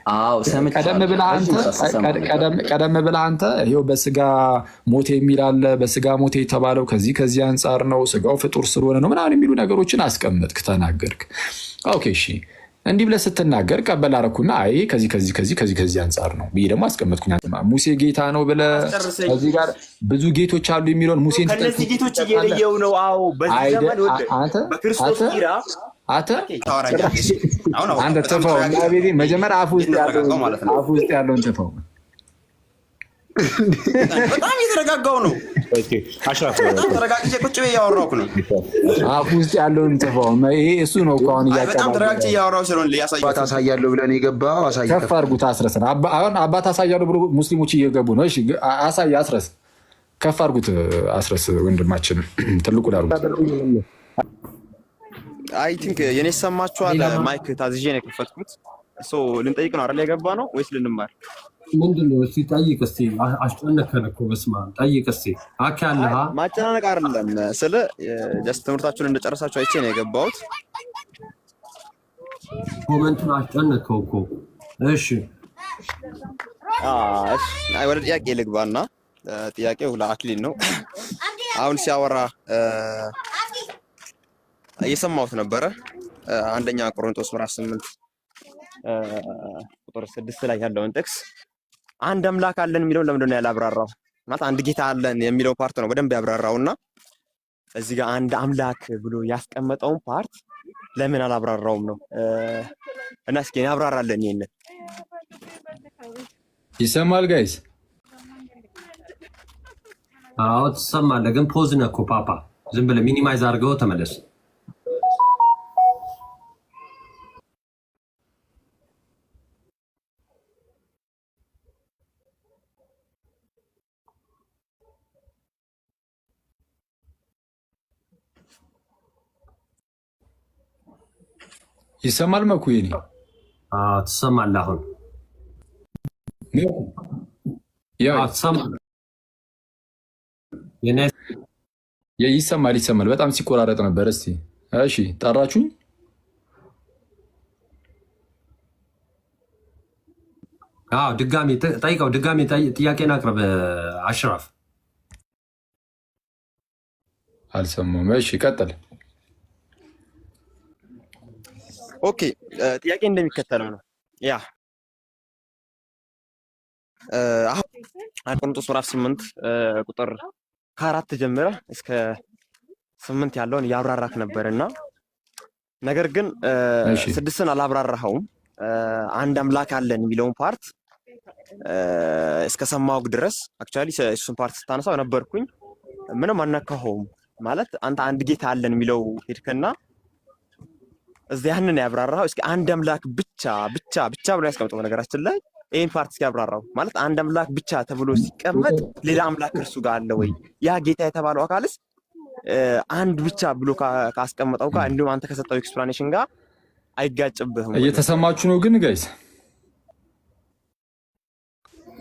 አዎ ቀደም ብለህ አንተ ይኸው በስጋ ሞቴ የሚል አለ። በስጋ ሞቴ የተባለው ከዚህ አንጻር ነው፣ ስጋው ፍጡር ስለሆነ ነው ምናምን የሚሉ ነገሮችን አስቀመጥክ፣ ተናገርክ። ኦኬ እሺ፣ እንዲህ ብለህ ስትናገር ቀበል አደረኩና አይ ከዚህ አንጻር ነው ብዬ ደግሞ አስቀመጥኩኝ። ሙሴ ጌታ ነው ብለህ ከዚህ ጋር ብዙ ጌቶች አሉ የሚለውን ሙሴን ከነዚህ ጌቶች እየለየው ነው። አዎ በዚህ ዘመን በክርስቶስ ጊራ አንተ ተፈው ቤቴ መጀመሪያ አፉ ውስጥ ያለውን ተፈው። በጣም እየተረጋጋው ነው። አሽራፍ በጣም ተረጋግቼ ቁጭ ብዬ እያወራሁ ነው። አፉ ውስጥ ያለውን ተፈው። ይሄ እሱ ነው እኮ አሁን በጣም ተረጋግቼ እያወራሁ ስለሆነ አባት አሳያለሁ ብለን የገባው አሳይ። ከፍ አድርጉት አስረስን። አሁን አባት አሳያለሁ ብሎ ሙስሊሞች እየገቡ ነው። እሺ አሳይ አስረስ፣ ከፍ አድርጉት አስረስ። ወንድማችን ትልቁ ዳሩ አይ ቲንክ የኔ ሰማችኋል። ማይክ ታዝዤ ነው የከፈትኩት። ልንጠይቅ ነው አይደል የገባ ነው ወይስ ልንማር? ምንድነው? እስቲ ጠይቅ። እስቲ አስጨነቀን እኮ በስመ አብ። ጠይቅ እስቲ አካልሃ ማጨናነቅ አይደለም ስለ ጀስት ትምህርታችሁን እንደጨረሳችሁ አይቼ ነው የገባሁት። ኮሜንቱን አስጨነቀው እኮ። እሺ አይ ወደ ጥያቄ ልግባና ጥያቄው ለአክሊል ነው። አሁን ሲያወራ እየሰማሁት ነበረ። አንደኛ ቆሮንቶስ ምዕራፍ 8 ቁጥር 6 ላይ ያለውን ጥቅስ አንድ አምላክ አለን የሚለውን ለምንድን ነው ያላብራራው? ማለት አንድ ጌታ አለን የሚለው ፓርት ነው በደንብ ያብራራውና እዚህ ጋር አንድ አምላክ ብሎ ያስቀመጠውን ፓርት ለምን አላብራራውም ነው። እና እስኪ ያብራራለን። ይሄንን ይሰማል ጋይስ? አዎ ትሰማለህ፣ ግን ፖዝ ነህ እኮ ፓፓ። ዝም ብለህ ሚኒማይዝ አድርገው ተመለስ። ይሰማል መኩ? ይሄኔ ትሰማለህ? አሁን ይሰማል። በጣም ሲቆራረጥ ነበር። እስቲ እሺ ጠራችሁኝ? ድጋሚ ጠይቀው። ድጋሚ ጥያቄን አቅርብ አሽራፍ። አልሰማሁም። እሺ ቀጥል። ኦኬ ጥያቄ እንደሚከተለው ነው። አሁን ቆሮንቶስ ምዕራፍ 8 ቁጥር ከ4 ጀምረህ እስከ 8 ያለውን ያብራራክ ነበርና ነገር ግን 6ን አላብራራኸውም። አንድ አምላክ አለን የሚለውን ፓርት እስከ ሰማሁ ድረስ አክቹአሊ እሱን ፓርት ስታነሳው ነበርኩኝ። ምንም አነካኸውም ማለት አንተ አንድ ጌታ አለን የሚለው ሄድከና እዚህ ያንን ያብራራው። እስኪ አንድ አምላክ ብቻ ብሎ ያስቀምጠው ነገራችን ላይ ይሄን ፓርት እስኪ ያብራራው። ማለት አንድ አምላክ ብቻ ተብሎ ሲቀመጥ ሌላ አምላክ እርሱ ጋር አለ ወይ? ያ ጌታ የተባለው አካልስ አንድ ብቻ ብሎ ካስቀመጠው ጋር እንዲሁም አንተ ከሰጠው ኤክስፕላኔሽን ጋር አይጋጭብህም? እየተሰማችሁ ነው ግን ጋይስ?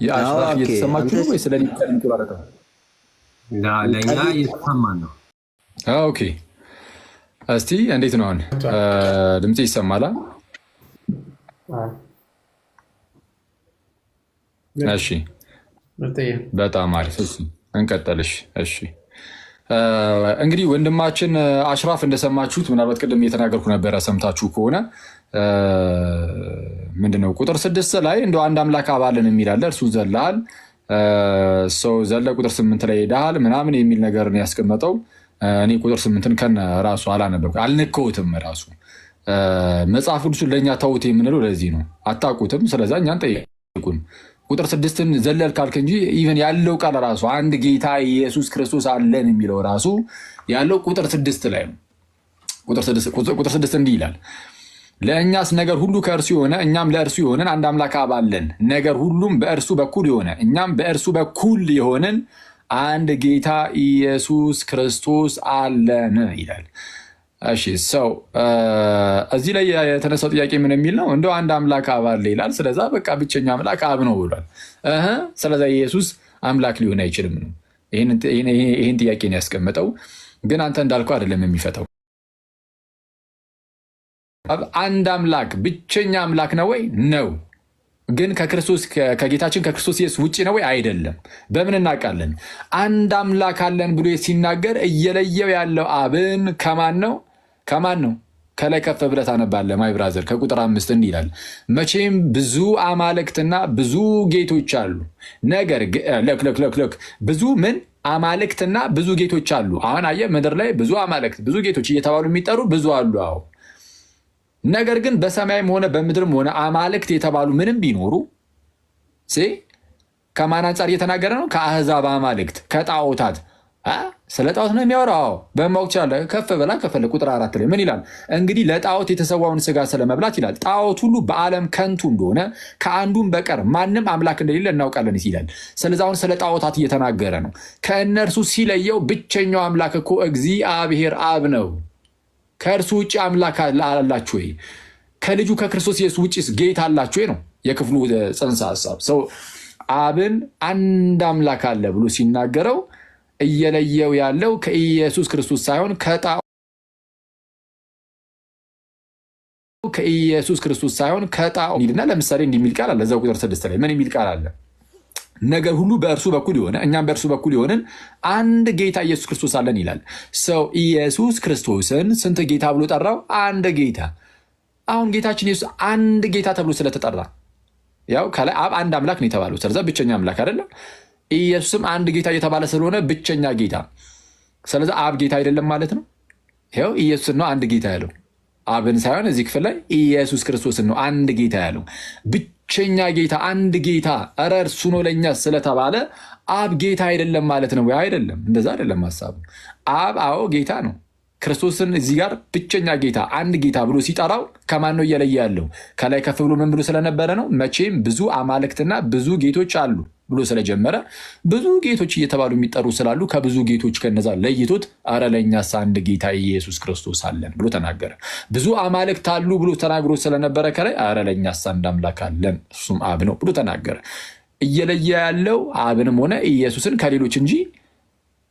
የአሽራፍ እየተሰማችሁ ነው ወይ? ስለዚህ ተንቆራረጠው ለኛ እየተሰማን ነው። ኦኬ እስቲ እንዴት ነው አሁን? ድምጽ ይሰማል? እሺ በጣም አሪፍ። እሺ እንቀጥልሽ። እሺ እንግዲህ ወንድማችን አሽራፍ እንደሰማችሁት ምናልባት ቅድም እየተናገርኩ ነበረ፣ ሰምታችሁ ከሆነ ምንድነው ቁጥር 6 ላይ እንደው አንድ አምላክ አባልን የሚላለ እርሱ ዘላል ሰው ዘለ ቁጥር 8 ላይ ሄዳል ምናምን የሚል ነገር ነው ያስቀመጠው። እኔ ቁጥር 8ን ከነ ራሱ አላነበብኩም፣ አልነካሁትም። ራሱ መጽሐፍ ቅዱስን ለእኛ ተውት የምንለው ለዚህ ነው። አታውቁትም፣ ስለዛ እኛን ጠይቁን። ቁጥር 6ን ዘለል ካልክ እንጂ ኢቨን ያለው ቃል ራሱ አንድ ጌታ ኢየሱስ ክርስቶስ አለን የሚለው ራሱ ያለው ቁጥር 6 ላይ ነው። ቁጥር 6 እንዲህ ይላል፣ ለእኛስ ነገር ሁሉ ከእርሱ የሆነ እኛም ለእርሱ የሆንን አንድ አምላክ አብ አለን። ነገር ሁሉም በእርሱ በኩል የሆነ እኛም በእርሱ በኩል የሆንን አንድ ጌታ ኢየሱስ ክርስቶስ አለን ይላል። እሺ ሰው እዚህ ላይ የተነሳው ጥያቄ ምን የሚል ነው? እንደው አንድ አምላክ አብ አለ ይላል። ስለዛ በቃ ብቸኛ አምላክ አብ ነው ብሏል። ስለዛ ኢየሱስ አምላክ ሊሆን አይችልም ነው። ይህን ጥያቄ ነው ያስቀመጠው። ግን አንተ እንዳልከው አይደለም የሚፈታው። አንድ አምላክ ብቸኛ አምላክ ነው ወይ? ነው። ግን ከክርስቶስ ከጌታችን ከክርስቶስ ኢየሱስ ውጭ ነው ወይ? አይደለም። በምን እናውቃለን? አንድ አምላክ አለን ብሎ ሲናገር እየለየው ያለው አብን ከማን ነው? ከማን ነው? ከላይ ከፍ ብለህ ታነባለህ ማይ ብራዘር ከቁጥር 5 እንዲህ ይላል፣ መቼም ብዙ አማልክትና ብዙ ጌቶች አሉ። ነገር ለክ ብዙ ምን አማልክትና ብዙ ጌቶች አሉ። አሁን አየህ ምድር ላይ ብዙ አማልክት ብዙ ጌቶች እየተባሉ የሚጠሩ ብዙ አሉ። አዎ ነገር ግን በሰማይም ሆነ በምድርም ሆነ አማልክት የተባሉ ምንም ቢኖሩ ከማን አንጻር እየተናገረ ነው? ከአህዛብ አማልክት ከጣዖታት። ስለ ጣዖት ነው የሚያወራው። በማወቅ ይችላል። ከፍ በላ ከፈለ ቁጥር 4 ላይ ምን ይላል? እንግዲህ ለጣዖት የተሰዋውን ስጋ ስለመብላት ይላል ጣዖት ሁሉ በዓለም ከንቱ እንደሆነ ከአንዱም በቀር ማንም አምላክ እንደሌለ እናውቃለን ይላል። ስለዚህ አሁን ስለ ጣዖታት እየተናገረ ነው። ከእነርሱ ሲለየው ብቸኛው አምላክ እኮ እግዚአብሔር አብ ነው። ከእርሱ ውጭ አምላክ አላችሁ ወይ? ከልጁ ከክርስቶስ ኢየሱስ ውጭስ ጌታ አላችሁ ወይ ነው የክፍሉ ጽንሰ ሐሳብ። ሰው አብን አንድ አምላክ አለ ብሎ ሲናገረው እየለየው ያለው ከኢየሱስ ክርስቶስ ሳይሆን ከኢየሱስ ክርስቶስ ሳይሆን ከጣዖት ይልና ለምሳሌ እንዲህ የሚል ቃል አለ እዛው ቁጥር 6 ላይ ምን የሚል ቃል አለ? ነገር ሁሉ በእርሱ በኩል የሆነ እኛም በእርሱ በኩል የሆንን አንድ ጌታ ኢየሱስ ክርስቶስ አለን ይላል። ሰው ኢየሱስ ክርስቶስን ስንት ጌታ ብሎ ጠራው? አንድ ጌታ። አሁን ጌታችን ኢየሱስ አንድ ጌታ ተብሎ ስለተጠራ ያው ከላይ አብ አንድ አምላክ ነው የተባለው። ስለዚህ ብቸኛ አምላክ አይደለም። ኢየሱስም አንድ ጌታ እየተባለ ስለሆነ ብቸኛ ጌታ። ስለዚህ አብ ጌታ አይደለም ማለት ነው። ይኸው ኢየሱስን ነው አንድ ጌታ ያለው፣ አብን ሳይሆን እዚህ ክፍል ላይ ኢየሱስ ክርስቶስን ነው አንድ ጌታ ያለው። ብቸኛ ጌታ አንድ ጌታ ኧረ እርሱ ነው ለእኛ ስለተባለ አብ ጌታ አይደለም ማለት ነው ወይ? አይደለም፣ እንደዛ አይደለም ሀሳቡ። አብ አዎ ጌታ ነው። ክርስቶስን እዚህ ጋር ብቸኛ ጌታ አንድ ጌታ ብሎ ሲጠራው ከማን ነው እየለየ ያለው? ከላይ ከፍ ብሎ ምን ብሎ ስለነበረ ነው? መቼም ብዙ አማልክትና ብዙ ጌቶች አሉ ብሎ ስለጀመረ ብዙ ጌቶች እየተባሉ የሚጠሩ ስላሉ ከብዙ ጌቶች ከነዛ ለይቶት አረ ለእኛስ አንድ ጌታ ኢየሱስ ክርስቶስ አለን ብሎ ተናገረ። ብዙ አማልክት አሉ ብሎ ተናግሮ ስለነበረ ከላይ አረ ለእኛስ አንድ አምላክ አለን እሱም አብ ነው ብሎ ተናገረ። እየለየ ያለው አብንም ሆነ ኢየሱስን ከሌሎች እንጂ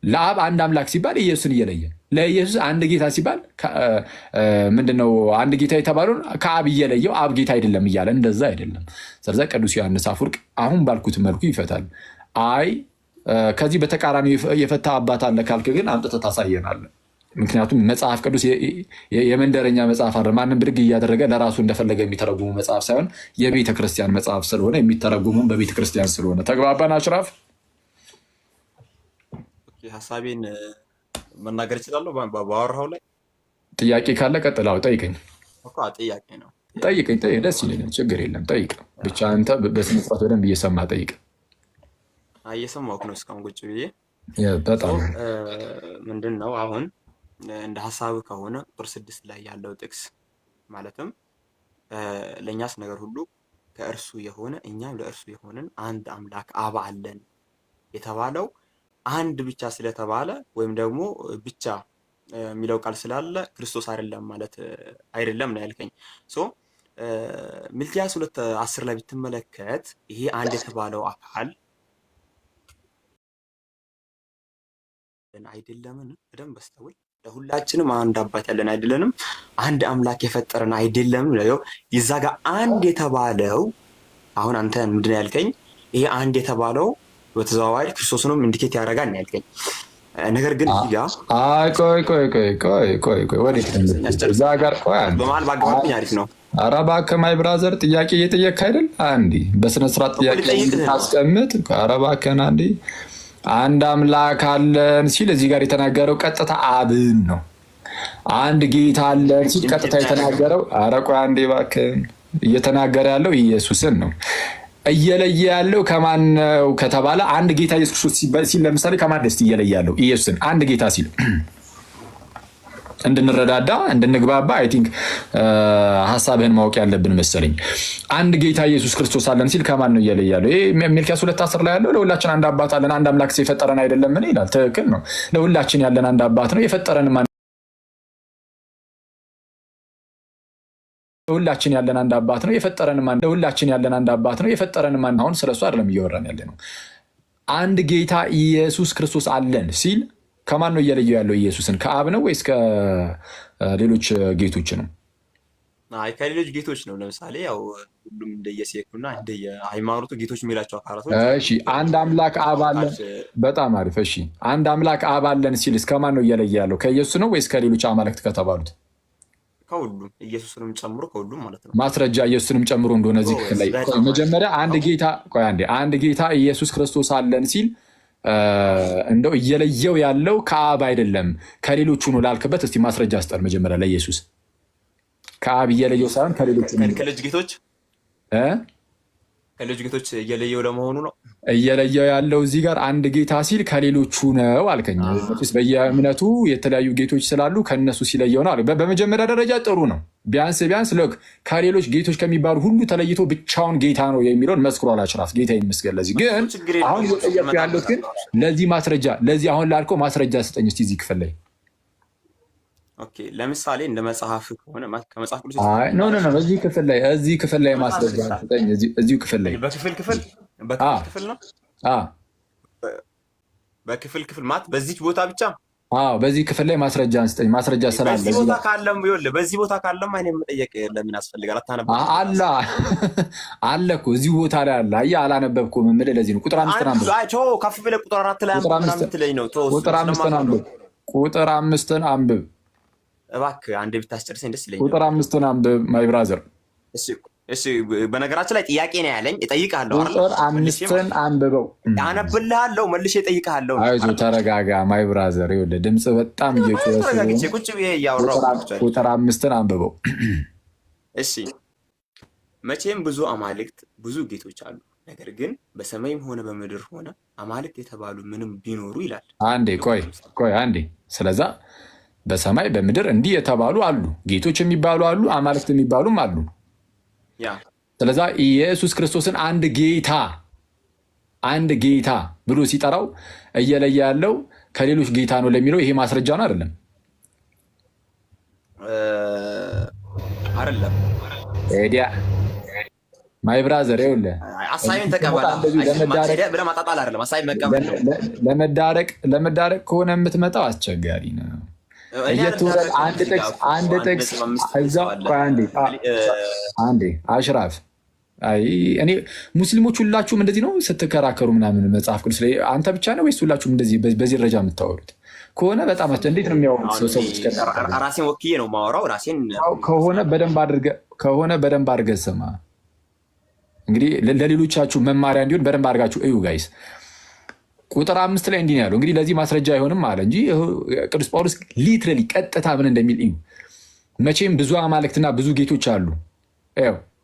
ለአብ አንድ አምላክ ሲባል ኢየሱስን እየለየ ለኢየሱስ አንድ ጌታ ሲባል ምንድነው አንድ ጌታ የተባለውን ከአብ እየለየው አብ ጌታ አይደለም እያለ እንደዛ አይደለም። ስለዚህ ቅዱስ ዮሐንስ አፈወርቅ አሁን ባልኩት መልኩ ይፈታል። አይ ከዚህ በተቃራኒ የፈታ አባት አለ ካልክ ግን አምጥተህ ታሳየናለህ። ምክንያቱም መጽሐፍ ቅዱስ የመንደረኛ መጽሐፍ አይደለም። ማንም ብድግ እያደረገ ለራሱ እንደፈለገ የሚተረጉሙ መጽሐፍ ሳይሆን የቤተክርስቲያን መጽሐፍ ስለሆነ የሚተረጉሙም በቤተክርስቲያን ስለሆነ ተግባባን አሽራፍ? ሀሳቤን መናገር እችላለሁ ባወራኸው ላይ? ጥያቄ ካለ ቀጥላው ጠይቀኝ። ጥያቄ ነው ጠይቀኝ። ደስ ይለኛል። ችግር የለም ጠይቅ። ብቻ አንተ በስነ ስርዓት በደንብ እየሰማህ ጠይቅ። እየሰማሁህ ነው እስካሁን ቁጭ ብዬ። በጣም ምንድን ነው አሁን እንደ ሀሳብ ከሆነ ቁጥር 6 ላይ ያለው ጥቅስ ማለትም ለእኛስ ነገር ሁሉ ከእርሱ የሆነ እኛም ለእርሱ የሆንን አንድ አምላክ አብ አለን የተባለው አንድ ብቻ ስለተባለ ወይም ደግሞ ብቻ የሚለው ቃል ስላለ ክርስቶስ አይደለም ማለት አይደለም ነው ያልከኝ። ሚልክያስ 2:10 ላይ ብትመለከት ይሄ አንድ የተባለው አካል አይደለምን? በደንብ አስተውል። ለሁላችንም አንድ አባት ያለን አይደለንም? አንድ አምላክ የፈጠረን አይደለምን? ይዛ ጋር አንድ የተባለው አሁን አንተ ምንድን ያልከኝ? ይሄ አንድ የተባለው በተዘዋዋሪ ክርስቶስንም ኢንዲኬት ያደርጋል ነው ያልከኝ። ነገር ግን እዚህ ጋር በመሀል ባገባብኝ አሪፍ ነው። ኧረ እባክህ ማይ ብራዘር ጥያቄ እየጠየቅህ አይደል? አንዴ በስነ ስርዓት ጥያቄ ታስቀምጥ። ኧረ እባክህን አንዴ አንድ አምላክ አለን ሲል እዚህ ጋር የተናገረው ቀጥታ አብን ነው። አንድ ጌታ አለን ሲል ቀጥታ የተናገረው ኧረ ቆይ አንዴ እባክህን እየተናገረ ያለው ኢየሱስን ነው። እየለየ ያለው ከማን ነው ከተባለ አንድ ጌታ ኢየሱስ ክርስቶስ ሲል ለምሳሌ ከማን ደስ እየለየ ያለው ኢየሱስን አንድ ጌታ ሲል እንድንረዳዳ እንድንግባባ አይ ቲንክ ሐሳብህን ማወቅ ያለብን መሰለኝ። አንድ ጌታ ኢየሱስ ክርስቶስ አለን ሲል ከማን ነው እየለየ ያለው? ይሄ ሚልክያስ 2:10 ላይ ያለው ለሁላችን አንድ አባት አለን አንድ አምላክ የፈጠረን አይደለም ምን ይላል? ትክክል ነው። ለሁላችን ያለን አንድ አባት ነው የፈጠረን ለሁላችን ያለን አንድ አባት ነው የፈጠረን ማን? ለሁላችን ያለን አንድ አባት ነው የፈጠረን ማን? አሁን ስለሱ አይደለም እያወራን ያለ ነው። አንድ ጌታ ኢየሱስ ክርስቶስ አለን ሲል ከማን ነው እየለየው ያለው? ኢየሱስን ከአብ ነው ወይስ ከሌሎች ጌቶች ነው? አይ ከሌሎች ጌቶች ነው። ለምሳሌ ያው ሁሉም እንደየሴኩና እንደየሃይማኖቱ ጌቶች የሚላቸው አካላቶች። እሺ አንድ አምላክ አብ አለን። በጣም አሪፍ። እሺ አንድ አምላክ አብ አለን ሲል እስከማን ነው እየለየ ያለው? ከኢየሱስ ነው ወይስ ከሌሎች አማልክት ከተባሉት? ከሁሉም ኢየሱስንም ጨምሮ ከሁሉም ማለት ነው። ማስረጃ ኢየሱስንም ጨምሮ እንደሆነ እዚህ ክፍል ላይ መጀመሪያ አንድ ጌታ ኢየሱስ ክርስቶስ አለን ሲል እንደው እየለየው ያለው ከአብ አይደለም ከሌሎቹ ነው ላልክበት እስቲ ማስረጃ ስጠን። መጀመሪያ ለኢየሱስ ከአብ እየለየው ሳይሆን ከሌሎቹ ከልጅ ጌቶች እየለየው ለመሆኑ ነው እየለየው ያለው እዚህ ጋር አንድ ጌታ ሲል ከሌሎቹ ነው አልከኝ። በየእምነቱ የተለያዩ ጌቶች ስላሉ ከነሱ ሲለየው ነው አለ። በመጀመሪያ ደረጃ ጥሩ ነው። ቢያንስ ሎክ ከሌሎች ጌቶች ከሚባሉ ሁሉ ተለይቶ ብቻውን ጌታ ነው የሚለውን መስክሯል አሽራፍ። ጌታ ይመስገን። ለዚህ ግን አሁን እየጠየቁ ያሉት ግን ለዚህ ማስረጃ ለዚህ አሁን ላልከው ማስረጃ ስጠኝ እስቲ እዚህ ክፍል ላይ። ኦኬ ለምሳሌ እንደ መጽሐፍ ከሆነ ከመጽሐፍ ቅዱስ እዚህ ክፍል ላይ ማስረጃ ስጠኝ። እዚሁ ክፍል ላይ በክፍል ነው በክፍል ማለት በዚህ ቦታ ብቻ። በዚህ ክፍል ላይ ማስረጃ አንስጠኝ። ማስረጃ ስላለ በዚህ ቦታ ካለም አይኔ መጠየቅ ለምን ያስፈልጋል? አለ እኮ እዚሁ ቦታ ላይ አለ። አየህ አላነበብኩም የምልህ ለዚህ ነው። ቁጥር 5 አንብብ። ከፍ ብለህ ቁጥር 4 ላይ ምትለኝ ነው። ቁጥር 5 አንብብ እባክህ። አንዴ ብታስጨርሰኝ ደስ ይለኛል። ቁጥር 5 አንብብ ማይ ብራዘር። እሺ በነገራችን ላይ ጥያቄ ነው ያለኝ። እጠይቅሃለሁ። ቁጥር 5 አንብበው። አነብልሃለሁ፣ መልሼ እጠይቅሃለሁ። አይዞህ ተረጋጋ ማይ ብራዘር። ይኸውልህ ድምፅ በጣም እየጮኸ ስለሆነ ቁጭ ብዬ እያወራሁ ቁጥር 5 አንብበው። እሺ መቼም ብዙ አማልክት ብዙ ጌቶች አሉ፣ ነገር ግን በሰማይም ሆነ በምድር ሆነ አማልክት የተባሉ ምንም ቢኖሩ ይላል። አንዴ ቆይ አንዴ። ስለዛ በሰማይ በምድር እንዲህ የተባሉ አሉ፣ ጌቶች የሚባሉ አሉ፣ አማልክት የሚባሉም አሉ። ስለዛ ኢየሱስ ክርስቶስን አንድ ጌታ ብሎ ሲጠራው እየለየ ያለው ከሌሎች ጌታ ነው ለሚለው ይሄ ማስረጃ ነው አይደለም? ኤዲያ ማይ ብራዘር ይኸውልህ አሳይን ተቀበላ ለማጣጣል አይደለም። አሳይን መቀበል ለመዳረቅ ከሆነ የምትመጣው አስቸጋሪ ነው። እየተወረደ አንድ ጥቅስ አንዴ አሽራፍ እኔ ሙስሊሞች ሁላችሁም እንደዚህ ነው ስትከራከሩ ምናምን መጽሐፍ ቅዱስ ላይ አንተ ብቻ ነው ወይስ ሁላችሁም እንደዚህ በዚህ ደረጃ የምታወሩት ከሆነ በጣም እንዴት ነው የሚያወሩት? ሰዎች ራሴን ወክዬ ነው የማወራው። ራሴን ከሆነ በደንብ አድርገህ ስማ። እንግዲህ ለሌሎቻችሁ መማሪያ እንዲሆን በደንብ አድርጋችሁ እዩ ጋይስ። ቁጥር 5 ላይ እንዲህ ያለው እንግዲህ ለዚህ ማስረጃ አይሆንም አለ እንጂ ቅዱስ ጳውሎስ ሊትራሊ ቀጥታ ምን እንደሚል እዩ። መቼም ብዙ አማልክትና ብዙ ጌቶች አሉ።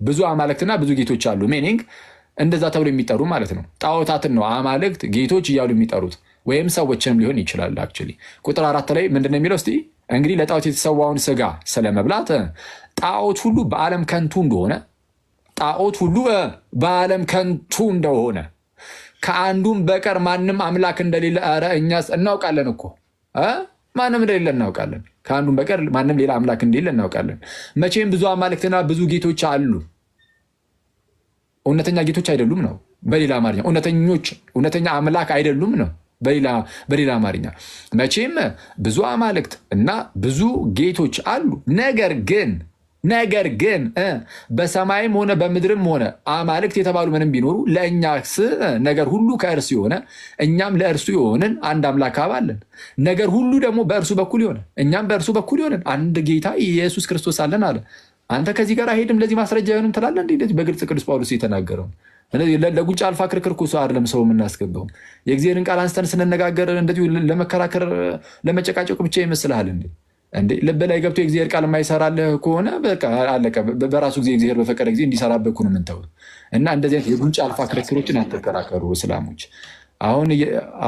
ብዙ አማልክትና ብዙ ጌቶች አሉ ሚኒንግ እንደዛ ተብሎ የሚጠሩ ማለት ነው። ጣዖታትን ነው አማልክት ጌቶች እያሉ የሚጠሩት ወይም ሰዎችንም ሊሆን ይችላል። አክቹዋሊ ቁጥር 4 ላይ ምንድን ነው የሚለው? እስቲ እንግዲህ ለጣዖት የተሰዋውን ስጋ ስለመብላት ጣዖት ሁሉ በዓለም ከንቱ እንደሆነ ከአንዱም በቀር ማንም አምላክ እንደሌለ ኧረ እኛስ እናውቃለን እኮ ማንም እንደሌለ እናውቃለን። ከአንዱም በቀር ማንም ሌላ አምላክ እንደሌለ እናውቃለን። መቼም ብዙ አማልክትና ብዙ ጌቶች አሉ። እውነተኛ ጌቶች አይደሉም ነው በሌላ አማርኛ። እውነተኛ አምላክ አይደሉም ነው በሌላ አማርኛ። መቼም ብዙ አማልክት እና ብዙ ጌቶች አሉ፣ ነገር ግን በሰማይም ሆነ በምድርም ሆነ አማልክት የተባሉ ምንም ቢኖሩ ለእኛስ ነገር ሁሉ ከእርሱ የሆነ እኛም ለእርሱ የሆንን አንድ አምላክ አብ አለን። ነገር ሁሉ ደግሞ በእርሱ በኩል የሆነ እኛም በእርሱ በኩል የሆንን አንድ ጌታ ኢየሱስ ክርስቶስ አለን አለ። አንተ ከዚህ ጋር አይሄድም ለዚህ ማስረጃ አይሆንም ትላለህ እንዴ? በግልጽ ቅዱስ ጳውሎስ የተናገረው ለጉንጫ አልፋ ክርክር እኮ ሰው አይደለም ሰው የምናስገባው። የእግዚአብሔርን ቃል አንስተን ስንነጋገር እንደዚሁ ለመከራከር ለመጨቃጨቅ ብቻ ይመስልሃል እንዴ? ልብ ላይ ገብቶ የእግዚአብሔር ቃል የማይሰራልህ ከሆነ በቃ አለቀ። በራሱ ጊዜ እግዚአብሔር በፈቀደ ጊዜ እንዲሰራበት ነው የምንተው እና እንደዚህ አይነት የጉንጫ አልፋ ክርክሮችን አትከራከሩ እስላሞች።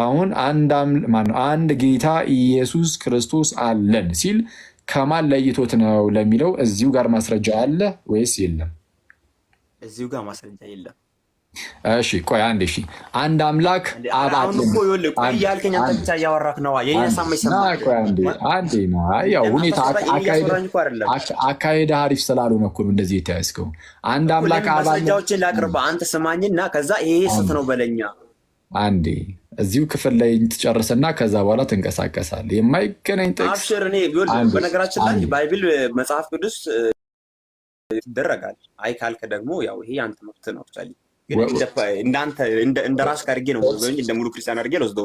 አሁን አንድ ጌታ ኢየሱስ ክርስቶስ አለን ሲል ከማን ለይቶት ነው ለሚለው እዚሁ ጋር ማስረጃ አለ ወይስ የለም? እዚሁ ጋር ማስረጃ የለም። እሺ ቆይ አንዴ። እሺ አንድ አምላክ አብ አለን ያልከኝ አንተ ብቻ እያወራክ ነው። አንዴ ነው ያው ሁኔታ አካሄድ አሪፍ ስላልሆነ እኮ እንደዚህ የተያዝከው። አንድ አምላክ አብ አለን ማስረጃዎችን ላቅርብ አንተ ስማኝና ከዛ ይሄ ስት ነው በለኛ። አንዴ እዚሁ ክፍል ላይ ትጨርስና ከዛ በኋላ ትንቀሳቀሳለህ። የማይገናኝ ጥቅስ አብሽር። እኔ በነገራችን ላይ ባይብል መጽሐፍ ቅዱስ ይደረጋል። አይ ካልከ ደግሞ ያው ይሄ አንተ መብት ነው። ግን እንዳንተ እንደ ራስ አድርጌ ነው እንጂ እንደ ሙሉ ክርስቲያን አድርጌ ነው ወስደው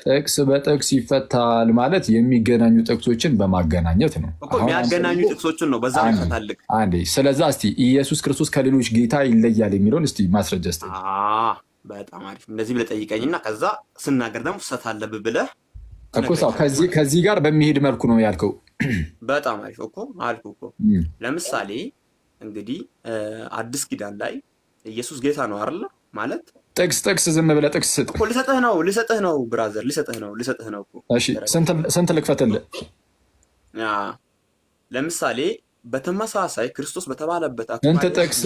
ጥቅስ በጥቅስ ይፈታል ማለት የሚገናኙ ጥቅሶችን በማገናኘት ነው እኮ የሚያገናኙ ጥቅሶችን ነው በዛ ይፈታልክ አንዴ። ስለዛ እስቲ ኢየሱስ ክርስቶስ ከሌሎች ጌታ ይለያል የሚለውን እስቲ ማስረጃ እስቲ። በጣም አሪፍ እንደዚህ ብለህ ጠይቀኝና ከዛ ስናገር ደግሞ ፍሰት አለብህ ብለህ እኮ ሰው ከዚህ ጋር በሚሄድ መልኩ ነው ያልከው። በጣም አሪፍ እኮ አልኩህ እኮ። ለምሳሌ እንግዲህ አዲስ ኪዳን ላይ ኢየሱስ ጌታ ነው አይደል? ማለት ጥቅስ ዝም ብለህ ጥቅስ ስጥ እኮ ልሰጥህ ነው ብራዘር፣ ልሰጥህ ነው እኮ። እሺ ስንት ልክፈትልህ? ለምሳሌ በተመሳሳይ ክርስቶስ በተባለበት እንት ጥቅስ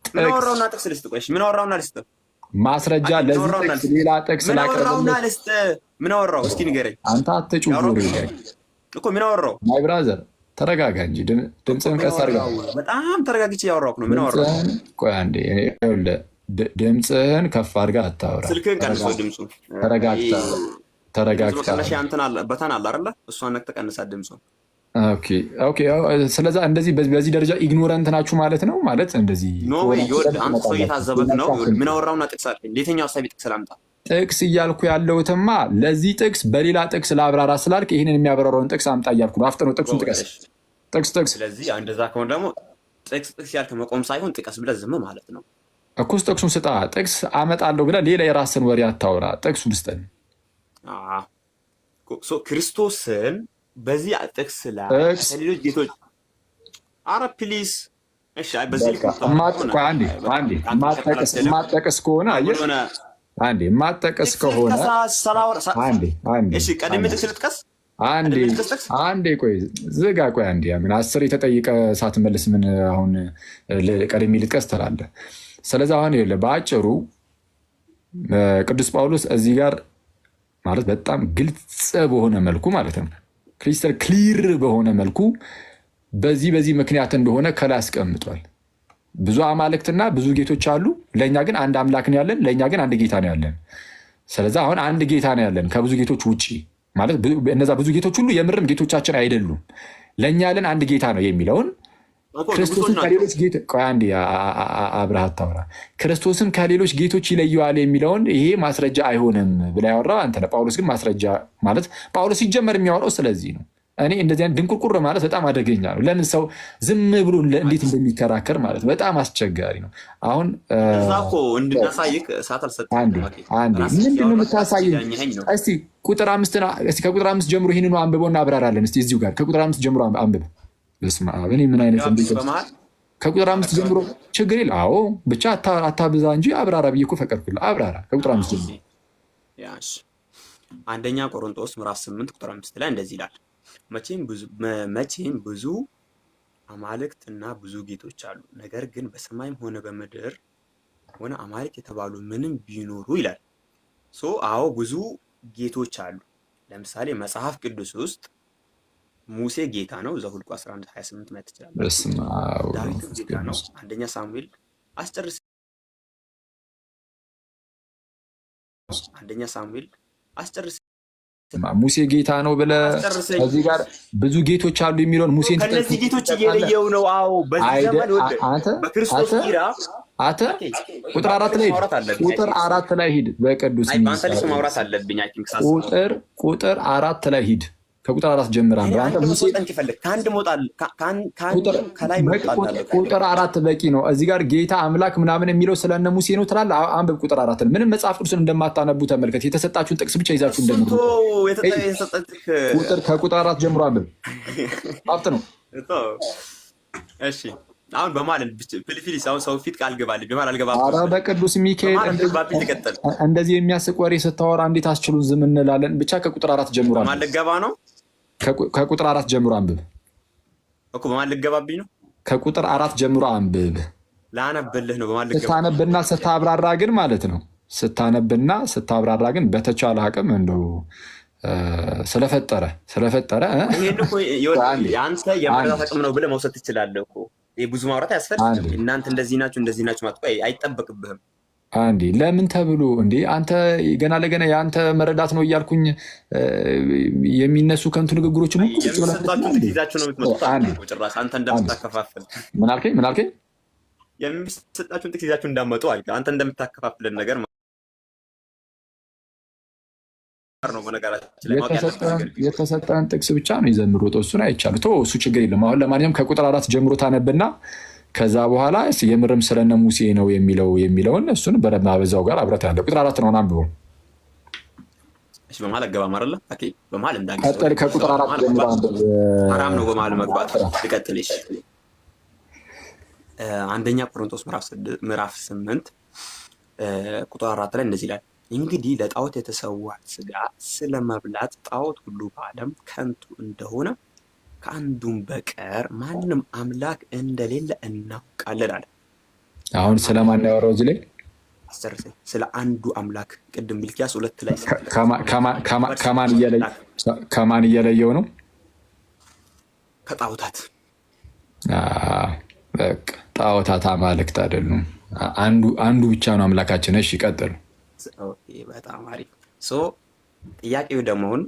ምን አወራውና ጥቅስ ልስጥ? ቆይ ምን አወራውና ልስጥ? ማስረጃ ለዚህ ጥቅስ ሌላ ጥቅስ ላቀርብልህ። ምን አወራው? እስኪ ንገረኝ። አንተ አትጩህ እኮ ምን አወራው? ማይ ብራዘር ተረጋጋ እንጂ ድምፅህን ቀስ አድርገህ። በጣም ተረጋግቼ ያወራሁህ ነው። ምን አወራው? ቆይ አንዴ ድምፅህን ከፍ አድርገህ አታውራ። ስልክህን ቀንሰው ድምፁን። ተረጋግተህ አንተን በተን አለ አይደለ? እሷን ነክተህ ቀንሳት ድምፁን። ኦኬ። ስለዛ እንደዚህ በዚህ ደረጃ ኢግኖረንት ናችሁ ማለት ነው። ማለት እንደዚህ ኖ ወይ አንተ ሰው እየታዘበክ ነው። ምን አወራውና ጥቅስ አልከኝ? ለየትኛው ሀሳብ ጥቅስ ላምጣ? ጥቅስ እያልኩ ያለሁትማ ለዚህ ጥቅስ በሌላ ጥቅስ ለአብራራ ስላልክ ይህንን የሚያበራራውን ጥቅስ አምጣ እያልኩ ነው። አፍጥነው ጥቅሱን ጥቀስ። ጥቅስ። ስለዚህ እንደዛ ከሆነ ደግሞ ጥቅስ ያልክ መቆም ሳይሆን ጥቀስ ብለህ ዝም ማለት ነው እኮ። ጥቅሱን ስጣ። ጥቅስ አመጣለሁ ብለህ ሌላ የራስን ወሬ አታውራ። ጥቅሱን ስጠን። ክርስቶስን በዚህ ጥቅስ ላይ ከሌሎች ጌቶች ፕሊዝ እሺ፣ በዚህ ማጠቅስ ከሆነ አንዴ ማጠቀስ ከሆነ እሺ፣ ቀድሜ ጥቅስ ልጥቀስ። አንዴ ቆይ ዝጋ። ቆይ አንዴ ምን 10 የተጠየቀ ሳትመልስ ምን አሁን ቀድሜ ልጥቀስ ትላለህ? ስለዚህ አሁን ይኸውልህ በአጭሩ ቅዱስ ጳውሎስ እዚህ ጋር ማለት በጣም ግልጽ በሆነ መልኩ ማለት ነው ክሪስታል ክሊር በሆነ መልኩ በዚህ ምክንያት እንደሆነ ከላይ አስቀምጧል። ብዙ አማልክትና ብዙ ጌቶች አሉ፣ ለእኛ ግን አንድ አምላክ ነው ያለን፣ ለእኛ ግን አንድ ጌታ ነው ያለን። ስለዚህ አሁን አንድ ጌታ ነው ያለን ከብዙ ጌቶች ውጭ ማለት እነዛ ብዙ ጌቶች ሁሉ የምርም ጌቶቻችን አይደሉም። ለእኛ ያለን አንድ ጌታ ነው የሚለውን ክርስቶስን ከሌሎች ጌቶች አንዴ አብረህ አታውራ። ክርስቶስን ከሌሎች ጌቶች ይለየዋል የሚለውን ይሄ ማስረጃ አይሆንም ብላ ያወራው አንተ ነህ። ጳውሎስ ግን ማስረጃ ማለት ጳውሎስ ሲጀመር የሚያወራው ስለዚህ ነው። እኔ እንደዚህ አይነት ድንቁርቁር ማለት በጣም አደገኛ ነው። ለምን ሰው ዝም ብሎ እንዴት እንደሚከራከር ማለት በጣም አስቸጋሪ ነው። አሁን እንድናሳይክ ሰዓት አልሰጠህም። አንዴ ምንድን ነው የምታሳየኝ? እስቲ ከቁጥር 5 ጀምሮ ይህንኑ አንብበውና አብራራለን። እስቲ እዚሁ ጋር ከቁጥር 5 ጀምሮ አንብብ። በስመ አብ እኔ ምን አይነት ከቁጥር 5 ጀምሮ ችግር የለ። አዎ ብቻ አታብዛ እንጂ አብራራ ብዬ እኮ ፈቀድኩልህ። አብራራ ከቁጥር 5 ጀምሮ። አንደኛ ቆሮንቶስ ምዕራፍ 8 ቁጥር 5 ላይ እንደዚህ ይላል፣ መቼም ብዙ አማልክት እና ብዙ ጌቶች አሉ፣ ነገር ግን በሰማይም ሆነ በምድር ሆነ አማልክት የተባሉ ምንም ቢኖሩ ይላል። አዎ ብዙ ጌቶች አሉ። ለምሳሌ መጽሐፍ ቅዱስ ውስጥ ሙሴ ጌታ ነው፣ ዘኍልቍ 11:28 ማየት ትችላለህ። ዳዊት ጌታ ነው። አንደኛ ሳሙኤል አስጨርስ ሙሴ ጌታ ነው ብለህ እዚህ ጋር ብዙ ጌቶች አሉ የሚለውን ሙሴን ከነዚህ ጌቶች እየለየው ነው። አዎ በዚህ ዘመን በክርስቶስ ኢራ ቁጥር 4 ላይ ሂድ። በቅዱስ ማውራት አለብኝ። ቁጥር 4 ላይ ሂድ። ከቁጥር 4 ጀምራ ቁጥር 4 በቂ ነው። እዚህ ጋር ጌታ አምላክ ምናምን የሚለው ስለነ ሙሴ ነው ትላለህ። አንብብ ቁጥር 4። ምንም መጽሐፍ ቅዱስን እንደማታነቡ ተመልከት። የተሰጣችሁን ጥቅስ ብቻ ይዛችሁ ከቁጥር 4 ጀምሮ አንብብ። ሀብት ነው። እሺ አሁን በማለት ፊልፊሊስ አሁን ሰው ፊት ቃል ገባልኝ በማለት አልገባም። ኧረ በቅዱስ ሚካኤል እንደዚህ የሚያስቅ ወሬ ስታወራ እንዴት አስችሉን ዝም እንላለን? ብቻ ከቁጥር 4 ጀምሮ በማለት ልገባ ነው። ከቁጥር 4 ጀምሮ አንብብ እኮ በማለት ልገባብኝ ነው። ከቁጥር 4 ጀምሮ አንብብ። ላነብልህ ነው። በማለት ልገባ ስታነብና ስታብራራ ግን ማለት ነው። ስታነብና ስታብራራ ግን በተቻለ አቅም እንደው ስለፈጠረ ይሄን እኮ ያንተ የመረዳት አቅም ነው ብለህ መውሰድ ትችላለህ እኮ። ብዙ ማውራት አያስፈልግም። እናንተ እንደዚህ ናችሁ ማለት አይጠበቅብህም። አንዴ ለምን ተብሎ እንዴ አንተ ገና ለገና የአንተ መረዳት ነው እያልኩኝ የሚነሱ ከንቱ ንግግሮችን ሁሉ ይዛችሁ ነው የምትመጡት። ጭራሽ አንተ እንደምታከፋፍል ምን አልከኝ? የሚሰጣችሁን ጥቅስ ይዛችሁ እንዳመጡ አንተ እንደምታከፋፍልን ነገር ነው። በነገራችን ላይ የተሰጠን ጥቅስ ብቻ ነው ይዘን የምንሮጠው። እሱን አይቻሉ ቶ እሱ ችግር የለም። አሁን ለማንኛውም ከቁጥር 4 ጀምሮ ታነብና ከዛ በኋላ የምርም ስለነ ሙሴ ነው የሚለውን እሱን በደንብ አበዛው ጋር አብረት ያለ ቁጥር 4 ነው አንብበው። እሺ በመሀል አገባም አይደለ? ኦኬ በመሀል እንዳንገባ ቀጥል። ከቁጥር 4 ጀምሮ አንብብ። ሐራም ነው በመሀል መግባት። ልቀጥል። እሺ አንደኛ ቆሮንቶስ ምዕራፍ 8 ቁጥር 4 ላይ እንደዚህ ይላል፣ እንግዲህ ለጣዖት የተሰዋ ስጋ ስለመብላት ጣዖት ሁሉ በዓለም ከንቱ እንደሆነ ከአንዱም በቀር ማንም አምላክ እንደሌለ እናውቃለን አለ። አሁን ስለማን ያወራው እዚህ ላይ? አስጨርሰኝ። ስለ አንዱ አምላክ ቅድም ሚልኪያስ 2 ላይ ከማን እየለየው ነው? ከጣዖታት። በቃ ጣዖታት አማልክት አይደሉም። አንዱ ብቻ ነው አምላካችን። እሺ ቀጥል። ኦኬ በጣም አሪፍ። ጥያቄው ደግሞ አሁን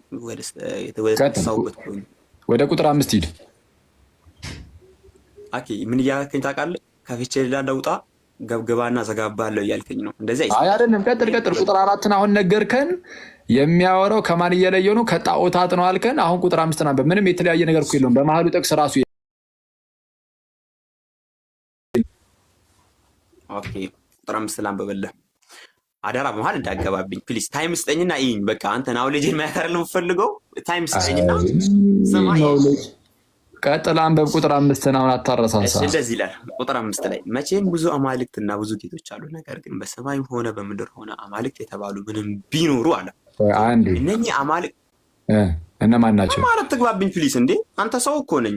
ወደ ቁጥር 5 ሂድ። ኦኬ ምን እያልከኝ ታውቃለህ? ከፍቼ ሌላ ለውጣ ገብገባና ዘጋባለሁ እያልከኝ ነው? እንደዚህ አይደለም። ቀጥል። ቁጥር 4ን አሁን ነገርከን። የሚያወራው ከማን እየለየው ነው? ከጣዖታት ነው አልከን። አሁን ቁጥር 5 ናበብ። ምንም የተለያየ ነገር እኮ የለውም። በመሀሉ ጥቅስ ራሱ ኦኬ ቁጥር 5 ላንብብልህ። አደራ በመሀል እንዳገባብኝ ፕሊዝ። ታይም ስጠኝና ይኝ በቃ አንተ ናው ልጅን ማያከር ለምፈልገው ታይም ስጠኝና ሰማይ። ቀጥል አንበብ ቁጥር 5 አሁን አታረሳሳ። እንደዚህ ይላል ቁጥር 5 ላይ መቼም ብዙ አማልክትና ብዙ ጌቶች አሉ፣ ነገር ግን በሰማይም ሆነ በምድር ሆነ አማልክት የተባሉ ምንም ቢኖሩ አለ። አንዴ እነኚህ አማልክት እነማን ናቸው? ማለት ትግባብኝ ፕሊዝ። እንዴ አንተ ሰው እኮ ነኝ።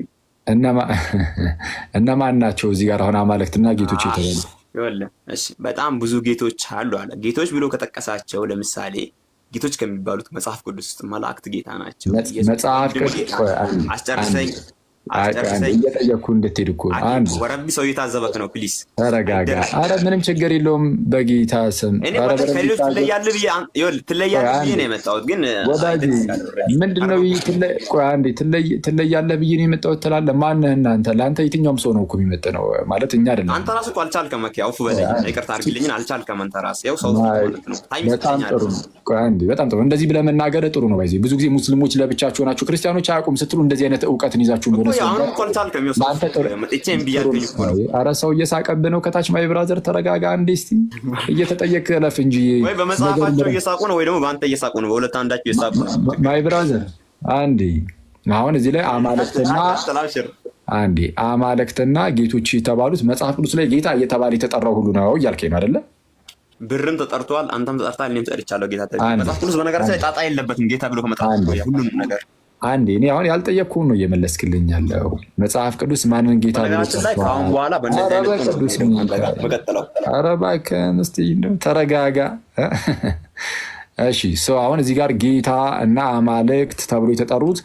እነማን ናቸው እዚህ ጋር አሁን አማልክትና ጌቶች የተባሉ? እሺ በጣም ብዙ ጌቶች አሉ አለ። ጌቶች ብሎ ከጠቀሳቸው ለምሳሌ ጌቶች ከሚባሉት መጽሐፍ ቅዱስ ውስጥ መላእክት ጌታ ናቸው። መጽሐፍ ቅዱስ አስጨርሰኝ እየጠየኩ እንድትሄድ እኮ አንድ ወረቢ ሰው እየታዘበክ ነው። ፕሊዝ ተረጋጋ። አረ ምንም ችግር የለውም በጌታ ስም። ከሌሎች ትለያለህ ብዬ ነው የመጣሁት። ግን ምንድነው ትለያለህ ብዬ ነው የመጣሁት ትላለህ? ማነህ እናንተ? ለአንተ የትኛውም ሰው ነው እኮ የሚመጥነው ማለት እኛ አይደለም። አንተ ራስህ እኮ አልቻልከም። አውፉ በለኝ፣ ይቅርታ አድርግልኝ። አልቻልከም አንተ ራስህ። ያው ሰው ነው። በጣም ጥሩ ነው። በጣም ጥሩ። እንደዚህ ብለህ መናገር ጥሩ ነው። ብዙ ጊዜ ሙስሊሞች ለብቻቸው ናቸው፣ ክርስቲያኖች አያውቁም ስትሉ እንደዚህ አይነት እውቀትን ይዛችሁ ኧረ ሰው እየሳቀብህ ነው ከታች። ማይ ብራዘር ተረጋጋ እንዴ እስኪ። እየተጠየቅህ እለፍ እንጂ። ወይ በመጽሐፋቸው እየሳቁ ነው ወይ ደግሞ በአንተ እየሳቁ ነው። በሁለት አንዳቸው እየሳቁ ነው። ማይ ብራዘር አንዴ አሁን እዚህ ላይ አማልክትና ጌቶች የተባሉት መጽሐፍ ቅዱስ ላይ ጌታ እየተባለ የተጠራው ሁሉ ነው እያልከኝ ነው አይደለ? ብርም ተጠርቷል፣ አንተም ተጠርታል፣ እኔም ተጠርቻለሁ። ጌታ መጽሐፍ ቅዱስ በነገራችን ላይ ጣጣ የለበትም። ጌታ ብሎ ከመጣ ሁሉንም ነገር አንዴ እኔ አሁን ያልጠየቅኩህን ነው እየመለስክልኝ ያለው። መጽሐፍ ቅዱስ ማንን ጌታ ብሎ ኧረ እባክህን እስኪ ተረጋጋ። እሺ አሁን እዚህ ጋር ጌታ እና አማልክት ተብሎ የተጠሩት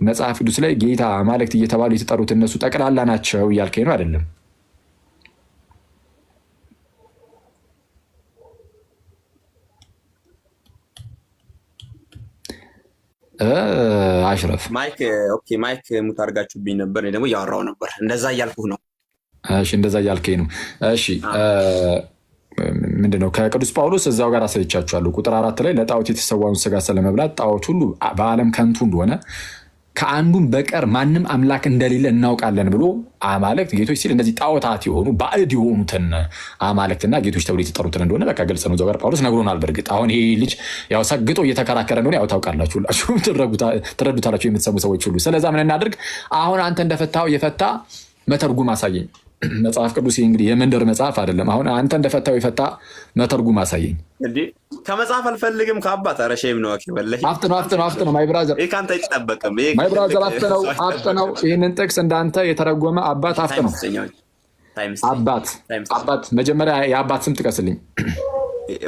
መጽሐፍ ቅዱስ ላይ ጌታ አማልክት እየተባሉ የተጠሩት እነሱ ጠቅላላ ናቸው እያልከኝ ነው አይደለም? አሽረፍ ማይክ ሙት አድርጋችሁብኝ ነበር። እኔ ደግሞ እያወራሁ ነበር። እንደዛ እያልኩህ ነው። እሺ እንደዛ እያልከኝ ነው። እሺ ምንድነው? ከቅዱስ ጳውሎስ እዛው ጋር አሳይቻችኋለሁ። ቁጥር 4 ላይ ለጣዖት የተሰዋውን ስጋ ስለመብላት ጣዖት ሁሉ በዓለም ከንቱ እንደሆነ ከአንዱም በቀር ማንም አምላክ እንደሌለ እናውቃለን ብሎ አማልክት ጌቶች ሲል እነዚህ ጣዖታት የሆኑ ባዕድ የሆኑትን አማልክትና ጌቶች ተብሎ የተጠሩትን እንደሆነ በቃ ግልጽ ነው። እዛው ጋር ጳውሎስ ነግሮናል። በእርግጥ አሁን ይሄ ልጅ ያው ሰግጦ እየተከራከረ እንደሆነ ያው ታውቃላችሁ፣ ሁላችሁም ትረዱታላችሁ የምትሰሙ ሰዎች ሁሉ። ስለዛ ምን እናድርግ? አሁን አንተ እንደፈታው የፈታ መተርጉም አሳየኝ። መጽሐፍ ቅዱስ እንግዲህ የመንደር መጽሐፍ አይደለም። አሁን አንተ እንደፈታው የፈታ መተርጉም አሳየኝ። እንዴ ከመጽሐፍ አልፈልግም ከአባት አረሸም ነው። ወላሂ አፍጥነው ማይ ብራዘር፣ ይሄ ካንተ አይጠበቅም። ማይ ብራዘር አፍጥነው ይሄንን ጥቅስ እንዳንተ የተረጎመ አባት አፍጥነው። አባት መጀመሪያ የአባት ስም ጥቀስልኝ።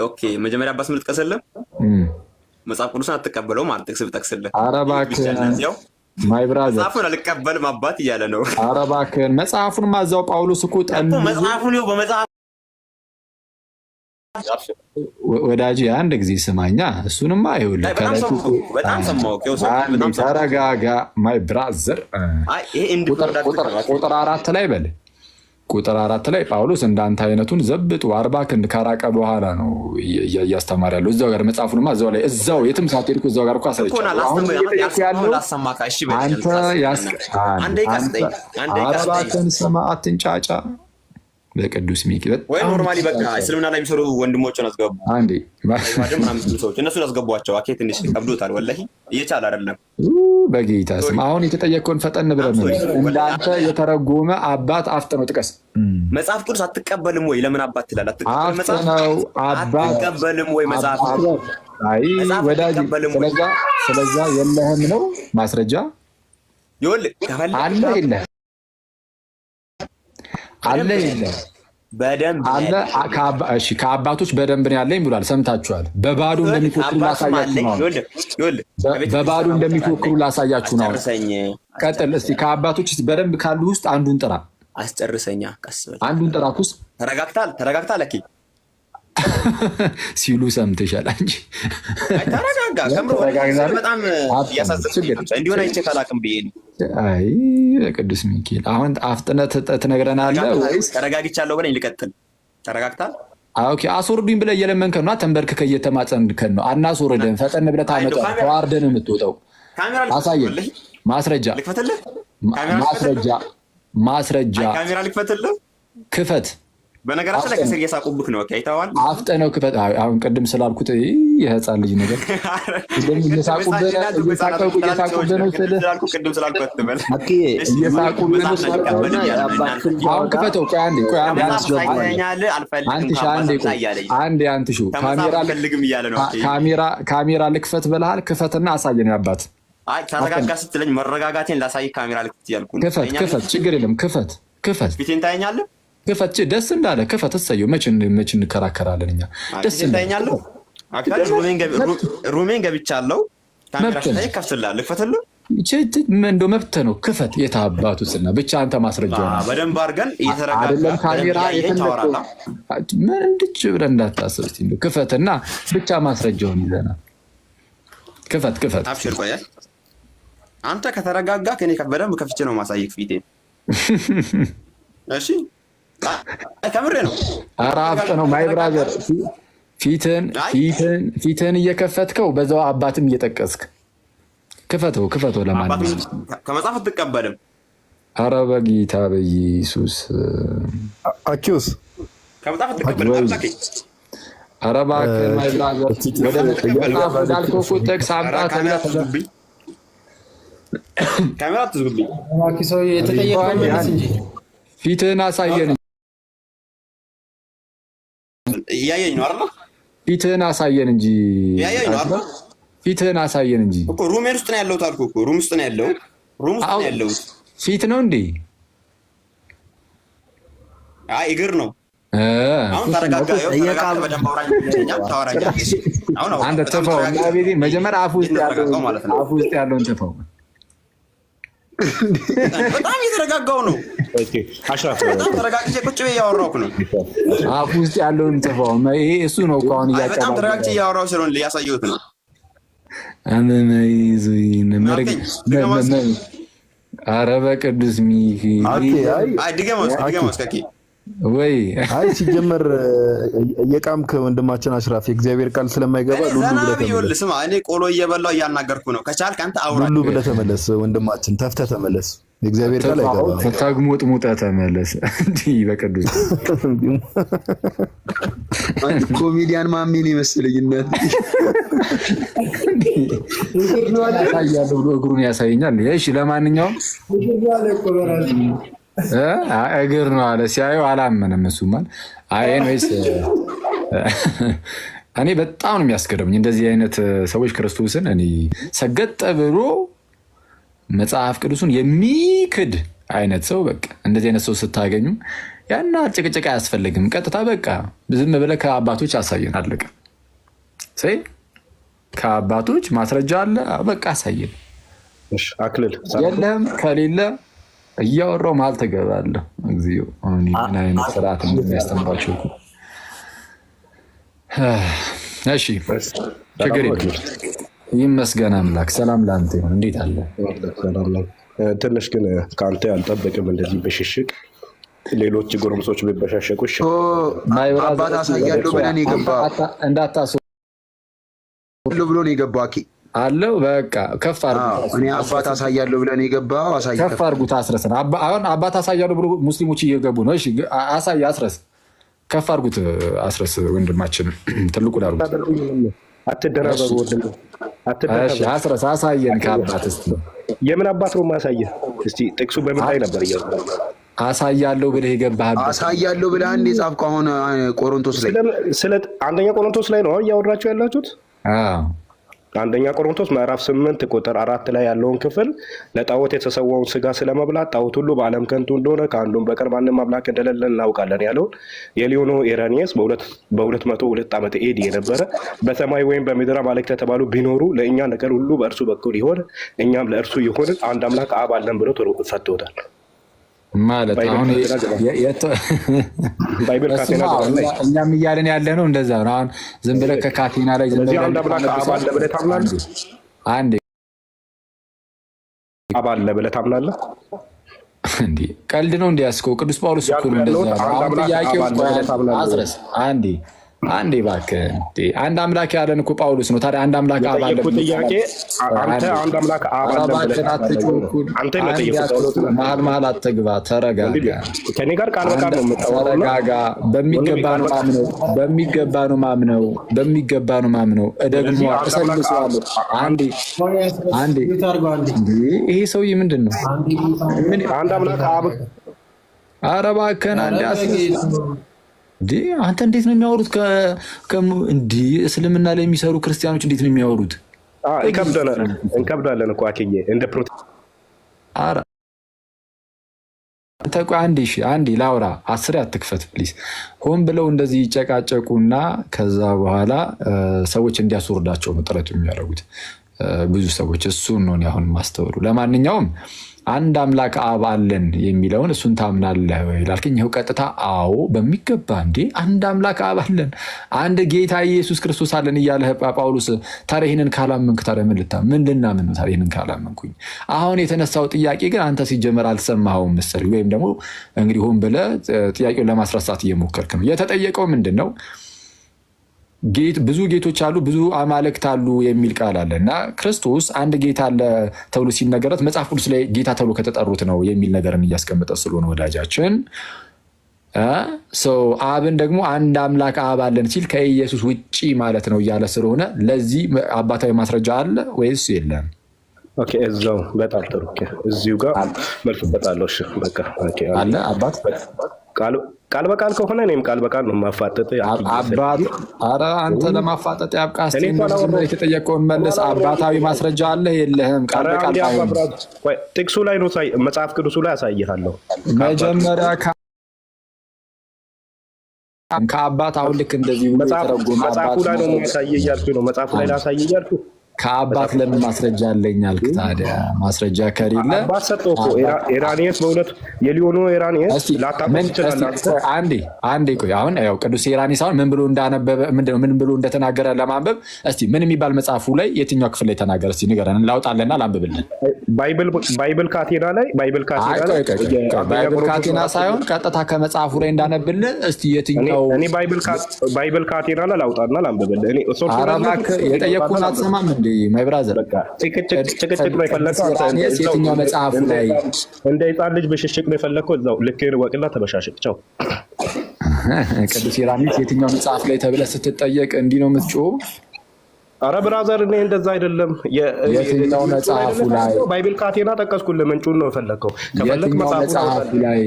ኦኬ መጀመሪያ አባት ስም ጥቀስልኝ። መጽሐፍ ቅዱስን አትቀበለው ማለት ጥቅስ ብጠቅስልህ። ኧረ እባክህ ማይ ብራዘር መጽሐፉን አልቀበልም አባት እያለ ነው። ኧረ እባክህ መጽሐፉን ማዛው ጳውሎስ እኮ መጽሐፉን በመጽሐፍ ወዳጅ አንድ ጊዜ ስማኛ። እሱንማ ይኸውልህ ተረጋጋ ማይ ብራዘር። ቁጥር 4 ላይ በል ቁጥር 4 ላይ ጳውሎስ እንዳንተ አይነቱን ዘብጡ 40 ክንድ ካራቀ በኋላ ነው እያስተማር ያለው። እዛው ጋር መጽሐፉንማ እዛው ላይ እዛው የትም ሳትሄድ እዛው ጋር እኮ አሳይቻለሁ። አሁን አንተ ስማ አትንጫጫ። በቅዱስ ሚኪ ወይ ኖርማሊ በቃ እስልምና ላይ የሚሰሩ ወንድሞችን አስገቡ። አንዴ ሰዎች እነሱን አስገቧቸው። አኬ ትንሽ ከብዶታል። ወላሂ እየቻለ አይደለም። በጌታ ስም አሁን የተጠየቀውን ፈጠን ብለን ነው። እንዳንተ የተረጎመ አባት አፍጥነው ጥቀስ። መጽሐፍ ቅዱስ አትቀበልም ወይ? ለምን አባት ትላለህ? አትቀበልም ወይ መጽሐፍ? አይ ወዳጅ፣ ስለዛ የለህም ነው ማስረጃ አለ የለህም አለ የለህም በደንብ አለ። እሺ ከአባቶች በደንብ ነው ያለኝ ብሏል። ሰምታችኋል። በባዶ እንደሚፎክሩ ላሳያችሁ ነው። በባዶ እንደሚፎክሩ ላሳያችሁ ነው። ቀጥል እስቲ። ከአባቶች በደንብ ካሉ ውስጥ አንዱን ጥራ። አስጨርሰኛ። ቀስ በል አንዱን ጥራ። ኩስ ተረጋግታል እኪ ሲሉ ሰምተሻል እንጂ ተረጋጋ። በጣም ያሳዝናል። እንዲሆን አይቼ ካላቅም ብዬ ነው። አይ ቅዱስ ሚካኤል አሁን አፍጥነት ትነግረናለህ ወይስ? ተረጋግቻለሁ ብለኝ ልቀጥል። ተረጋግታል። ኦኬ አስወርዱኝ ብለህ እየለመንከን ነው። ተንበርክከህ እየተማጸንከን ነው። አናስወርድህም። ፈጠን ብለህ ታመጣው። ተዋርደን የምትወጣው አሳየን። ማስረጃ ካሜራ ልክፈትልህ። ክፈት። በነገራችን ላይ ከስር እየሳቁብህ ነው። አይተኸዋል። አፍጠነው ክፈት። አሁን ቅድም ስላልኩት የህፃን ልጅ ነገር እየሳቁብህ ነው ስልህ አሁን ክፈተው። ቆይ አንዴ አንትሹ ካሜራ ልክፈት ብለሃል። ክፈትና አሳየን። ያባት ተረጋጋ ስትለኝ መረጋጋቴን ላሳይህ ካሜራ ልክፈት እያልኩ ነው። ክፈት፣ ችግር የለም። ክፈት ፊቴን ታየኛለህ። ክፈት። ደስ እንዳለ ክፈት። እሰየው። መች እንከራከራለን እኛ። ደስ ታየኛለህ። ሩሜን ገብቻለሁ። ካሜራ ስታይ ከፍትልሃለሁ። ልክፈትልህ። እንደው መብት ነው። ክፈት። የታባቱትና ብቻ አንተ ማስረጃ ነው። በደንብ አድርገን እየተረጋጋ አይደለም ካሜራ ታወራለህ። ምን እንድች ብለህ እንዳታስብ። እስኪ እንደው ክፈትና ብቻ ማስረጃውን ይዘናል። ክፈት። አብሽር። ቆይ አንተ ከተረጋጋ ከኔ በደንብ ከፍቼ ነው ማሳየክ ፊቴን። እሺ ከምሬ ነው። ኧረ አፍጥ ነው ማይ ብራዘር። ፊትህን እየከፈትከው በዛው አባትም እየጠቀስክ ክፈተው። ለማንኛውም ከመጽሐፍ አትቀበልም። ኧረ በጌታ በኢየሱስ አኪውስ ከመጽሐፍ አትቀበልም። ኧረ እባክህ ማይ ብራዘር ወደ መጽሐፍ እንዳልከው እኮ ጥቅስ አምጣ ተብለህ ተዘብኝ። ካሜራ አትዝጉብኝ። ፊትህን አሳየን። እያየኝ ነው አይደል? ፊትህን አሳየን እንጂ እያየኝ ነው አይደል? ፊትህን አሳየን እንጂ እኮ ሩሜን ውስጥ ነው ያለሁት አልኩህ እኮ። ሩም ውስጥ ነው ያለሁት። ፊት ነው እንዴ? አይ እግር ነው። አሁን ተረጋጋ። አንተ ተፈው። መጀመሪያ አፍ ውስጥ ያለውን ተፈው። በጣም እየተረጋጋው ነው። በጣም ተረጋግቼ ቁጭ ብዬ እያወራሁ ነው። አፍ ውስጥ ያለውን ተፈው። ይሄ እሱ ነው እኮ አሁን እያቀባበለ። በጣም ተረጋግቼ እያወራሁ ስለሆነ ሊያሳየሁት ነው። ኧረ በቅዱስ ሚካኤል ድገመው እስከ ወይ አይ ሲጀመር የቃምክ ወንድማችን አሽራፍ የእግዚአብሔር ቃል ስለማይገባ ሉሉ ብለህ ተመለስ። ስማ እኔ ቆሎ እየበላሁ እያናገርኩ ነው። ከቻልክ አንተ አውራ። ሉሉ ብለህ ተመለስ ወንድማችን፣ ተፍተህ ተመለስ። የእግዚአብሔር ቃል አይገባም። ተግሞጥሙጠህ ተመለስ። እንዲህ በቅዱስ ኮሜዲያን ማሜን ይመስለኝነት ያሳያለሁ ብሎ እግሩን ያሳየኛል። እሺ ለማንኛውም እግር ነው አለ። ሲያየው አላመነም። እሱማን አይንስ እኔ በጣም ነው የሚያስገርምኝ እንደዚህ አይነት ሰዎች። ክርስቶስን እኔ ሰገጠ ብሎ መጽሐፍ ቅዱስን የሚክድ አይነት ሰው በቃ እንደዚህ አይነት ሰው ስታገኙ ያና ጭቅጭቅ አያስፈልግም። ቀጥታ በቃ ዝም ብለህ ከአባቶች አሳየን፣ አለቀ። ከአባቶች ማስረጃ አለ፣ በቃ አሳየን። አክልል የለም ከሌለ እያወራው መሀል ትገባለህ። እግዚኦ ምን አይነት ስርዓት እንደሚያስተምራቸው እሺ ችግር የለም። ይመስገን አምላክ። ሰላም ለአንተ ይሁን። እንዴት አለ? ትንሽ ግን ከአንተ አልጠበቅም እንደዚህ በሽሽቅ ሌሎች ጎረምሶች ቢበሻሸቁ አባት አሳያለሁ ብለን የገባው እንዳታስብ ብሎ ነው የገባው አለው። በቃ ከፍ አድርጉት። እኔ አባት አሳያለሁ ብለን የገባው ከፍ አድርጉት። አስረስን አሁን አባት አሳያለሁ ብሎ ሙስሊሞች እየገቡ ነው። እሺ አሳይ፣ አስረስ ከፍ አድርጉት። አስረስ ወንድማችን ትልቁ ዳሩ አትደራበሩ። አስረስ አሳየን ከአባት እስኪ የምን አባት ነው ማሳየ? እስቲ ጥቅሱ በምን ላይ ነበር? አሳያለሁ ብለህ የገባህበት አሳያለሁ ብለህ አንድ የጻፍከው አሁን ቆሮንቶስ ላይ ስለ አንደኛ ቆሮንቶስ ላይ ነው እያወራችሁ ያላችሁት? አንደኛ ቆሮንቶስ ምዕራፍ 8 ቁጥር 4 ላይ ያለውን ክፍል ለጣዖት የተሰዋውን ስጋ ስለመብላት ጣዖት ሁሉ በዓለም ከንቱ እንደሆነ ከአንዱም በቀር ማንም አምላክ እንደሌለ እናውቃለን ያለውን የሊዮኖ ኢራኒየስ በ202 ዓመተ ኤዲ የነበረ በሰማይ ወይም በምድር አማልክት የተባሉ ቢኖሩ ለእኛ ነገር ሁሉ በእርሱ በኩል ይሆን እኛም ለእርሱ ይሆንን አንድ አምላክ አብ አለን ብሎ ፈቶታል። ማለት አሁን እኛም እያለን ያለ ነው እንደዛ ነው። አሁን ዝም ብለህ ከካቴና ላይ ዝም ብለህ አንድ አምላክ አብ አለ ብለህ ታምናለህ? አንዴ አብ አለ ብለህ ታምናለህ? እንዴ ቀልድ ነው እንዲያስከው ቅዱስ ጳውሎስ እኮ ነው እንደዛ ነው። አሁን ጥያቄው አስረስ አንዴ እባክህ አንድ አምላክ ያለን እኮ ጳውሎስ ነው። ታዲያ አንድ አምላክ አብ አለ ጥያቄ አንተ አንድ አምላክ አብ አለ ብለህ አንተ መሀል አትግባ። ተረጋጋ። ከኔ ጋር ቃል በቃል ነው የምታወራው። ተረጋጋ። በሚገባ ነው ማምነው ደግሞ እሰልሰዋለሁ። አንዴ ይሄ ሰውዬ ምንድን ነው? አንድ አምላክ አብ ኧረ እባክህን አንዴ አንተ እንዴት ነው የሚያወሩት? እንዲህ እስልምና ላይ የሚሰሩ ክርስቲያኖች እንዴት ነው የሚያወሩት? እንከብዳለን እኮ አክዬ እንደ አንዴ ላውራ። 10 አትክፈት ፕሊዝ። ሆን ብለው እንደዚህ ይጨቃጨቁና ከዛ በኋላ ሰዎች እንዲያስወርዳቸው ነው ጥረት የሚያደርጉት ብዙ ሰዎች። እሱን ነው አሁን ማስተውሉ። ለማንኛውም አንድ አምላክ አብ አለን የሚለውን እሱን ታምናለህ ወይ ላልከኝ፣ ይኸው ቀጥታ አዎ በሚገባ እንዴ አንድ አምላክ አብ አለን፣ አንድ ጌታ ኢየሱስ ክርስቶስ አለን እያለ ጳውሎስ። ታዲያ ይህንን ካላመንክ ታዲያ ምን ልናምን ነው? ታዲያ ይህንን ካላመንኩኝ አሁን የተነሳው ጥያቄ ግን አንተ ሲጀመር አልሰማኸውም መሰለኝ፣ ወይም ደግሞ እንግዲህ ሆን ብለህ ጥያቄውን ለማስረሳት እየሞከርክ ነው። የተጠየቀው ምንድን ነው? ብዙ ጌቶች አሉ፣ ብዙ አማልክት አሉ የሚል ቃል አለ እና ክርስቶስ አንድ ጌታ አለ ተብሎ ሲነገረት መጽሐፍ ቅዱስ ላይ ጌታ ተብሎ ከተጠሩት ነው የሚል ነገርን እያስቀመጠ ስለሆነ ወዳጃችን አብን ደግሞ አንድ አምላክ አብ አለን ሲል ከኢየሱስ ውጪ ማለት ነው እያለ ስለሆነ ለዚህ አባታዊ ማስረጃ አለ ወይስ የለም? ኦኬ እዛው በጣም ጥሩ። እዚሁ ጋር መልስ በጣለው። እሺ በቃ ኦኬ አለ አባት ቃል በቃል ከሆነ እኔም ቃል በቃል ነው ማፋጠጥ። አባት ኧረ አንተ ለማፋጠጥ ያብቃ። እስኪ የተጠየቀውን መልስ። አባታዊ ማስረጃ አለ የለህም? ቃል በቃል ጥቅሱ ላይ ነው መጽሐፍ ቅዱሱ ላይ አሳይሃለሁ። መጀመሪያ ከአባት አሁን ልክ እንደዚህ መጽሐፉ ላይ ነው ማሳይ እያልኩ ነው። መጽሐፉ ላይ ላሳይ እያልኩ ከአባት ለምን ማስረጃ አለኝ አልክ? ታዲያ ማስረጃ ከሌለ አባት ሰጠው እኮ ኢራኒየስ በእውነት የሊዮኖ ኢራኒየስ ላታውቁት ትችላላችሁ። አንዴ ቆይ። አሁን ያው ቅዱስ ኢራኒየስ አሁን ምን ብሎ እንዳነበበ ምን ብሎ እንደተናገረ ለማንበብ እስቲ ምን የሚባል መጽሐፉ ላይ የትኛው ክፍል ላይ ተናገረ? እስቲ ንገረን፣ ላውጣለና ላንብብልን። ባይብል ካቴና ላይ ባይብል ካቴና ሳይሆን ቀጥታ ከመጽሐፉ ላይ እንዳነብልን እስቲ የትኛው? እኔ ባይብል ካቴና ላይ ላውጣና ላንብብልን። እኔ ሶርስ የጠየቅኩህን አትሰማም እንዴ? ማይ ብራዘር ጭቅጭቅ ነው የፈለከው። የትኛው መጽሐፉ ላይ እንደ ሕፃን ልጅ በሽሽቅ ነው የፈለከው? እዛው ልክህን ወቅና ተበሻሽቅ። ቻው። ቅዱስ ኢራኒየስ የትኛው መጽሐፍ ላይ ተብለህ ስትጠየቅ እንዲህ ነው የምትጮህ? አረ ብራዘር እኔ እንደዛ አይደለም። የትኛው መጽሐፉ ላይ? ባይብል ካቴና ጠቀስኩልህ። ምንጩን ነው የፈለከው። ከፈለክ መጽሐፉ ላይ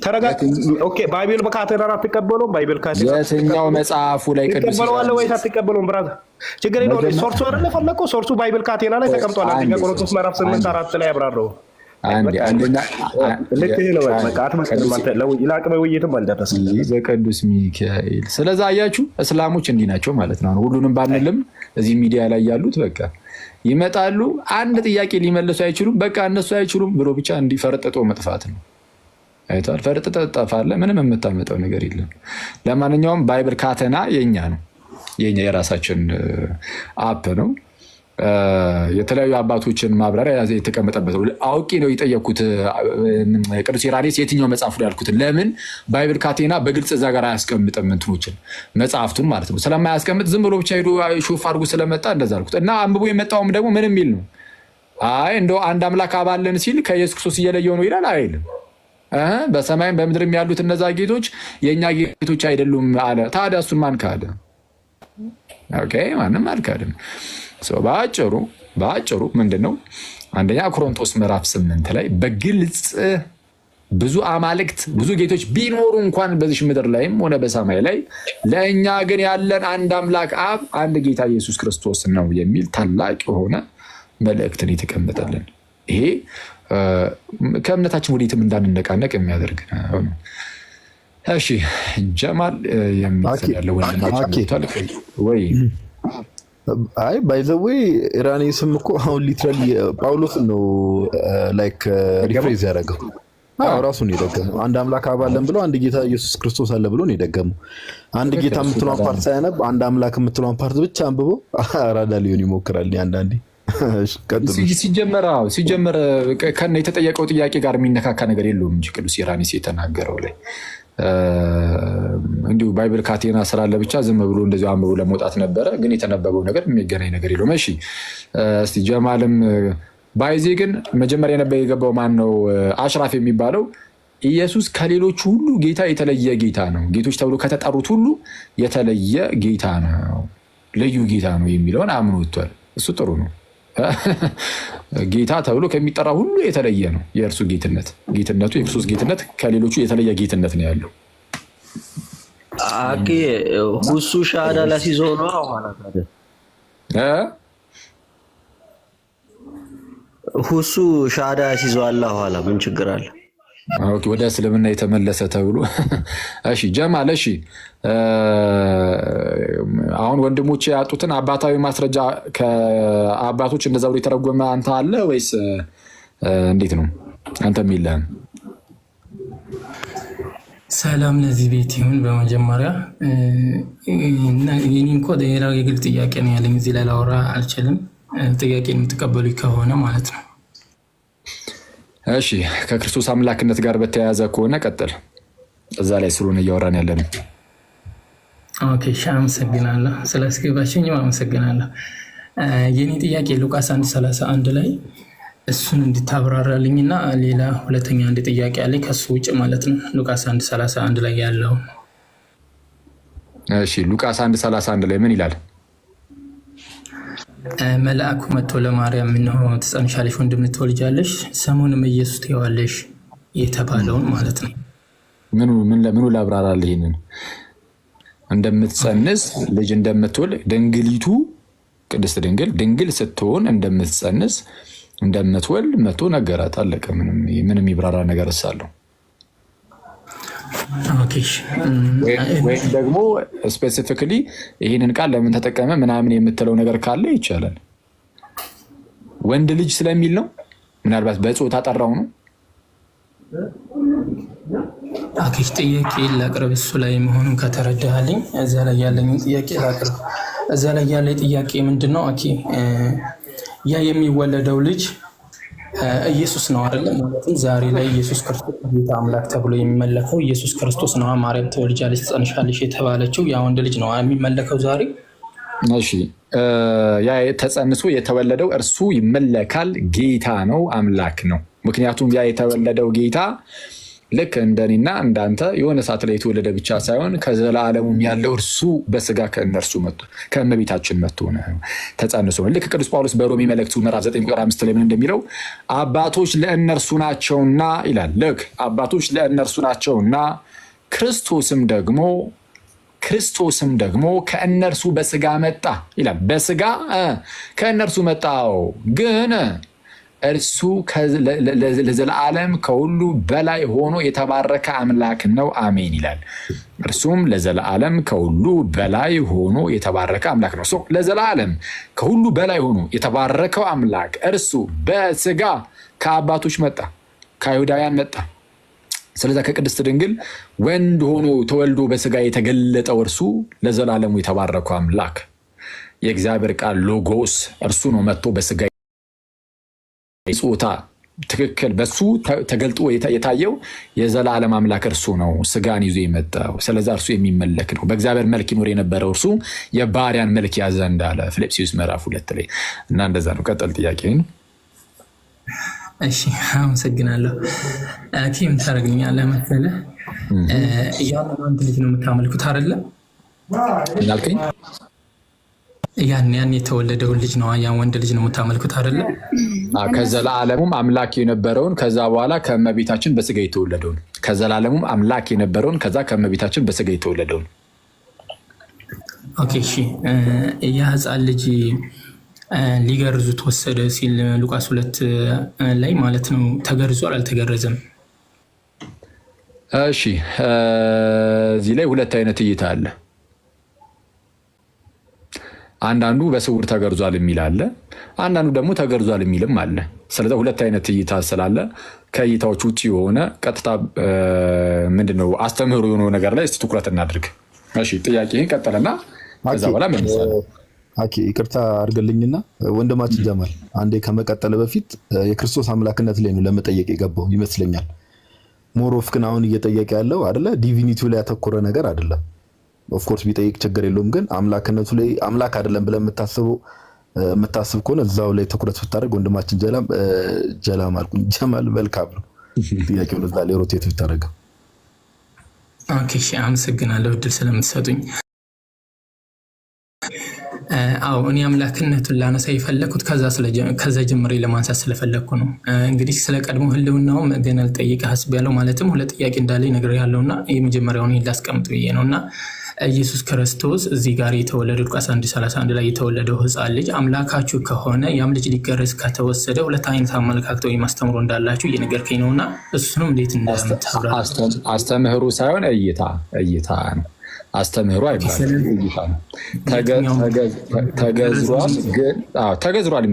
ተረጋጋ። ኦኬ ባይብል በካቴና አትቀበለውም? ባይብል ካቴና የትኛው መጽሐፉ ላይ ቅዱስ ትቀበለዋለህ ወይስ አትቀበለውም? ብራዘር ችግር የለውም። ሶርሱ አይደለ ፈለከው? ሶርሱ ባይብል ካቴና ላይ ተቀምጧል። አንደኛ ቆሮንቶስ ምዕራፍ 8:4 ላይ ያብራራው። ለአቅመ ውይይትም አልደረስም በቅዱስ ሚካኤል። ስለዛ አያችሁ እስላሞች እንዲህ ናቸው ማለት ነው። ሁሉንም ባንልም እዚህ ሚዲያ ላይ ያሉት በቃ ይመጣሉ፣ አንድ ጥያቄ ሊመልሱ አይችሉም። በቃ እነሱ አይችሉም ብሎ ብቻ እንዲፈርጥጦ መጥፋት ነው። አይቷል። ፈርጥጠህ ትጠፋለህ። ምንም የምታመጣው ነገር የለም። ለማንኛውም ባይብል ካቴና የኛ ነው። የኛ የራሳችን አፕ ነው። የተለያዩ አባቶችን ማብራሪያ የተቀመጠበት ነው። አውቄ ነው የጠየኩት። ቅዱስ ኢራኔስ የትኛው መጽሐፍ ነው ያልኩት። ለምን ባይብል ካቴና በግልጽ እዛ ጋር አያስቀምጥም እንትኖችን መጽሐፍቱን ማለት ነው። ስለማያስቀምጥ ዝም ብሎ ብቻ ሄዶ ሹፍ አድርጎ ስለመጣ እንደዛ አልኩት እና አንብቦ የመጣውም ደግሞ ምን የሚል ነው? አይ እንደው አንድ አምላክ አባለን ሲል ከኢየሱስ ክርስቶስ እየለየው ነው ይላል አይልም። በሰማይም በምድርም ያሉት እነዛ ጌቶች የእኛ ጌቶች አይደሉም አለ። ታዲያ እሱን ማን ካደ? ኦኬ ማንም አልካደም። በአጭሩ ምንድን ነው አንደኛ ቆሮንቶስ ምዕራፍ 8 ላይ በግልጽ ብዙ አማልክት ብዙ ጌቶች ቢኖሩ እንኳን በዚህ ምድር ላይም ሆነ በሰማይ ላይ ለእኛ ግን ያለን አንድ አምላክ አብ አንድ ጌታ ኢየሱስ ክርስቶስ ነው የሚል ታላቅ የሆነ መልእክትን የተቀመጠልን። ይሄ ከእምነታችን ወዴትም እንዳንነቃነቅ የሚያደርግ ነው። እሺ ጀማል የሚያለው ወንድማችን ወይ አይ ባይ ዘ ዌይ ኢራኔስም እኮ አሁን ሊትራሊ ጳውሎስን ነው ላይክ ሪፍሬዝ ያደረገው። ራሱን የደገመው አንድ አምላክ አባለን ብሎ አንድ ጌታ ኢየሱስ ክርስቶስ አለ ብሎ ነው የደገመው። አንድ ጌታ የምትለውን ፓርት ሳያነብ አንድ አምላክ የምትለውን ፓርት ብቻ አንብቦ አራዳ ሊሆን ይሞክራል አንዳንዴ። ሲጀመር ከነ የተጠየቀው ጥያቄ ጋር የሚነካካ ነገር የለውም እንጂ ቅዱስ ኢራኔስ የተናገረው ላይ እንዲሁ ባይብል ካቴና ስላለ ብቻ ዝም ብሎ እንደዚሁ አንብቦ ለመውጣት ነበረ። ግን የተነበበው ነገር የሚገናኝ ነገር የለውም። እሺ እስቲ ጀማልም ባይዜ ግን መጀመሪያ ነበር የገባው ማን ነው? አሽራፍ የሚባለው ኢየሱስ ከሌሎቹ ሁሉ ጌታ የተለየ ጌታ ነው፣ ጌቶች ተብሎ ከተጠሩት ሁሉ የተለየ ጌታ ነው፣ ልዩ ጌታ ነው የሚለውን አምኖ ወጥቷል። እሱ ጥሩ ነው። ጌታ ተብሎ ከሚጠራ ሁሉ የተለየ ነው የእርሱ ጌትነቱ የክርስቶስ ጌትነት ከሌሎቹ የተለየ ጌትነት ነው ያለው። አቂ ሁሱ ሻዳ ላሲዞ ነው ማለት ነው። ሁሱ ሻዳ ሲዞ አላህ ኋላ ምን ችግር አለ? ኦኬ ወደ እስልምና የተመለሰ ተብሎ እሺ ጀማል እሺ አሁን ወንድሞቼ ያጡትን አባታዊ ማስረጃ ከአባቶች እንደዛ ብሎ የተረጎመ አንተ አለ ወይስ እንዴት ነው? አንተ የሚልህን ሰላም ለዚህ ቤት ይሁን። በመጀመሪያ የኔን ኮድ የግል ጥያቄ ነው ያለኝ። እዚህ ላይ ላወራ አልችልም። ጥያቄ የምትቀበሉ ከሆነ ማለት ነው። እሺ ከክርስቶስ አምላክነት ጋር በተያያዘ ከሆነ ቀጥል። እዛ ላይ ስለሆነ እያወራን ያለን። ኦኬ አመሰግናለሁ። ስለስገባችሁኝ አመሰግናለሁ። የኔ ጥያቄ ሉቃስ 1:31 ላይ እሱን እንድታብራራልኝና ሌላ ሁለተኛ አንድ ጥያቄ አለኝ ከሱ ውጭ ማለት ነው። ሉቃስ 1:31 ላይ ያለው እሺ ሉቃስ 1:31 ላይ ምን ይላል? መልአኩ መጥቶ ለማርያም እነሆ ትጸንሻለሽ፣ ወንድ ልጅ ትወልጃለሽ፣ ስሙንም ኢየሱስ ትይዋለሽ የተባለውን ማለት ነው። ምኑ ላብራራልህ? ይሄንን እንደምትጸንስ ልጅ እንደምትወልድ ድንግሊቱ ቅድስት ድንግል ስትሆን እንደምትጸንስ እንደምትወልድ መጥቶ ነገራት። አለቀ። ምንም ይብራራ ነገር እሳለሁ። ወይም ደግሞ ስፔሲፊካሊ ይህንን ቃል ለምን ተጠቀመ ምናምን የምትለው ነገር ካለ ይቻላል። ወንድ ልጅ ስለሚል ነው። ምናልባት በጾታ ጠራው ነው። ጥያቄ ላቅርብ። እሱ ላይ መሆኑን ከተረዳልኝ እዛ ላይ ያለኝን ጥያቄ ላቅርብ። እዛ ላይ ያለ ጥያቄ ምንድነው? ያ የሚወለደው ልጅ ኢየሱስ ነው አይደለም? ማለትም ዛሬ ላይ ኢየሱስ ክርስቶስ ጌታ አምላክ ተብሎ የሚመለከው ኢየሱስ ክርስቶስ ነው። ማርያም ትወልጃለሽ ትጸንሻለሽ የተባለችው ያ ወንድ ልጅ ነው የሚመለከው ዛሬ። እሺ ያ ተጸንሶ የተወለደው እርሱ ይመለካል፣ ጌታ ነው፣ አምላክ ነው። ምክንያቱም ያ የተወለደው ጌታ ልክ እንደኔና እንዳንተ የሆነ ሰዓት ላይ የተወለደ ብቻ ሳይሆን ከዘላለሙም ያለው እርሱ በስጋ ከእነርሱ መጥቶ ከእመቤታችን መጥቶ ነው ተጸንሶ። ልክ ቅዱስ ጳውሎስ በሮሜ መልእክቱ ምዕራፍ 9:5 ላይ ምን እንደሚለው አባቶች ለእነርሱ ናቸውና ይላል። ልክ አባቶች ለእነርሱ ናቸውና ክርስቶስም ደግሞ ከእነርሱ በስጋ መጣ ይላል። በስጋ ከእነርሱ መጣው ግን እርሱ ለዘላለም ከሁሉ በላይ ሆኖ የተባረከ አምላክ ነው። አሜን ይላል። እርሱም ለዘላለም ከሁሉ በላይ ሆኖ የተባረከ አምላክ ነው። ለዘላለም ከሁሉ በላይ ሆኖ የተባረከው አምላክ እርሱ በስጋ ከአባቶች መጣ፣ ከአይሁዳውያን መጣ። ስለዚህ ከቅድስት ድንግል ወንድ ሆኖ ተወልዶ በስጋ የተገለጠው እርሱ ለዘላለሙ የተባረከው አምላክ የእግዚአብሔር ቃል ሎጎስ እርሱ ነው መጥቶ በስጋ ጾታ ትክክል በሱ ተገልጦ የታየው የዘላለም አምላክ እርሱ ነው ስጋን ይዞ የመጣው። ስለዚህ እርሱ የሚመለክ ነው። በእግዚአብሔር መልክ ይኖር የነበረው እርሱ የባሪያን መልክ ያዘ እንዳለ ፊልጵስዩስ ምዕራፍ 2 ላይ እና እንደዛ ነው። ቀጥል ጥያቄን። እሺ አመሰግናለሁ። ኪም ታደርግልኛለህ መሰለህ ያን ወንድ ልጅ ነው የምታመልኩት አይደለ? እናልከኝ ያን የተወለደውን ልጅ ነው ያን ወንድ ልጅ ነው የምታመልኩት አይደለ? ከዘላለሙም አምላክ የነበረውን ከዛ በኋላ ከእመቤታችን በስጋ የተወለደውን ከዘላለሙም አምላክ የነበረውን ከዛ ከእመቤታችን በስጋ የተወለደውን። ኦኬ እሺ ያ ሕፃን ልጅ ሊገርዙት ወሰደ ሲል ሉቃስ 2 ላይ ማለት ነው ተገርዟል አልተገረዘም? እሺ እዚህ ላይ ሁለት አይነት እይታ አለ። አንዳንዱ በስውር ተገርዟል የሚል አለ፣ አንዳንዱ ደግሞ ተገርዟል የሚልም አለ። ስለዚህ ሁለት አይነት እይታ ስላለ ከእይታዎች ውጭ የሆነ ቀጥታ ምንድነው አስተምህሮ የሆነ ነገር ላይ እስቲ ትኩረት እናድርግ። እሺ ጥያቄህን ቀጠለና ከዛ በኋላ መልሳለሁ። ኦኬ ይቅርታ አድርግልኝና ወንድማችን ጀማል አንዴ ከመቀጠል በፊት የክርስቶስ አምላክነት ላይ ነው ለመጠየቅ የገባው ይመስለኛል። ሞሮፍ ግን አሁን እየጠየቀ ያለው አይደለ ዲቪኒቲው ላይ ያተኮረ ነገር አይደለም። ኦፍ ኮርስ ቢጠይቅ ችግር የለውም፣ ግን አምላክነቱ ላይ አምላክ አይደለም ብለን የምታስብ ከሆነ እዛው ላይ ትኩረት ብታደርግ ወንድማችን ጀማል መልካም ነው። ጥያቄውን እዛ ላይ ሮቴት ብታደርግ። ኦኬ እሺ አመሰግናለሁ እድል ስለምትሰጡኝ። አዎ እኔ አምላክነቱን ላነሳ የፈለኩት ከዛ ጀምሬ ለማንሳት ስለፈለኩ ነው። እንግዲህ ስለ ቀድሞ ህልውናው ገና ልጠይቅህ አስቤያለሁ። ማለትም ሁለት ጥያቄ እንዳለኝ ነግሬሃለሁና የመጀመሪያውን ላስቀምጥ ብዬ ነውና ኢየሱስ ክርስቶስ እዚህ ጋር የተወለደው ሉቃስ 1:31 ላይ የተወለደው ሕፃን ልጅ አምላካችሁ ከሆነ ያም ልጅ ሊገረዝ ከተወሰደ ሁለት አይነት አመለካከት ወይም አስተምህሮ እንዳላችሁ እየነገርከኝ ነውና እሱንም እንዴት እንደምታብራራ። አስተምህሮ ሳይሆን እይታ ነው። አስተምህሮ አይባልም፣ እይታ ነው። ተገዝሯል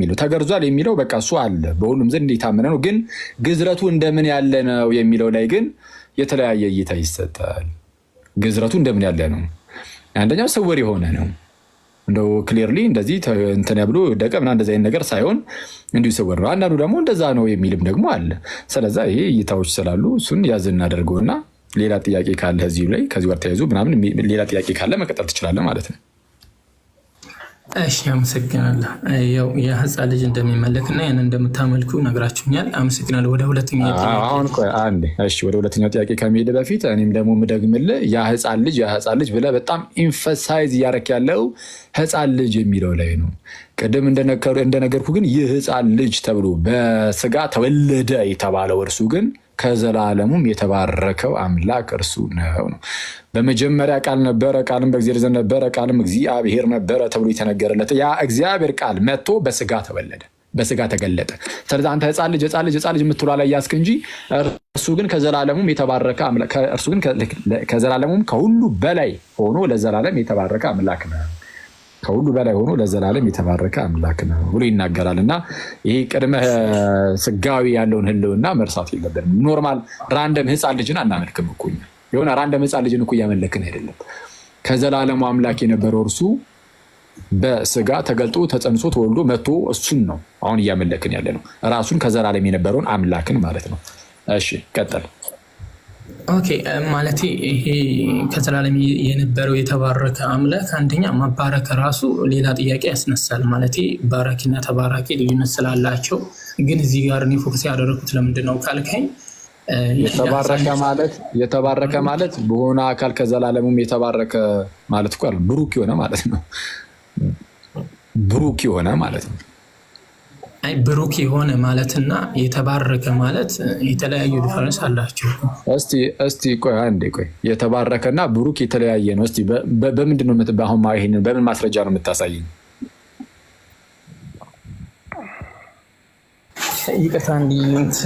የሚለው በቃ እሱ አለ በሁሉም ዘንድ የታመነ ነው። ግን ግዝረቱ እንደምን ያለ ነው የሚለው ላይ ግን የተለያየ እይታ ይሰጣል። ግዝረቱ እንደምን ያለ ነው? አንደኛው ስውር የሆነ ነው። እንደው ክሊርሊ እንደዚህ እንትን ያብሎ ደቀ ምናምን እንደዚህ አይነት ነገር ሳይሆን እንዲሁ ስውር ነው። አንዳንዱ ደግሞ እንደዛ ነው የሚልም ደግሞ አለ። ስለዚህ ይሄ እይታዎች ስላሉ እሱን ያዝ እናደርገውና ሌላ ጥያቄ ካለ እዚሁ ላይ ከዚህ ጋር ተያይዞ ምናምን ሌላ ጥያቄ ካለ መቀጠል ትችላለህ ማለት ነው። እሺ አመሰግናለሁ። ያው የሕፃን ልጅ እንደሚመለክና ያን እንደምታመልኩ ነግራችሁኛል። አመሰግናለሁ። ወደ ሁለተኛው ጥያቄ አሁን አንዴ እሺ፣ ወደ ሁለተኛው ጥያቄ ከመሄድ በፊት እኔም ደግሞ የምደግምልህ የሕፃን ልጅ ብለህ በጣም ኢንፈሳይዝ እያደረክ ያለው ሕፃን ልጅ የሚለው ላይ ነው። ቅድም እንደነገርኩ ግን ይህ ሕፃን ልጅ ተብሎ በስጋ ተወለደ የተባለው እርሱ ግን ከዘላለሙም የተባረከው አምላክ እርሱ ነው። በመጀመሪያ ቃል ነበረ፣ ቃልም በእግዚአብሔር ዘንድ ነበረ፣ ቃልም እግዚአብሔር ነበረ ተብሎ የተነገረለት ያ እግዚአብሔር ቃል መጥቶ በስጋ ተወለደ፣ በስጋ ተገለጠ። ስለዚህ አንተ ሕፃን ልጅ የምትሏ ላይ ያስክ እንጂ እርሱ ግን ከዘላለሙም የተባረከ አምላክ እርሱ ግን ከዘላለሙም ከሁሉ በላይ ሆኖ ለዘላለም የተባረከ አምላክ ነው። ከሁሉ በላይ ሆኖ ለዘላለም የተባረከ አምላክ ነው ብሎ ይናገራል። እና ይሄ ቅድመ ስጋዊ ያለውን ህልውና መርሳት የለብንም። ኖርማል ራንደም ሕፃን ልጅን አናመልክም እኮ የሆነ ራንደም ሕፃን ልጅን እኮ እያመለክን አይደለም። ከዘላለሙ አምላክ የነበረው እርሱ በስጋ ተገልጦ ተጸንሶ ተወልዶ መጥቶ እሱን ነው አሁን እያመለክን ያለ ነው። ራሱን ከዘላለም የነበረውን አምላክን ማለት ነው። እሺ ቀጥል። ኦኬ ማለት ይሄ ከዘላለም የነበረው የተባረከ አምላክ አንደኛ መባረክ ራሱ ሌላ ጥያቄ ያስነሳል። ማለት ባራኪና ተባራኪ ልዩነት ስላላቸው ግን እዚህ ጋር እኔ ፎከስ ያደረኩት ለምንድን ነው ካልከኝ የተባረከ ማለት በሆነ አካል ከዘላለሙም የተባረከ ማለት እኮ ብሩክ የሆነ ማለት ነው። ብሩክ የሆነ ማለት ነው። አይ ብሩክ የሆነ ማለትና የተባረከ ማለት የተለያዩ ዲፈረንስ አላቸው። እስቲ ቆይ አንዴ የተባረከና ብሩክ የተለያየ ነው። እስቲ በምንድን ነው አሁን ይሄንን በምን ማስረጃ ነው የምታሳየኝ? ይቅርታ እንዲንት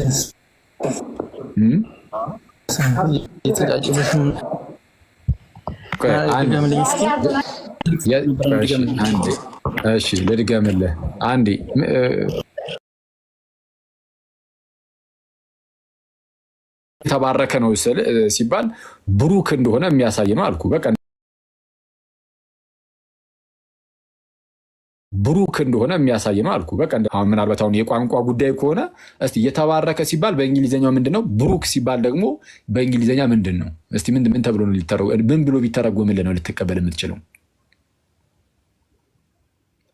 እሺ ልድገምልህ አንዴ። የተባረከ ነው ሲባል ብሩክ እንደሆነ የሚያሳይ ነው አልኩ። በቃ ብሩክ እንደሆነ የሚያሳይ ነው አልኩ። በቃ አሁን ምናልባት አሁን የቋንቋ ጉዳይ ከሆነ እስቲ የተባረከ ሲባል በእንግሊዘኛው ምንድነው? ብሩክ ሲባል ደግሞ በእንግሊዘኛ ምንድነው? እስቲ ምን ተብሎ ነው ምን ብሎ ቢተረጎምልህ ነው ልትቀበል የምትችለው?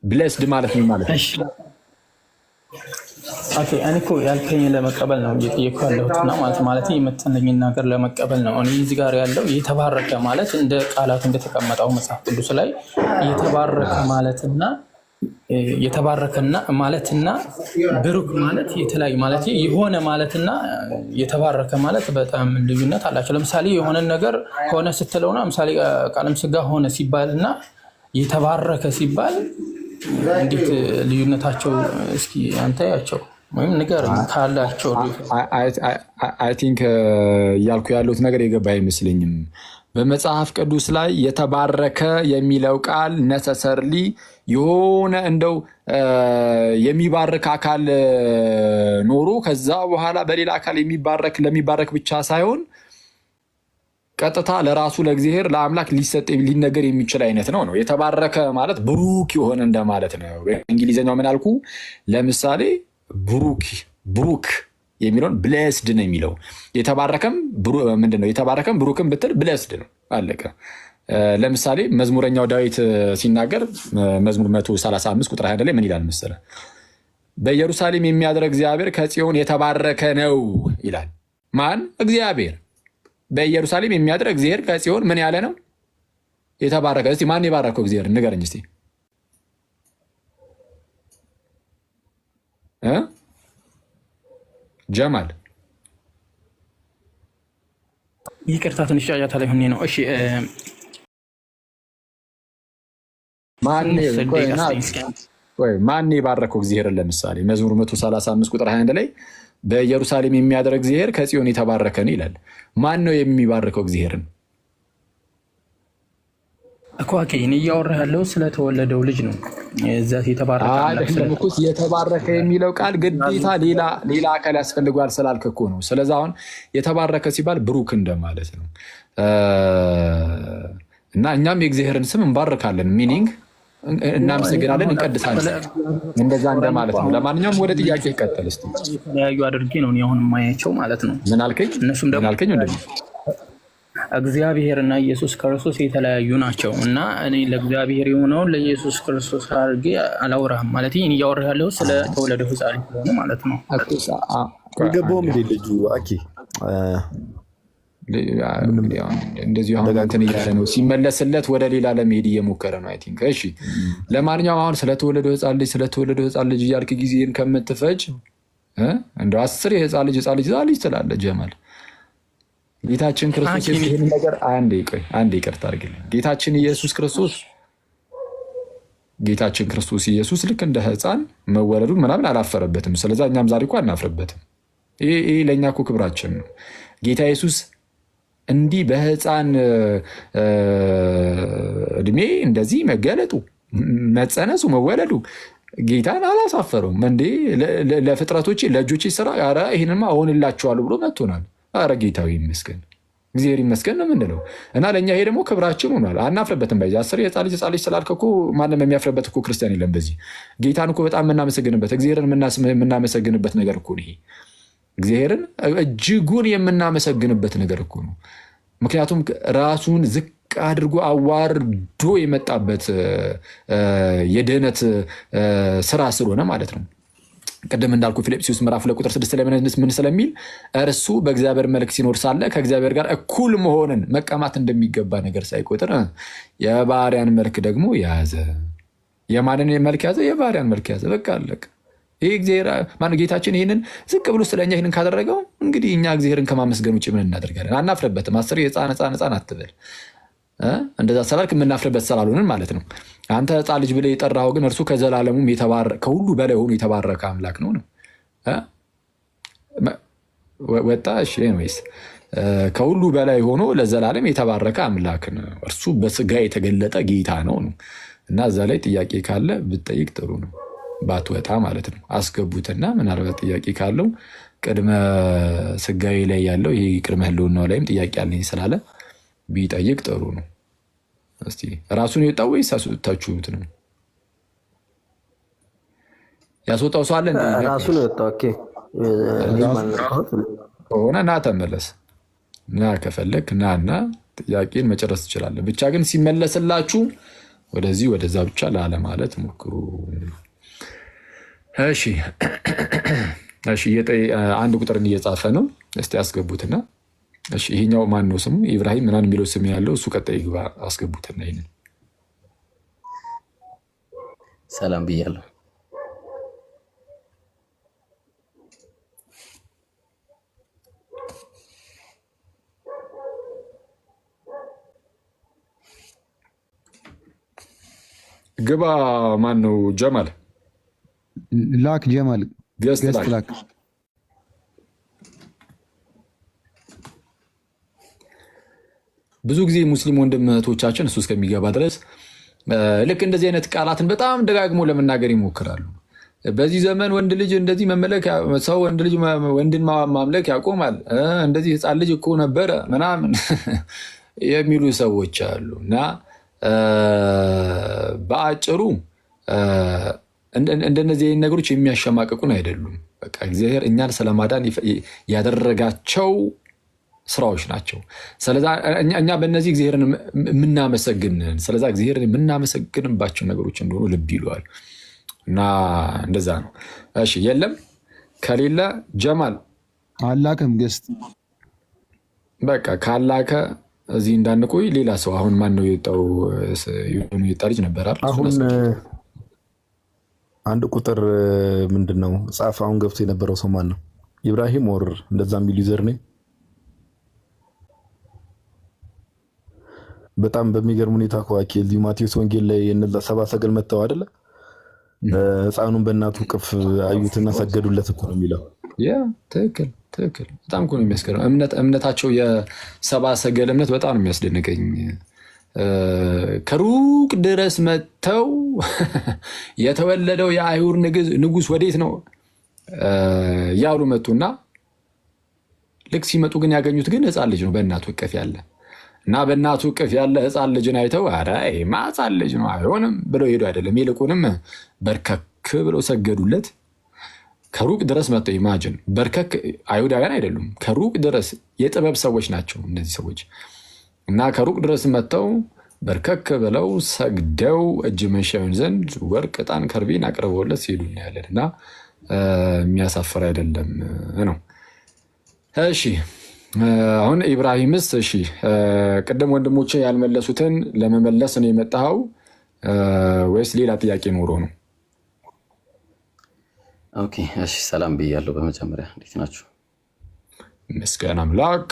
ብሌስድ ማለት ምን ማለት ነው? ኦኬ እኔ እኮ ያልከኝ ለመቀበል ነው እየጠየኩ ያለሁትና ማለት የምትነኝን ነገር ለመቀበል ነው። እኔ እዚህ ጋር ያለው የተባረከ ማለት እንደ ቃላቱ እንደተቀመጠው መጽሐፍ ቅዱስ ላይ የተባረከ ማለትና የተባረከና ማለትና ብሩክ ማለት የተለያዩ ማለት የሆነ ማለትና የተባረከ ማለት በጣም ልዩነት አላቸው። ለምሳሌ የሆነ ነገር ሆነ ስትለውና ለምሳሌ ቃልም ስጋ ሆነ ሲባልና የተባረከ ሲባል እንዴት ልዩነታቸው እስኪ አንተ ያቸው ወይም ንገረኝ ካላቸው። አይ ቲንክ እያልኩ ያለሁት ነገር የገባ አይመስለኝም። በመጽሐፍ ቅዱስ ላይ የተባረከ የሚለው ቃል ነሰሰርሊ የሆነ እንደው የሚባርክ አካል ኖሮ ከዛ በኋላ በሌላ አካል ለሚባረክ ብቻ ሳይሆን ቀጥታ ለራሱ ለእግዚአብሔር ለአምላክ ሊነገር የሚችል አይነት ነው። የተባረከ ማለት ብሩክ የሆነ እንደማለት ነው። እንግሊዝኛው ምን አልኩ? ለምሳሌ ብሩክ የሚለውን ብሌስድ ነው የሚለው። የተባረከም ምንድን ነው? የተባረከም ብሩክም ብትል ብሌስድ ነው፣ አለቀ። ለምሳሌ መዝሙረኛው ዳዊት ሲናገር መዝሙር 135 ቁጥር 1 ላይ ምን ይላል መሰለ? በኢየሩሳሌም የሚያድር እግዚአብሔር ከጽዮን የተባረከ ነው ይላል። ማን? እግዚአብሔር። በኢየሩሳሌም የሚያድር እግዚአብሔር ከጽዮን ምን ያለ ነው? የተባረከ። እስቲ ማን የባረከው እግዚአብሔር ንገረኝ እስቲ። ጀማል ይቅርታ ትንሽ ጫጫታ ላይ ሆኜ ነው። እሺ ማን የባረከው እግዚአብሔርን? ለምሳሌ መዝሙር 135 ቁጥር 21 ላይ በኢየሩሳሌም የሚያድር እግዚአብሔር ከጽዮን የተባረከ ነው ይላል። ማን ነው የሚባርከው እግዚአብሔርን? እኮ እኔ እያወራህ ያለው ስለተወለደው ልጅ ነው። እዛ የተባረከ የሚለው ቃል ግዴታ ሌላ አካል ያስፈልገዋል ስላልክ እኮ ነው። ስለዚህ አሁን የተባረከ ሲባል ብሩክ እንደማለት ነው እና እኛም የእግዚአብሔርን ስም እንባርካለን፣ ሚኒንግ እናመሰግናለን፣ እንቀድሳለን፣ እንደዛ እንደማለት ነው። ለማንኛውም ወደ ጥያቄ ይቀጥል እስቲ። የተለያዩ አድርጌ ነው አሁን የማያቸው ማለት ነው። ምን አልከኝ? እነሱም ደግሞ እግዚአብሔር እና ኢየሱስ ክርስቶስ የተለያዩ ናቸው እና እኔ ለእግዚአብሔር የሆነውን ለኢየሱስ ክርስቶስ አድርጌ አላወራህም ማለት እኔ እያወራህ ያለው ስለተወለደው ሕፃን ስለሆነ ማለት ነው። የገባውም እንደ ልጁ እንደዚሁ አሁን እንትን እያለ ነው ሲመለስለት ወደ ሌላ ለመሄድ እየሞከረ ነው። አይ ቲንክ እሺ። ለማንኛውም አሁን ስለተወለደው ሕፃን ልጅ እያልክ ጊዜን ከምትፈጅ እንደው 10 የሕፃን ልጅ ትላለህ ጀማል። ጌታችን ክርስቶስ ይህን ነገር አንዴ ይቅርታ አድርግልኝ። ጌታችን ክርስቶስ ኢየሱስ ልክ እንደ ሕፃን መወለዱ ምናምን አላፈረበትም። ስለዚህ እኛም ዛሬ እኮ አናፍርበትም። ይሄ ለእኛ እኮ ክብራችን ነው። ጌታ ኢየሱስ እንዲህ በሕፃን እድሜ እንደዚህ መገለጡ፣ መጸነሱ፣ መወለዱ ጌታን አላሳፈረውም። እንዴ ለፍጥረቶች ለእጆቼ ስራ ይህንማ እሆንላቸዋለሁ ብሎ መጥቶናል። አረ ጌታዊ ይመስገን፣ እግዚአብሔር ይመስገን ነው የምንለው እና ለእኛ ይሄ ደግሞ ክብራችን ሆኗል። አናፍርበትም። በዚህ 10 የሕፃን ልጅ ስላልክ እኮ ማንም የሚያፍርበት እኮ ክርስቲያን የለም። በዚህ ጌታን እኮ በጣም የምናመሰግንበት እግዚአብሔርን የምናመሰግንበት ነገር እኮ ነው። ይሄ እግዚአብሔርን እጅጉን የምናመሰግንበት ነገር እኮ ነው። ምክንያቱም ራሱን ዝቅ አድርጎ አዋርዶ የመጣበት የድህነት ስራ ስለሆነ ማለት ነው። ቅድም እንዳልኩ ፊልጵስዩስ ምዕራፍ 2 ቁጥር 6 ላይ ምን ስለሚል እርሱ በእግዚአብሔር መልክ ሲኖር ሳለ ከእግዚአብሔር ጋር እኩል መሆንን መቀማት እንደሚገባ ነገር ሳይቆጥር የባሪያን መልክ ደግሞ ያዘ። የማንን መልክ ያዘ? የባሪያን መልክ ያዘ። በቃ አለቀ። ይህ ጌታችን ይህንን ዝቅ ብሎ ስለኛ ይህንን ካደረገው እንግዲህ እኛ እግዚአብሔርን ከማመስገን ውጭ ምን እናደርጋለን? አናፍረበትም። 10 ሕፃን አትበል። እንደዛ ስላልክ የምናፍርበት ስላልሆንን ማለት ነው። አንተ ሕፃን ልጅ ብለህ የጠራኸው ግን እርሱ ከዘላለሙም ከሁሉ በላይ ሆኖ የተባረከ አምላክ ነው። ወጣ እሺ ወይስ ከሁሉ በላይ ሆኖ ለዘላለም የተባረከ አምላክ ነው። እርሱ በስጋ የተገለጠ ጌታ ነው እና እዛ ላይ ጥያቄ ካለ ብትጠይቅ ጥሩ ነው። ባትወጣ ማለት ነው። አስገቡትና ምናልባት ጥያቄ ካለው ቅድመ ስጋዊ ላይ ያለው ይሄ ቅድመ ህልውናው ላይም ጥያቄ አለኝ ስላለ ቢጠይቅ ጥሩ ነው። እስቲ ራሱን የወጣው ወይስ አስወጣችሁት ነው? ያስወጣው ሰው አለ እንዴ? ራሱን የወጣው ኦኬ ከሆነ ና ተመለስ፣ ና ከፈለክ ና እና ጥያቄን መጨረስ ትችላለህ። ብቻ ግን ሲመለስላችሁ ወደዚህ ወደዛ ብቻ ላለ ማለት ሞክሩ። እሺ እሺ፣ አንድ ቁጥርን እየጻፈ ነው። እስቲ አስገቡትና እሺ፣ ይሄኛው ማን ነው ስሙ? ኢብራሂም ምናምን የሚለው ስም ያለው እሱ ቀጣይ ግባ። አስገቡትና ይሄንን ሰላም ብያለሁ። ግባ። ማን ነው? ጀማል ላክ። ጀማል ገስት ላክ። ብዙ ጊዜ ሙስሊም ወንድም እህቶቻችን እሱ እስከሚገባ ድረስ ልክ እንደዚህ አይነት ቃላትን በጣም ደጋግሞ ለመናገር ይሞክራሉ። በዚህ ዘመን ወንድ ልጅ እንደዚህ መመለክ ሰው ወንድ ልጅ ወንድን ማምለክ ያቆማል፣ እንደዚህ ህፃን ልጅ እኮ ነበረ ምናምን የሚሉ ሰዎች አሉ። እና በአጭሩ እንደነዚህ አይነት ነገሮች የሚያሸማቅቁን አይደሉም። በቃ እግዚአብሔር እኛን ስለማዳን ያደረጋቸው ስራዎች ናቸው። ስለዛ እኛ በእነዚህ እግዚአብሔርን የምናመሰግንን ስለዛ እግዚአብሔርን የምናመሰግንባቸው ነገሮች እንደሆኑ ልብ ይለዋል። እና እንደዛ ነው። እሺ የለም ከሌለ ጀማል አላከም ገስት በቃ ካላከ እዚህ እንዳንቆይ ሌላ ሰው አሁን ማን ነው የወጣው? የወጣ ልጅ ነበር አይደል? አሁን አንድ ቁጥር ምንድነው ጻፍ አሁን ገብቶ የነበረው ሰው ማን ነው? ኢብራሂም ወር እንደዛ የሚል ዩዘር ነው። በጣም በሚገርም ሁኔታ ከዋኪ እዚህ ማቴዎስ ወንጌል ላይ እነዛ ሰባ ሰገል መጥተው አይደለ ህፃኑን በእናቱ ቅፍ አዩትና ሰገዱለት እኮ ነው የሚለው። ትክክል ትክክል። በጣም እኮ ነው የሚያስገርም እምነታቸው። የሰባ ሰገል እምነት በጣም ነው የሚያስደንቀኝ። ከሩቅ ድረስ መጥተው የተወለደው የአይሁድ ንጉሥ ወዴት ነው ያሉ መጡና ልክ ሲመጡ ግን ያገኙት ግን ህፃን ልጅ ነው በእናቱ እቅፍ ያለ እና በእናቱ እቅፍ ያለ ህፃን ልጅን አይተው ኧረ ይሄማ ህፃን ልጅ ነው አይሆንም ብለው ሄዱ። አይደለም ይልቁንም በርከክ ብለው ሰገዱለት። ከሩቅ ድረስ መጥተው ኢማጅን በርከክ አይሁዳውያን አይደሉም፣ ከሩቅ ድረስ የጥበብ ሰዎች ናቸው እነዚህ ሰዎች። እና ከሩቅ ድረስ መጥተው በርከክ ብለው ሰግደው እጅ መንሻውን ዘንድ ወርቅ፣ ዕጣን፣ ከርቤን አቅርበውለት ሲሄዱ እናያለን። እና የሚያሳፍር አይደለም ነው። እሺ አሁን ኢብራሂምስ እሺ ቅድም ወንድሞቼ ያልመለሱትን ለመመለስ ነው የመጣኸው ወይስ ሌላ ጥያቄ ኖሮ ነው? ኦኬ እሺ፣ ሰላም ብያለሁ። በመጀመሪያ እንዴት ናችሁ? ምስጋና አምላክ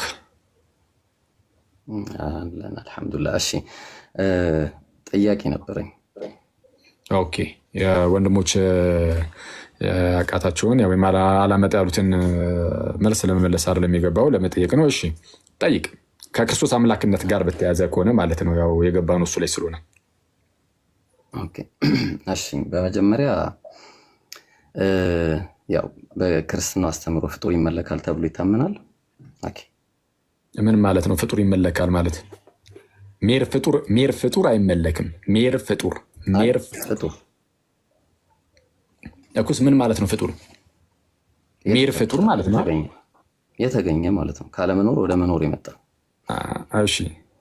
አለን አልሐምዱሊላህ። እሺ ጥያቄ ነበረኝ። ኦኬ ወንድሞች አቃታቸውን ወይም አላመጣ ያሉትን መልስ ለመመለስ አይደለም የገባው ለመጠየቅ ነው። እሺ ጠይቅ። ከክርስቶስ አምላክነት ጋር በተያያዘ ከሆነ ማለት ነው ያው የገባነው እሱ ላይ ስለሆነ። ኦኬ እሺ በመጀመሪያ ያው በክርስትናው አስተምሮ ፍጡር ይመለካል ተብሎ ይታመናል። ኦኬ ምን ማለት ነው ፍጡር ይመለካል ማለት? ሜር ፍጡር አይመለክም። ሜር ፍጡር እኩስ ምን ማለት ነው? ፍጡር ሜር ፍጡር ማለት ነው የተገኘ ማለት ነው። ካለመኖር ወደ መኖር የመጣ። እሺ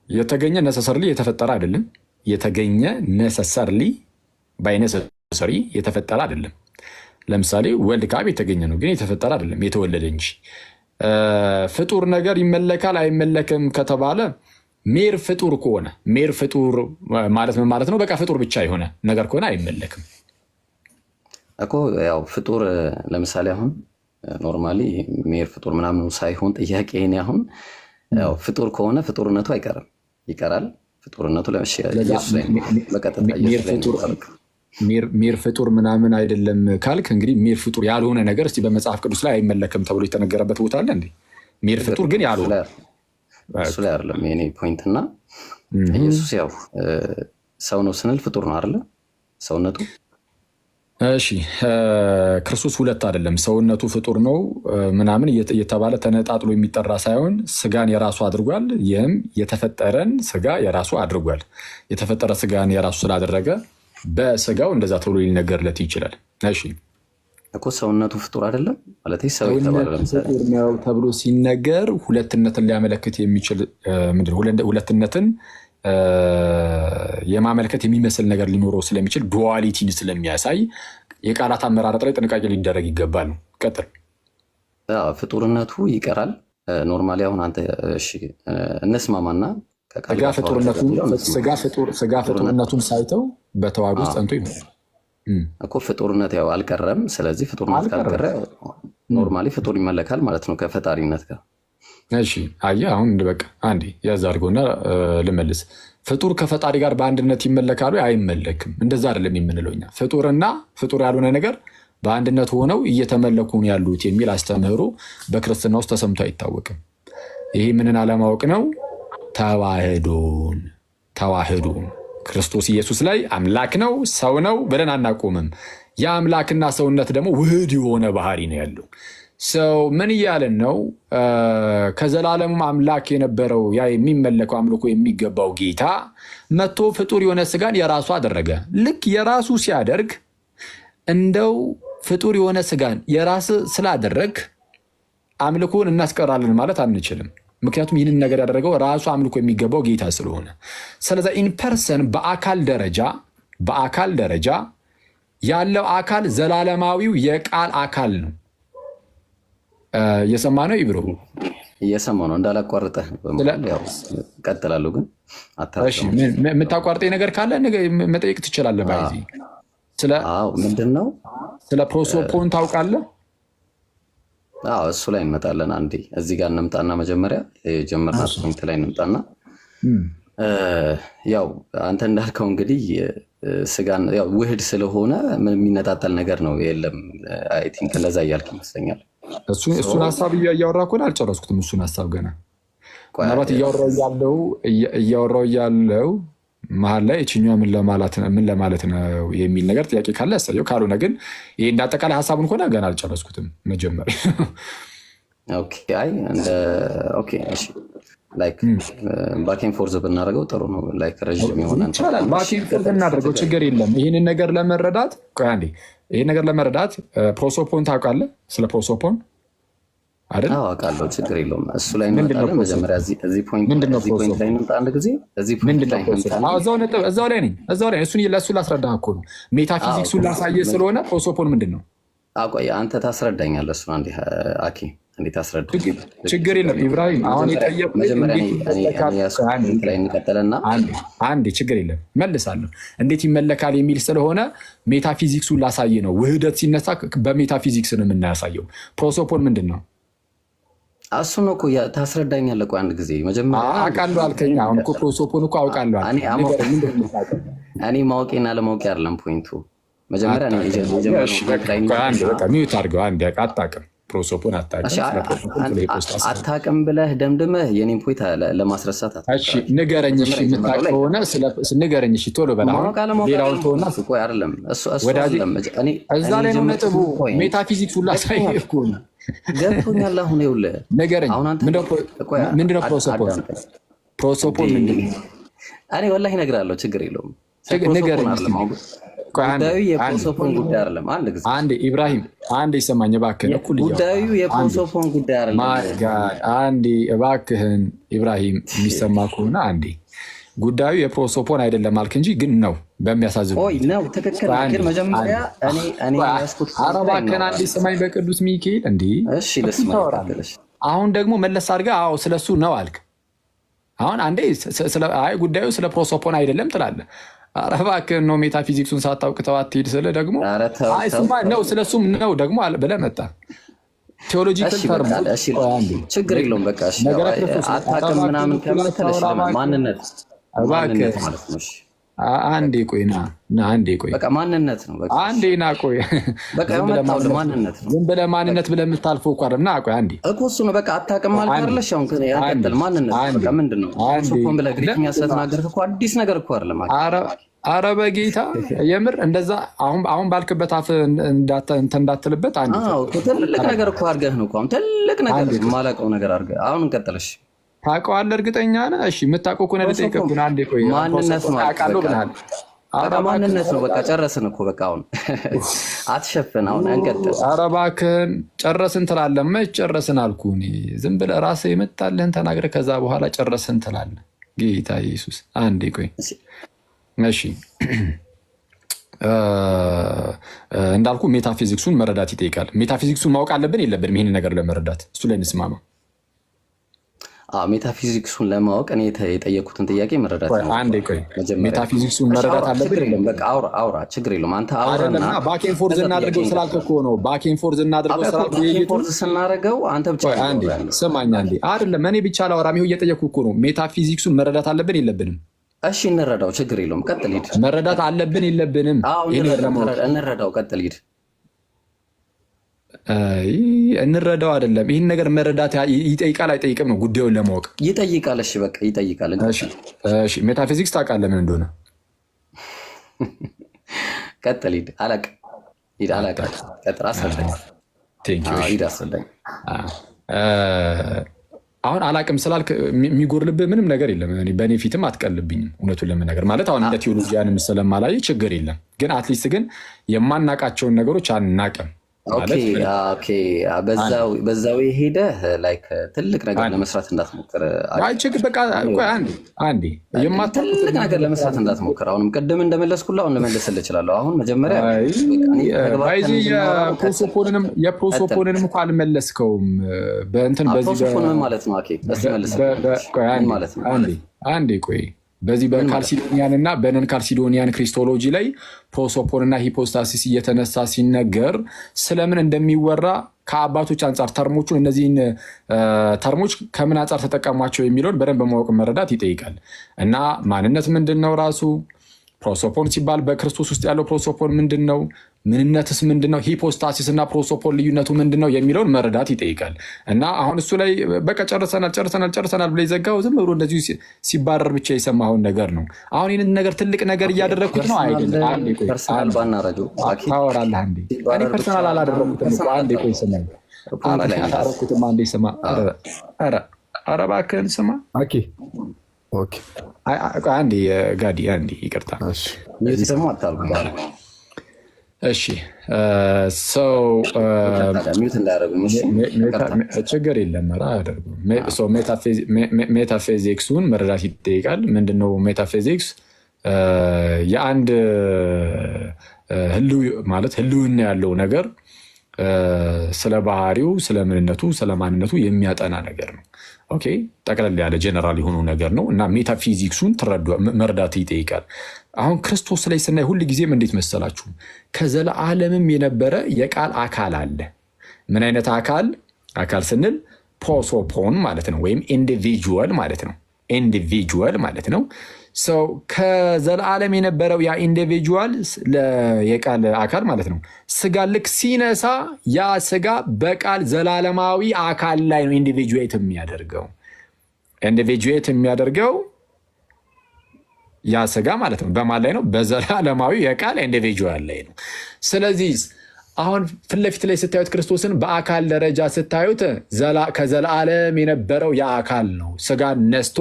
የተገኘ ነሰሰርሊ የተፈጠረ አይደለም። የተገኘ ነሰሰርሊ ባይነሰሰሪ የተፈጠረ አይደለም። ለምሳሌ ወልድ ከአብ የተገኘ ነው፣ ግን የተፈጠረ አይደለም፣ የተወለደ እንጂ። ፍጡር ነገር ይመለካል አይመለክም ከተባለ ሜር ፍጡር ከሆነ ሜር ፍጡር ማለት ምን ማለት ነው? በቃ ፍጡር ብቻ የሆነ ነገር ከሆነ አይመለክም እኮ። ያው ፍጡር ለምሳሌ አሁን ኖርማሊ ሜር ፍጡር ምናምን ሳይሆን ጥያቄ እኔ አሁን ያው ፍጡር ከሆነ ፍጡርነቱ አይቀርም ይቀራል። ፍጡርነቱ ሜር ፍጡር ምናምን አይደለም ካልክ እንግዲህ ሜር ፍጡር ያልሆነ ነገር እስቲ በመጽሐፍ ቅዱስ ላይ አይመለክም ተብሎ የተነገረበት ቦታ አለ እንዴ? ሜር ፍጡር ግን ያልሆነ እሱ ላይ አይደለም የኔ ፖይንት። እና ኢየሱስ ያው ሰው ነው ስንል ፍጡር ነው አይደለ? ሰውነቱ እሺ ክርስቶስ ሁለት አይደለም፣ ሰውነቱ ፍጡር ነው ምናምን እየተባለ ተነጣጥሎ የሚጠራ ሳይሆን ስጋን የራሱ አድርጓል። ይህም የተፈጠረን ስጋ የራሱ አድርጓል። የተፈጠረ ስጋን የራሱ ስላደረገ በስጋው እንደዛ ተብሎ ሊነገርለት ይችላል። እሺ እኮ ሰውነቱ ፍጡር አይደለም ማለት ሰው የተባለ ፍጡር ነው ተብሎ ሲነገር ሁለትነትን ሊያመለክት የሚችል ሁለትነትን የማመልከት የሚመስል ነገር ሊኖረው ስለሚችል ዱዋሊቲን ስለሚያሳይ የቃላት አመራረጥ ላይ ጥንቃቄ ሊደረግ ይገባል ነው። ቀጥል። ፍጡርነቱ ይቀራል። ኖርማሊ አሁን አንተ እሺ እንስማማና ስጋ ፍጡርነቱን ሳይተው በተዋህዶ ውስጥ ጸንቶ ይመጣል እኮ ፍጡርነት ያው አልቀረም። ስለዚህ ፍጡርነት ካልቀረ ኖርማሊ ፍጡር ይመለካል ማለት ነው ከፈጣሪነት ጋር። እሺ አየህ፣ አሁን በቃ አንዴ ያዝ አድርጎና ልመልስ። ፍጡር ከፈጣሪ ጋር በአንድነት ይመለካሉ? አይመለክም። እንደዛ አይደለም የምንለው እኛ። ፍጡርና ፍጡር ያልሆነ ነገር በአንድነት ሆነው እየተመለኩ ነው ያሉት የሚል አስተምህሮ በክርስትና ውስጥ ተሰምቶ አይታወቅም። ይሄ ምንን አለማወቅ ነው? ተዋህዶን ክርስቶስ ኢየሱስ ላይ አምላክ ነው ሰው ነው ብለን አናቆምም። የአምላክና ሰውነት ደግሞ ውህድ የሆነ ባህሪ ነው ያለው። ሰው ምን እያለን ነው? ከዘላለሙ አምላክ የነበረው ያ የሚመለከው አምልኮ የሚገባው ጌታ መጥቶ ፍጡር የሆነ ስጋን የራሱ አደረገ። ልክ የራሱ ሲያደርግ እንደው ፍጡር የሆነ ስጋን የራስ ስላደረግ አምልኮን እናስቀራለን ማለት አንችልም። ምክንያቱም ይህንን ነገር ያደረገው ራሱ አምልኮ የሚገባው ጌታ ስለሆነ። ስለዚህ ኢንፐርሰን በአካል ደረጃ ያለው አካል ዘላለማዊው የቃል አካል ነው። እየሰማ ነው ኢብሮ? እየሰማ ነው። እንዳላቋርጠህ ቀጥላለሁ። ግን የምታቋርጠኝ ነገር ካለ መጠየቅ ትችላለህ። ባይዚ ምንድን ነው ስለ ፕሮሶፖን ታውቃለህ? እሱ ላይ እንመጣለን። አንዴ እዚህ ጋር እንምጣና መጀመሪያ የጀመርናት ፖይንት ላይ እንምጣና ያው አንተ እንዳልከው እንግዲህ ስጋን ያው ውህድ ስለሆነ የሚነጣጠል ነገር ነው የለም። አይ ቲንክ እንደዛ እያልክ ይመስለኛል። እሱን ሀሳብ እያወራ እኮ አልጨረስኩትም። እሱን ሀሳብ ገና ምናልባት እያወራው ያለው መሀል ላይ እችኛዋ ምን ለማለት ነው የሚል ነገር ጥያቄ ካለ ያሳየው። ካልሆነ ግን ይህ እንዳጠቃላይ ሀሳቡን ሆነ ገና አልጨረስኩትም መጀመሪያ። ባኬን ፎርዝ ብናደርገው ጥሩ ነው። ረዥም የሆነ ባኬን ፎርዝ እናደርገው ችግር የለም። ይህንን ነገር ለመረዳት ፕሮሶፖን ታውቃለህ? ስለ ፕሮሶፖን አይደል? አውቃለሁ፣ ችግር የለውም። እሱ ላይ እንመጣለን። መጀመሪያ እዚህ ፖይንት ላይ እንምጣ አንድ ጊዜ። እዛው ላይ ነኝ። እሱን ለእሱ ላስረዳህ እኮ ነው። ሜታፊዚክሱን ላሳየህ ስለሆነ ፕሮሶፖን ምንድን ነው? ቆይ አንተ ታስረዳኛለህ። እሱን አንዴ አኬ እንዴት አስረዳ። ችግር የለም ኢብራሂም። አሁን ላይ እንቀጥልና አንዴ ችግር የለም መልሳለሁ። እንዴት ይመለካል የሚል ስለሆነ ሜታፊዚክሱን ላሳየህ ነው። ውህደት ሲነሳ በሜታፊዚክስ ነው የምናያሳየው። ፕሮሶፖን ምንድን ነው? እሱ ነው እኮ ታስረዳኛለህ። ቆይ አንድ ጊዜ መጀመሪያ አውቃለሁ አልከኝ። አሁን እኮ ፕሮሶፖን እኮ አውቃለሁ። እኔ ማወቄና ለማወቄ አይደለም ፖይንቱ። መጀመሪያ ሚዩት አድርገው። አንዴ አታውቅም ፕሮሶፖን አታውቅም ብለህ ደምድመህ የኔን ፖይንት ለማስረሳት ንገረኝ። የምታውቅ ከሆነ ንገረኝ። ቶሎ በላ። ሌላውን ተሆና አይደለም እዛ ላይ ነው ነጥቡ። ሜታፊዚክስ ሁላ ሳይህ እኮ ነው ገብቶኛል። አሁን ይኸውልህ ንገረኝ። ምንድነው ፕሮሶፖን? ፕሮሶፖን ምንድን ነው? እኔ ወላሂ እነግርሃለሁ፣ ችግር የለውም። ንገረኝ። ጉዳዩ የፕሮሶፖን ጉዳይ አይደለም። አንድ ጊዜ አንዴ ኢብራሂም፣ አንዴ ይሰማኝ እባክህን። ጉዳዩ የፕሮሶፖን ጉዳይ አይደለም። አንዴ እባክህን ኢብራሂም፣ የሚሰማ ከሆነ አንዴ። ጉዳዩ የፕሮሶፖን አይደለም አልክ እንጂ ግን ነው። በሚያሳዝን ነው። ትክክል። ግን መጀመሪያ እኔ ያስኩት እባክህን አንዴ ሰማኝ በቅዱስ ሚካኤል። እንዴ እሺ፣ ልስማ። አሁን ደግሞ መለስ አድርገህ አዎ ስለሱ ነው አልክ። አሁን አንዴ ጉዳዩ ስለ ፕሮሶፖን አይደለም ትላለህ። ኧረ እባክህን ነው ሜታፊዚክሱን ሳታውቅ ተው አትሂድ ስልህ ደግሞ ነው ስለሱም ነው ደግሞ ብለህ መጣ። ቴዎሎጂካል ተርም ችግር የለውም። በቃ አታውቅም ምናምን ከምትለሽ ማንነት ማለት ነው። አንዴ ቆይና አንዴ ቆይ። በቃ ማንነት ነው። በቃ አንዴ ና ቆይ። በቃ የመጣው ለማንነት ነው። ዝም ብለህ ማንነት ብለህ የምታልፈው እኮ አይደለም። ና ቆይ አንዴ እኮ እሱ ነው። በቃ አታውቅም ማለት አይደለሽ። አሁን ያቀጥል ማንነት በቃ ምንድን ነው? ሱፖን ብለህ ግሪክኛ ስለተናገርክ እኮ አዲስ ነገር እኮ አይደለም። አረ በጌታ የምር እንደዛ አሁን ባልክበት አፍ እንዳትልበት አንድ ትልቅ ነገር እኮ አድርገህ ነው እኮ አሁን ትልቅ ነገር የማላውቀው ነገር አድርገህ አሁን እንቀጥልሽ። ታውቀዋለህ? እርግጠኛ ነህ? እሺ የምታውቀው ከሆነ ልጠይቅህ። አንዴ ቆይ ማንነት ነው አውቃለሁ ብለሃል። ማንነት ነው በቃ ጨረስን እኮ በቃ አሁን አትሸፍን። አሁን እንቀጥል። ኧረ እባክህን ጨረስን ትላለህ። መች ጨረስን አልኩህ እኔ። ዝም ብለህ ራስህ የመጣልህን ተናግረህ ከዛ በኋላ ጨረስን ትላለህ። ጌታ ኢየሱስ አንዴ ቆይ እሺ እንዳልኩ ሜታፊዚክሱን መረዳት ይጠይቃል። ሜታፊዚክሱን ማወቅ አለብን የለብንም? ይህን ነገር ለመረዳት እሱ ላይ እንስማማ። ሜታፊዚክሱን ለማወቅ እኔ የጠየኩትን ጥያቄ መረዳት ነው። አንዴ ቆይ ሜታፊዚክሱን መረዳት አለብን። በቃ አውራ ችግር የለውም። አንተ አውራና ባኬን ፎርዝ እናድርገው ስላልክ እኮ ነው። ባኬን ፎርዝ እናድርገው ስላልክ ፎርዝ ስናደርገው አንተ ብቻ አንዴ ስማኝ። አንዴ አይደለም እኔ ብቻ ላወራም። ይኸው እየጠየኩህ እኮ ነው። ሜታፊዚክሱን መረዳት አለብን የለብንም? እሺ እንረዳው፣ ችግር የለውም። ቀጥል ሂድ። መረዳት አለብን የለብንም? እንረዳው፣ ቀጥል ሂድ። እንረዳው አይደለም ይህን ነገር መረዳት ይጠይቃል አይጠይቅም ነው ጉዳዩን ለማወቅ ይጠይቃል። እሺ በቃ ይጠይቃል። እሺ ሜታፊዚክስ ታውቃለህ ምን እንደሆነ? ቀጥል ሂድ። ሂድ አላውቅም። ቀጥል አስረዳኝ። ሂድ አስረዳኝ። አሁን አላቅም ስላልክ የሚጎርልብህ ምንም ነገር የለም። በእኔ ፊትም አትቀልብኝም። እውነቱን ለመናገር ማለት አሁን እንደ ቴዎሎጂያን ስለማላይ ችግር የለም። ግን አትሊስት ግን የማናቃቸውን ነገሮች አናቅም። በዛው ሄደህ ትልቅ ነገር ለመስራት እንዳትሞክር። በቃ አንዴ ትልቅ ነገር ለመስራት እንዳትሞክር። አሁንም ቅድም እንደመለስኩልህ አሁን ልመልስልህ እችላለሁ። አሁን መጀመሪያ የፕሮሶፖንንም እኮ አልመለስከውም። ፕሮሶፖን ምን ማለት ነው? አንዴ ቆይ በዚህ በካልሲዶኒያን እና በነን ካልሲዶኒያን ክሪስቶሎጂ ላይ ፕሮሶፖን እና ሂፖስታሲስ እየተነሳ ሲነገር ስለምን እንደሚወራ ከአባቶች አንጻር ተርሞቹን እነዚህን ተርሞች ከምን አንጻር ተጠቀሟቸው የሚለውን በደንብ በማወቅ መረዳት ይጠይቃል። እና ማንነት ምንድን ነው? ራሱ ፕሮሶፖን ሲባል በክርስቶስ ውስጥ ያለው ፕሮሶፖን ምንድን ነው? ምንነትስ ምንድን ነው? ሂፖስታሲስ እና ፕሮሶፖን ልዩነቱ ምንድን ነው የሚለውን መረዳት ይጠይቃል። እና አሁን እሱ ላይ በቃ ጨርሰናል ብለ የዘጋው ዝም ብሎ እንደዚሁ ሲባረር ብቻ የሰማኸውን ነገር ነው። አሁን ይህንን ነገር ትልቅ ነገር እያደረግኩት ነው አይደለም? ታወራለህ አንዴ። እኔ ፐርሰናል አላደረግኩትም። አንዴ ቆይ ስማኝ። አላደረግኩትም። አንዴ ስማ። ኧረ እባክህን ስማ። አንዴ ጋዲ አንዴ ይቅርታ። እሺ ችግር የለም። ሜታፊዚክሱን መረዳት ይጠይቃል። ምንድነው ሜታፊዚክስ? የአንድ ህልውና ያለው ነገር ስለ ባህሪው፣ ስለ ምንነቱ፣ ስለ ማንነቱ የሚያጠና ነገር ነው። ኦኬ ጠቅለል ያለ ጀነራል የሆኑ ነገር ነው እና ሜታፊዚክሱን መረዳት ይጠይቃል። አሁን ክርስቶስ ላይ ስናይ ሁል ጊዜም እንዴት መሰላችሁ? ከዘለዓለምም የነበረ የቃል አካል አለ። ምን አይነት አካል? አካል ስንል ፕሮሶፖን ማለት ነው፣ ወይም ኢንዲቪጁዋል ማለት ነው። ኢንዲቪጁዋል ማለት ነው። ሰው ከዘለዓለም የነበረው ያ ኢንዲቪጁዋል የቃል አካል ማለት ነው። ስጋ ልክ ሲነሳ ያ ስጋ በቃል ዘላለማዊ አካል ላይ ነው ኢንዲቪጁዌት የሚያደርገው ያ ስጋ ማለት ነው። በማን ላይ ነው? በዘላለማዊ የቃል ኢንዲቪጁዋል ላይ ነው። ስለዚህ አሁን ፊት ለፊት ላይ ስታዩት ክርስቶስን በአካል ደረጃ ስታዩት ከዘላለም የነበረው ያ አካል ነው ስጋን ነስቶ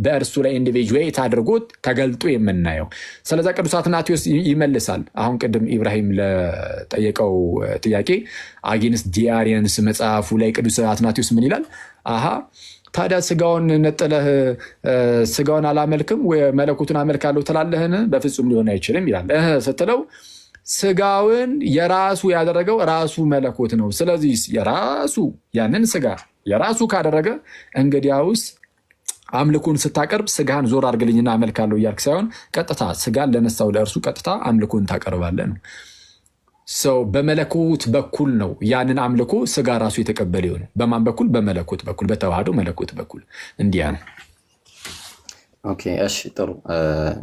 በእርሱ ላይ ኢንዲቪጁዌት አድርጎት ተገልጦ የምናየው። ስለዛ ቅዱስ አትናቴዎስ ይመልሳል። አሁን ቅድም ኢብራሂም ለጠየቀው ጥያቄ አጌንስት ዲያሪየንስ መጽሐፉ ላይ ቅዱስ አትናቴዎስ ምን ይላል? ታዲያ ስጋውን ነጥለህ ስጋውን አላመልክም መለኮቱን አመልካለሁ ትላለህን? በፍጹም ሊሆን አይችልም ይላል። ስትለው ስጋውን የራሱ ያደረገው ራሱ መለኮት ነው። ስለዚህ የራሱ ያንን ስጋ የራሱ ካደረገ እንግዲያውስ አምልኮን ስታቀርብ ስጋን ዞር አድርግልኝና አመልካለሁ እያልክ ሳይሆን ቀጥታ ስጋን ለነሳው ለእርሱ ቀጥታ አምልኮን ታቀርባለህ ነው። ሰው በመለኮት በኩል ነው ያንን አምልኮ ስጋ ራሱ የተቀበለ ይሆን። በማን በኩል? በመለኮት በኩል፣ በተዋህዶ መለኮት በኩል እንዲያ ነው። ኦኬ እሺ ጥሩ።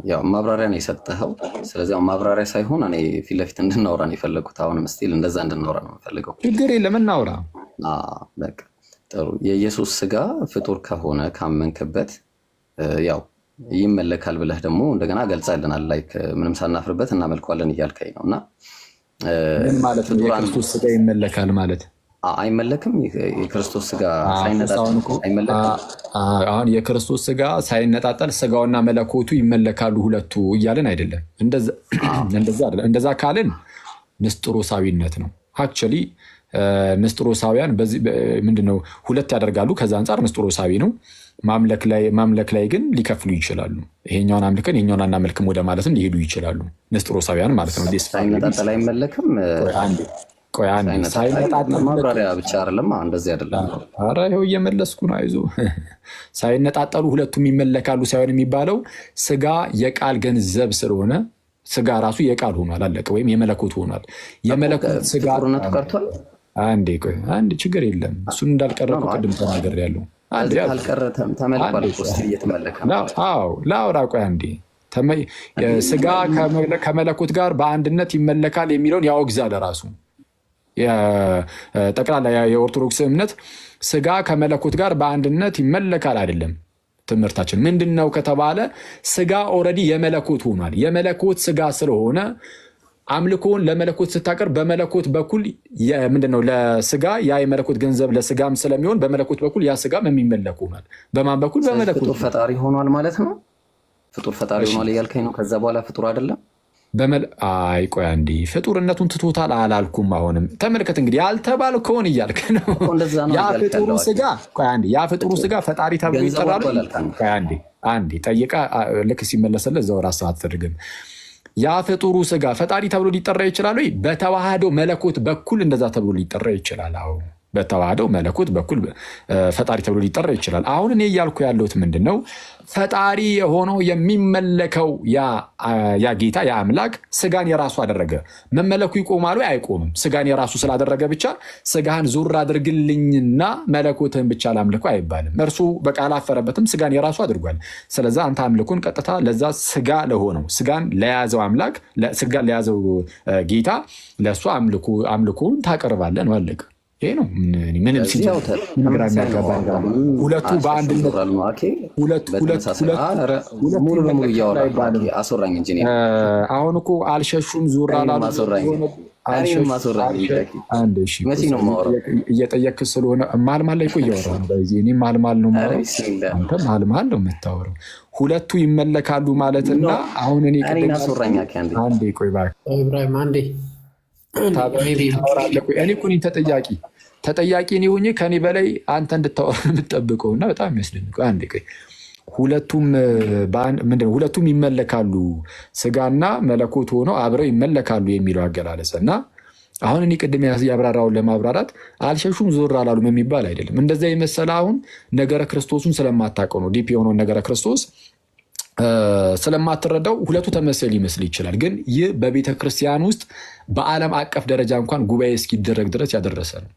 ያው ማብራሪያ ነው የሰጠኸው። ስለዚህ ማብራሪያ ሳይሆን እኔ ፊት ለፊት እንድናወራ ነው የፈለኩት። አሁንም ስቲል እንደዛ እንድናወራ ነው የምፈልገው። ችግር የለም እናውራ። በቃ ጥሩ። የኢየሱስ ስጋ ፍጡር ከሆነ ካመንክበት ያው ይመለካል ብለህ ደግሞ እንደገና ገልጸልናል። ላይክ ምንም ሳናፍርበት እናመልከዋለን እያልከኝ ነውና ምን ማለት ነው? የክርስቶስ ስጋ ይመለካል ማለት አይመለክም? የክርስቶስ ስጋ ሳይነጣጠል አይመለክም? አሁን የክርስቶስ ስጋ ሳይነጣጠል ስጋውና መለኮቱ ይመለካሉ ሁለቱ እያልን አይደለም። እንደዛ ካልን ንስጥሮሳዊነት ነው። አክቹዋሊ ንስጥሮሳውያን በዚህ ምንድነው ሁለት ያደርጋሉ። ከዛ አንፃር ንስጥሮሳዊ ነው። ማምለክ ላይ ግን ሊከፍሉ ይችላሉ። ይሄኛውን አምልከን ይሄኛውን አናመልክም ወደ ማለትም ሊሄዱ ይችላሉ። ንስጥሮሳውያን ማለት ነው። ሳይነጣጠል አይመለክም። ቆይ አንዴ ሳይነጣጠል ማብራሪያ ብቻ አይደለም፣ እንደዚህ አይደለም። ኧረ ይኸው እየመለስኩ ነው። አይዞህ። ሳይነጣጠሉ ሁለቱም ይመለካሉ ሳይሆን የሚባለው ስጋ የቃል ገንዘብ ስለሆነ ስጋ ራሱ የቃል ሆኗል፣ አለቀ። ወይም የመለኮት ሆኗል። የመለኮት ስጋ ጦርነቱ ቀርቷል። አንድ ችግር የለም። እሱን እንዳልቀረኩ ቅድም ተናግሬያለሁ። ላውራ ቆይ አንዴ። ስጋ ከመለኮት ጋር በአንድነት ይመለካል የሚለውን ያወግዛል ራሱ። ጠቅላላ የኦርቶዶክስ እምነት ስጋ ከመለኮት ጋር በአንድነት ይመለካል አይደለም። ትምህርታችን ምንድን ነው ከተባለ ስጋ ኦልሬዲ የመለኮት ሆኗል። የመለኮት ስጋ ስለሆነ አምልኮን ለመለኮት ስታቀርብ በመለኮት በኩል ምንድነው ለስጋ ያ የመለኮት ገንዘብ ለስጋም ስለሚሆን በመለኮት በኩል ያ ስጋም የሚመለክ ሆኗል። በማን በኩል? በመለኮት። ፍጡር ፈጣሪ ሆኗል ማለት ነው። ፍጡር ፈጣሪ ሆኗል እያልከኝ ነው። ከዛ በኋላ ፍጡር አይደለም። አይ ቆይ አንዴ፣ ፍጡርነቱን ትቶታል አላልኩም። አሁንም ተመልከት እንግዲህ ያልተባልከውን እያልክ ነው። ያ ፍጡሩ ስጋ ቆይ አንዴ፣ ያ ፍጡሩ ስጋ ፈጣሪ ተብሎ ይጠራል? ቆይ አንዴ ጠይቃ ልክ ሲመለሰልህ እዛው ራስህ አትደርግም። ያ ፍጡሩ ስጋ ፈጣሪ ተብሎ ሊጠራ ይችላል ወይ? በተዋህዶ መለኮት በኩል እንደዛ ተብሎ ሊጠራ ይችላል። አዎ በተዋህዶ መለኮት በኩል ፈጣሪ ተብሎ ሊጠራ ይችላል። አሁን እኔ እያልኩ ያለሁት ምንድነው ፈጣሪ የሆነው የሚመለከው ያ ጌታ ያ አምላክ ስጋን የራሱ አደረገ። መመለኩ ይቆማል ወይ? አይቆምም። ስጋን የራሱ ስላደረገ ብቻ ስጋህን ዙር አድርግልኝና መለኮትህን ብቻ ላምልኮ አይባልም። እርሱ በቃል አፈረበትም፣ ስጋን የራሱ አድርጓል። ስለዛ አንተ አምልኮን ቀጥታ ለዛ ስጋ ለሆነው ስጋን ለያዘው አምላክ ስጋን ለያዘው ጌታ ለእሱ አምልኮን ታቀርባለን ማለት ይሄ ነው። ምንም ሲግራ የሚያጋባ ሁለቱ በአንድነት ሙሉ በሙሉ እያወራ አስወራኝ እንጂ አሁን እኮ አልሸሹም ዙር አላሉ እየጠየክ ስለሆነ ማልማል ላይ እኮ እያወራ ነው። እኔ ማልማል ነው አንተ ማልማል ነው የምታወራው። ሁለቱ ይመለካሉ ማለትና አሁን እኔ አንዴ ቆይ እባክህ ኢብራሂም አንዴ እኔ እኮ ተጠያቂ እኔ ሆኜ ከኔ በላይ አንተ እንድታወራ የምትጠብቀው እና በጣም የሚያስደንቀው አንዴ ቆይ ሁለቱም ይመለካሉ ስጋና መለኮት ሆነው አብረው ይመለካሉ የሚለው አገላለጽ እና አሁን እኔ ቅድም ያብራራውን ለማብራራት አልሸሹም ዞር አላሉም የሚባል አይደለም። እንደዛ የመሰለ አሁን ነገረ ክርስቶሱን ስለማታውቀው ነው። ዲፕ የሆነውን ነገረ ክርስቶስ ስለማትረዳው ሁለቱ ተመሳሳይ ሊመስል ይችላል። ግን ይህ በቤተ ክርስቲያን ውስጥ በዓለም አቀፍ ደረጃ እንኳን ጉባኤ እስኪደረግ ድረስ ያደረሰ ነው።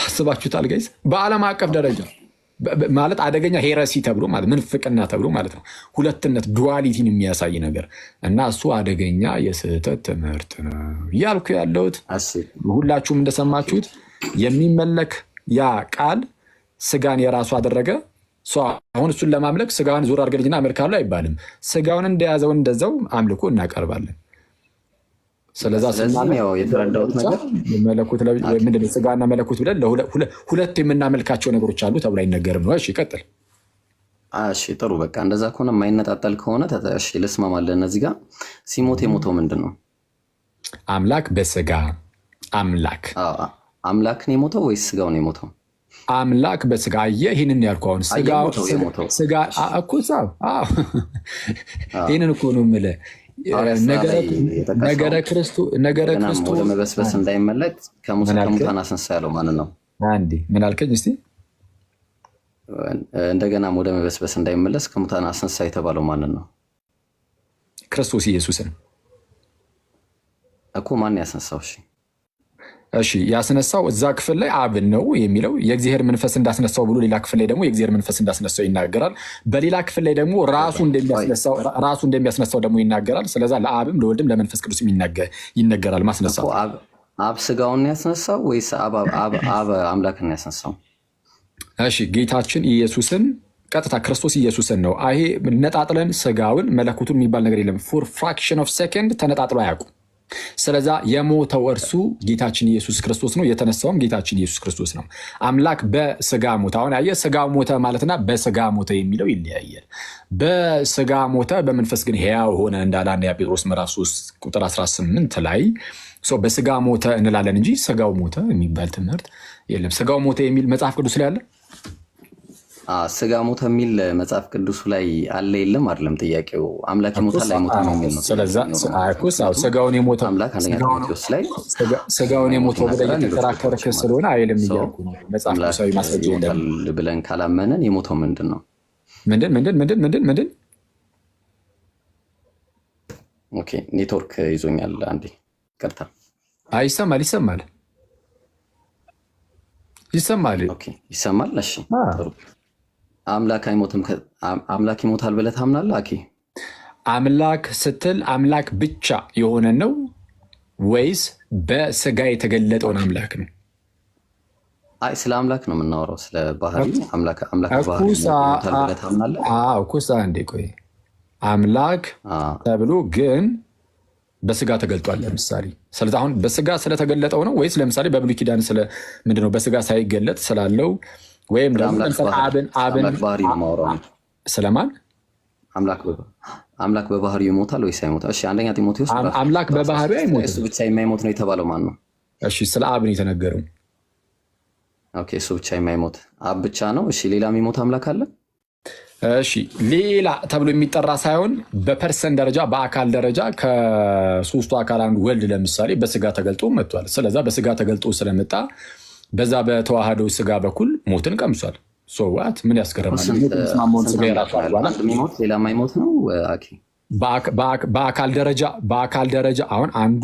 አስባችሁታል ጋይስ? በዓለም አቀፍ ደረጃ ማለት አደገኛ ሄረሲ ተብሎ ማለት ምንፍቅና ተብሎ ማለት ነው። ሁለትነት ዱዋሊቲን የሚያሳይ ነገር እና እሱ አደገኛ የስህተት ትምህርት ነው እያልኩ ያለሁት። ሁላችሁም እንደሰማችሁት የሚመለክ ያ ቃል ስጋን የራሱ አደረገ። አሁን እሱን ለማምለክ ስጋውን ዞር አድርገልኝና አመልካለሁ አይባልም። ስጋውን እንደያዘው እንደዛው አምልኮ እናቀርባለን። ስለዛ ያው የተረዳሁት ነገር መለኮት ምንድነው ስጋና መለኮት ብለን ሁለት የምናመልካቸው ነገሮች አሉ ተብሎ አይነገርም ነው። እሺ ቀጥል። እሺ ጥሩ በቃ እንደዛ ከሆነ የማይነጣጠል ከሆነ እሺ ልስማማለን። እነዚህ ጋር ሲሞት የሞተው ምንድን ነው? አምላክ በስጋ አምላክ ነው የሞተው ወይስ ስጋው ነው የሞተው? አምላክ በስጋ ይህንን ያልኩህ አሁን ስጋ እኮ ይህንን እኮ ነው የምልህ። ነገረ ክርስቶስ ወደ መበስበስ እንዳይመለክ ከሙታን አስነሳ ያለው ማንን ነው? አንዴ ምን አልከኝ እስቲ? እንደገና ወደ መበስበስ እንዳይመለስ ከሙታን አስነሳ የተባለው ማንን ነው? ክርስቶስ ኢየሱስን እኮ ማን ያስነሳው? እሺ ያስነሳው እዛ ክፍል ላይ አብን ነው የሚለው የእግዚአብሔር መንፈስ እንዳስነሳው ብሎ ሌላ ክፍል ላይ ደግሞ የእግዚአብሔር መንፈስ እንዳስነሳው ይናገራል። በሌላ ክፍል ላይ ደግሞ ራሱ እንደሚያስነሳው ደግሞ ይናገራል። ስለዛ ለአብም ለወልድም ለመንፈስ ቅዱስ ይነገራል ማስነሳው። አብ ስጋውን ያስነሳው ወይስ አብ አምላክን ያስነሳው? እሺ ጌታችን ኢየሱስን ቀጥታ ክርስቶስ ኢየሱስን ነው። ይሄ ነጣጥለን ስጋውን መለኮቱን የሚባል ነገር የለም። ፎር ፍራክሽን ኦፍ ሴኮንድ ተነጣጥሎ አያውቁም። ስለዛ የሞተው እርሱ ጌታችን ኢየሱስ ክርስቶስ ነው። የተነሳውም ጌታችን ኢየሱስ ክርስቶስ ነው። አምላክ በስጋ ሞተ። አሁን ያየ ስጋ ሞተ ማለትና በስጋ ሞተ የሚለው ይለያያል። በስጋ ሞተ በመንፈስ ግን ሕያው ሆነ እንዳለ አንደኛ ጴጥሮስ ምዕራፍ 3 ቁጥር 18 ላይ በስጋ ሞተ እንላለን እንጂ ስጋው ሞተ የሚባል ትምህርት የለም። ስጋው ሞተ የሚል መጽሐፍ ቅዱስ ላይ አለ? ስጋ ሞተ የሚል መጽሐፍ ቅዱስ ላይ አለ የለም? አይደለም ጥያቄው። አምላክ ይሞታል አይሞትም የሚል ነው። ስለዛ ስጋውን የሞተ አምላክ አንደኛ ጢሞቴዎስ ላይ ስጋውን የሞተው ብለህ የተከራከርክ ስለሆነ አይልም እያልኩ ነው። መጽሐፍ ቅዱሳዊ ማስረጃ የለም ብለን ካላመነን የሞተው ምንድን ነው? ምንድን? ኦኬ ኔትወርክ ይዞኛል አንዴ ቀጥታ። ይሰማል። ኦኬ ይሰማል። እሺ ጥሩ። አምላክ አይሞትም። አምላክ ይሞታል ብለህ ታምናለህ? አኬ አምላክ ስትል አምላክ ብቻ የሆነ ነው ወይስ በስጋ የተገለጠውን አምላክ ነው? አይ ስለ አምላክ ነው የምናወራው፣ ስለ ባህሪ። አምላክ ባህሪ ይሞታል ብለህ ታምናለህ? ኩሳ እንዴ ቆይ አምላክ ተብሎ ግን በስጋ ተገልጧል። ለምሳሌ ስለዚህ አሁን በስጋ ስለተገለጠው ነው ወይስ ለምሳሌ በብሉይ ኪዳን ምንድነው በስጋ ሳይገለጥ ስላለው ወይም አምላክ ባህሪ ነው የማወራው። ስለማን አምላክ በባህሪው ይሞታል ወይስ አይሞታል? እሺ አንደኛ ጢሞቴዎስ አምላክ በባህሪው አይሞትም። እሱ ብቻ የማይሞት ነው የተባለው ማን ነው? እሺ ስለ አብ ነው የተነገረው። ኦኬ እሱ ብቻ የማይሞት አብ ብቻ ነው። እሺ ሌላ የሚሞት አምላክ አለ? እሺ ሌላ ተብሎ የሚጠራ ሳይሆን በፐርሰን ደረጃ በአካል ደረጃ ከሶስቱ አካል አንዱ ወልድ ለምሳሌ በስጋ ተገልጦ መጥቷል። ስለዛ በስጋ ተገልጦ ስለመጣ በዛ በተዋህደው ስጋ በኩል ሞትን ቀምሷል። ሶዋት ምን ያስገርማል? ሌላ የማይሞት ነው። በአካል ደረጃ አሁን አንዱ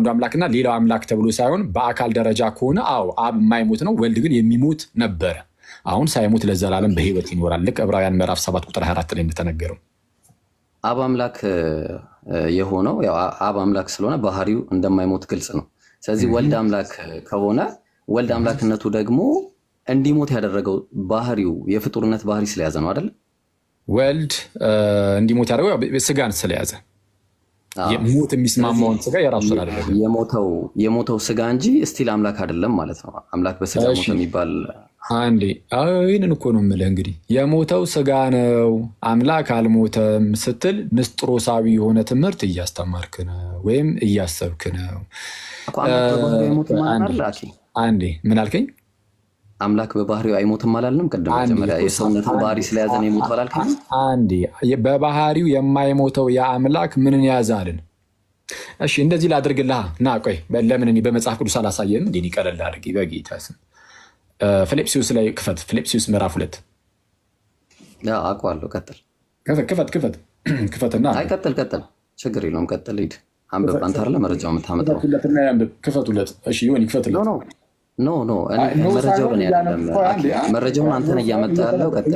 አምላክና ሌላው አምላክ ተብሎ ሳይሆን በአካል ደረጃ ከሆነ አብ የማይሞት ነው። ወልድ ግን የሚሞት ነበረ። አሁን ሳይሞት ለዘላለም በሕይወት ይኖራል። ልክ ዕብራውያን ምዕራፍ 7 ቁጥር 24 ላይ እንደተነገረው አብ አምላክ የሆነው ያው አብ አምላክ ስለሆነ ባህሪው እንደማይሞት ግልጽ ነው። ስለዚህ ወልድ አምላክ ከሆነ ወልድ አምላክነቱ ደግሞ እንዲሞት ያደረገው ባህሪው የፍጡርነት ባህሪ ስለያዘ ነው አይደል? ወልድ እንዲሞት ያደረገው ስጋን ስለያዘ ሞት የሚስማማውን ስጋ የራሱ ስላደረገ የሞተው ስጋ እንጂ ስቲል አምላክ አይደለም ማለት ነው። አምላክ በስጋ ሞተ የሚባል አንዴ ይህንን እኮ ነው የምልህ። እንግዲህ የሞተው ስጋ ነው አምላክ አልሞተም ስትል ንስጥሮሳዊ የሆነ ትምህርት እያስተማርክ ነው ወይም እያሰብክ ነው። አንዴ ምን አልከኝ? አምላክ በባህሪው አይሞትም አላልንም? ቅድም መጀመሪያ የሰውነት ባህሪ ስለያዘ ነው የሞተው አላልከኝ? አንዴ በባህሪው የማይሞተው የአምላክ ምንን ያዛልን? እሺ እንደዚህ ላድርግልህ። ና ቆይ ለምን እኔ በመጽሐፍ ቅዱስ አላሳየንም? እንዴ ይቀለል አድርጊ በጌታ ስም። ፊልጵስዩስ ላይ ክፈት። ፊልጵስዩስ ምዕራፍ 2 አውቀዋለሁ። ቀጥል። ክፈትና አይ ቀጥል። ችግር የለውም ቀጥል። ሂድ አንብብ። አንተ አይደለ መረጃው የምታመጣው? ክፈቱለት። እሺ ይሁን ይክፈትለት። ኖ መረጃው ግን አይደለም። መረጃውን አንተ ነህ እያመጣህ ያለው። ቀጥል።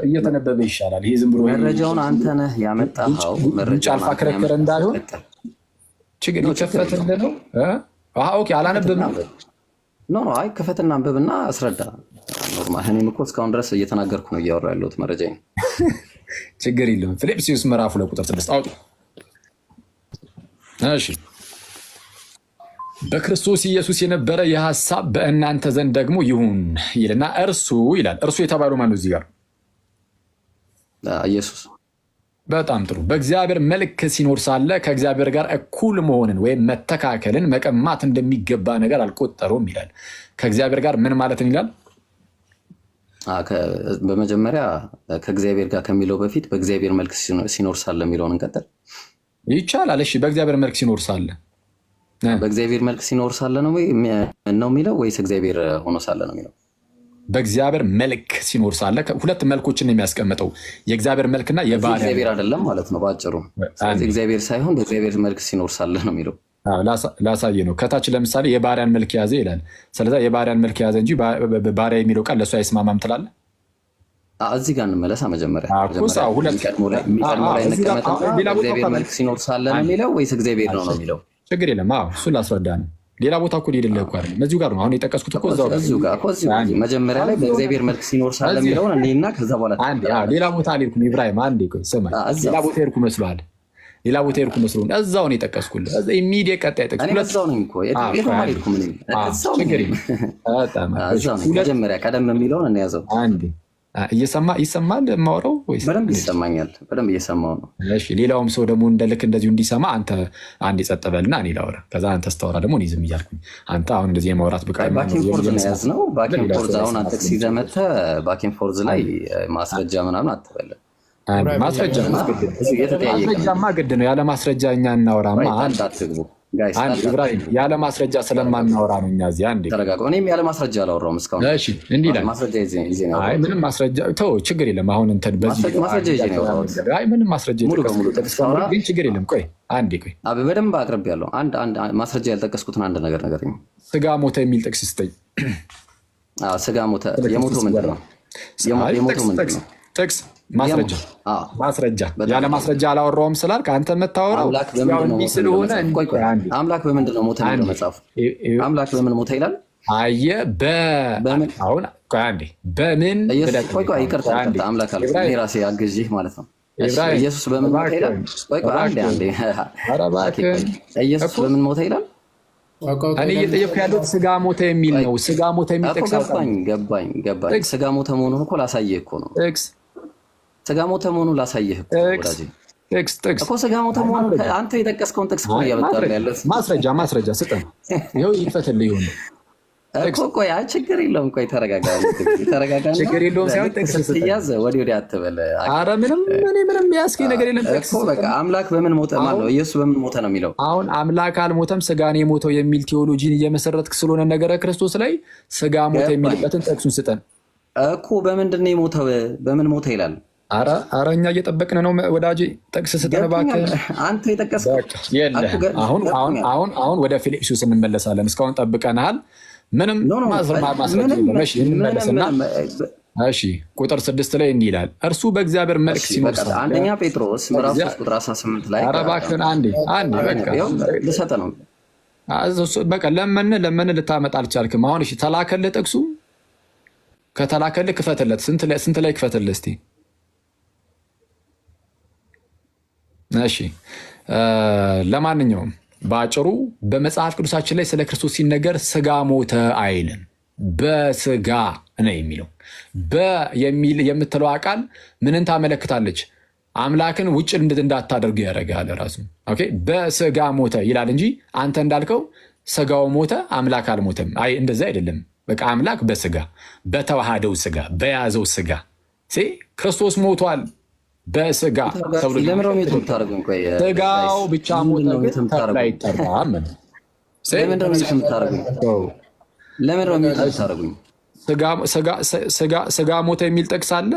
እየተነበበ ይሻላል። ይሄ ዝም ብሎ መረጃውን አንተ ነህ ያመጣኸው። መረጃውን አልፋ ክርክር እንዳይሆን ችግር ይከፈትልህ ነው። ኦኬ አላነበብንም። ኖ አይ ክፈትና አንብብና አስረዳ። ኖርማል። እኔም እኮ እስካሁን ድረስ እየተናገርኩ ነው እያወራሁ ያለሁት መረጃዬ። ችግር የለውም። ፊልጵስዩስ ምዕራፍ 2 ቁጥር 6 አውጡ። እሺ በክርስቶስ ኢየሱስ የነበረ የሐሳብ በእናንተ ዘንድ ደግሞ ይሁን ይልና እርሱ ይላል። እርሱ የተባለው ማነው እዚህ ጋር? ኢየሱስ። በጣም ጥሩ። በእግዚአብሔር መልክ ሲኖር ሳለ ከእግዚአብሔር ጋር እኩል መሆንን ወይም መተካከልን መቀማት እንደሚገባ ነገር አልቆጠረውም ይላል። ከእግዚአብሔር ጋር ምን ማለትን ይላል? በመጀመሪያ ከእግዚአብሔር ጋር ከሚለው በፊት በእግዚአብሔር መልክ ሲኖር ሳለ የሚለውን እንቀጥል ይቻላል። እሺ በእግዚአብሔር መልክ ሲኖር ሳለ በእግዚአብሔር መልክ ሲኖር ሳለ ነው የሚለው ወይስ እግዚአብሔር ሆኖ ሳለ ነው የሚለው? በእግዚአብሔር መልክ ሲኖር ሳለ ሁለት መልኮችን የሚያስቀምጠው የእግዚአብሔር መልክና የባሪያ እግዚአብሔር አይደለም ማለት ነው ባጭሩ። ስለዚህ እግዚአብሔር ሳይሆን በእግዚአብሔር መልክ ሲኖር ሳለ ነው የሚለው። ላሳየ ነው። ከታች ለምሳሌ የባሪያን መልክ ያዘ ይላል። ስለዚህ የባሪያን መልክ ያዘ እንጂ ባሪያ የሚለው ቃል ለእሱ አይስማማም ትላለህ? እዚህ ጋር እንመለሳ። መጀመሪያ የሚቀድመው ላይ እንቀመጥ። በእግዚአብሔር መልክ ሲኖር ሳለ ነው የሚለው ወይስ እግዚአብሔር ነው የሚለው? ችግር የለም። እሱን ላስረዳ ነው። ሌላ ቦታ እኮ ሄደልህ እኮ አይደለም። እዚሁ ጋር ነው አሁን የጠቀስኩት እኮ እዚሁ ጋር መጀመሪያ ላይ በእግዚአብሔር መልክ ሲኖር ሳለ የሚለውን እኔና ከዛ በኋላ ሌላ ቦታ አልሄድኩም። ኢብራሂም አንዴ ቆይ ስማ፣ ሌላ ቦታ ሄድኩ መስሎሃል? ሌላ ቦታ ሄድኩ መስሎህ? እዛው ነው የጠቀስኩልህ። ኢሚዲየት ቀጣይ ጠቅስ ሁለት እዛው ነኝ እኮ የትም አልሄድኩም። መጀመሪያ ቀደም የሚለውን እንያዘው። አንዴ ይሰማል የማወራው ወይስ? በደንብ ይሰማኛል። በደንብ እየሰማሁ ነው። እሺ ሌላውም ሰው ደግሞ እንደልክ እንደዚሁ እንዲሰማ አንተ አንድ ጸጥ በልና እኔ ላውራ። ከዛ አንተ ስታወራ ደግሞ እኔ ዝም እያልኩኝ አንተ አሁን እንደዚህ የማውራት ብቃት ባኪንግ ፎርዝ ነው የያዝነው። ባኪንግ ፎርዝ አሁን አንተ ሲይዘህ መተህ ባኪንግ ፎርዝ ላይ ማስረጃ ምናምን አትበለም። ማስረጃማ ግድ ነው። ያለ ማስረጃ እኛ እናወራማ። አትግቡ ኢብራሂም ያለ ማስረጃ ስለማናወራ ነው እኛ እዚህ። አንዴ ተረጋጋ። እኔም ያለ ማስረጃ አላወራሁም እስካሁን። እሺ እንዲህ ይላል። ማስረጃ ይዤ ነው። አይ ምንም ማስረጃ ተው፣ ችግር የለም። አሁን እንትን በዚህ ማስረጃ ይዤ ነው ያወራሁት። አይ ምንም ማስረጃ ሙሉ በሙሉ ተስፋራ ግን ችግር የለም። ቆይ አንዴ ቆይ፣ በደንብ አቅርቤያለሁ። አንድ ማስረጃ ያልጠቀስኩትን አንድ ነገር ነገርኝ። ስጋ ሞተ የሚል ጥቅስ ስጠኝ። ስጋ ሞተ። የሞተው ምንድን ነው? የሞተው ምንድን ነው? ጥቅስ ማስረጃ ያለ ማስረጃ አላወራውም ስላልክ አንተ የምታወራው ስለሆነ አምላክ በምንድን ነው ሞተ የሚለው መጽሐፉ? አምላክ በምን ሞተ ይላል? አየህ አሁን አንዴ በምን ይቅርታ አምላክ አለ ራሴ አግዥህ ማለት ነው። ኢየሱስ በምን ሞተ ይላል? ኢየሱስ በምን ሞተ ይላል? እኔ እየጠየኩ ያለሁት ስጋ ሞተ የሚል ነው። ስጋ ሞተ የሚል ጥቅስ ገባኝ። ስጋ ሞተ መሆኑን እኮ ላሳየህ እኮ ነው። ስጋ ሞተ መሆኑን ላሳየህ እኮ ስጋ ሞተ መሆኑን አንተ የጠቀስከውን ጥቅስ እኮ እያመጣልህ ያለው ማስረጃ ስጠን። ይኸው ይፈትልህ ይሁን እኮ። ቆይ ችግር የለውም። ቆይ ተረጋጋ። ችግር የለውም ሳይሆን ጥቅስ ስትያዝ ወዲህ አትበል። ኧረ ምንም ያስኬድ ነገር የለም። በቃ አምላክ በምን ሞተ ማለት ነው? ኢየሱስ በምን ሞተ ነው የሚለው። አሁን አምላክ አልሞተም ስጋ ነው የሞተው የሚል ቴዎሎጂን እየመሰረትክ ስለሆነ ነገረ ክርስቶስ ላይ ስጋ ሞተ የሚልበትን ጥቅሱን ስጠን እኮ። በምንድን ነው የሞተው? በምን ሞተ ይላል? ኧረ እኛ እየጠበቅን ነው ወዳጄ። ጥቅስ ስጠን እባክህ። አንተ የጠቀስከው አሁን ወደ ፊልጵስዩስ እንመለሳለን። እስካሁን ጠብቀናል። ምንም ማስረጃ እንመለስና እሺ ቁጥር 6 ላይ እንዲህ ይላል፣ እርሱ በእግዚአብሔር መልክ ሲኖር አንደኛ ጴጥሮስ ምዕራፍ 3 ቁጥር 18 ላይ ኧረ እባክህን አንዴ በቃ ልሰጥህ ነው። በቃ ለምን ልታመጣ አልቻልክም? አሁን እሺ ተላከልህ ጥቅሱ። ከተላከልህ ክፈትለት። ስንት ላይ ክፈትልህ እስቲ? እሺ ለማንኛውም በአጭሩ በመጽሐፍ ቅዱሳችን ላይ ስለ ክርስቶስ ሲነገር ስጋ ሞተ አይልም፣ በስጋ ነው የሚለው። በሚል የምትለው ቃል ምንን ታመለክታለች? አምላክን ውጭ እንዳታደርግ ያደርጋል ራሱ። ኦኬ በስጋ ሞተ ይላል እንጂ አንተ እንዳልከው ስጋው ሞተ አምላክ አልሞተም። አይ እንደዛ አይደለም። በቃ አምላክ በስጋ በተዋሃደው ስጋ በያዘው ስጋ ክርስቶስ ሞቷል በስጋ ስጋው ብቻ ሞተ ተብሎ አይጠራም። ስጋ ሞተ የሚል ጥቅስ አለ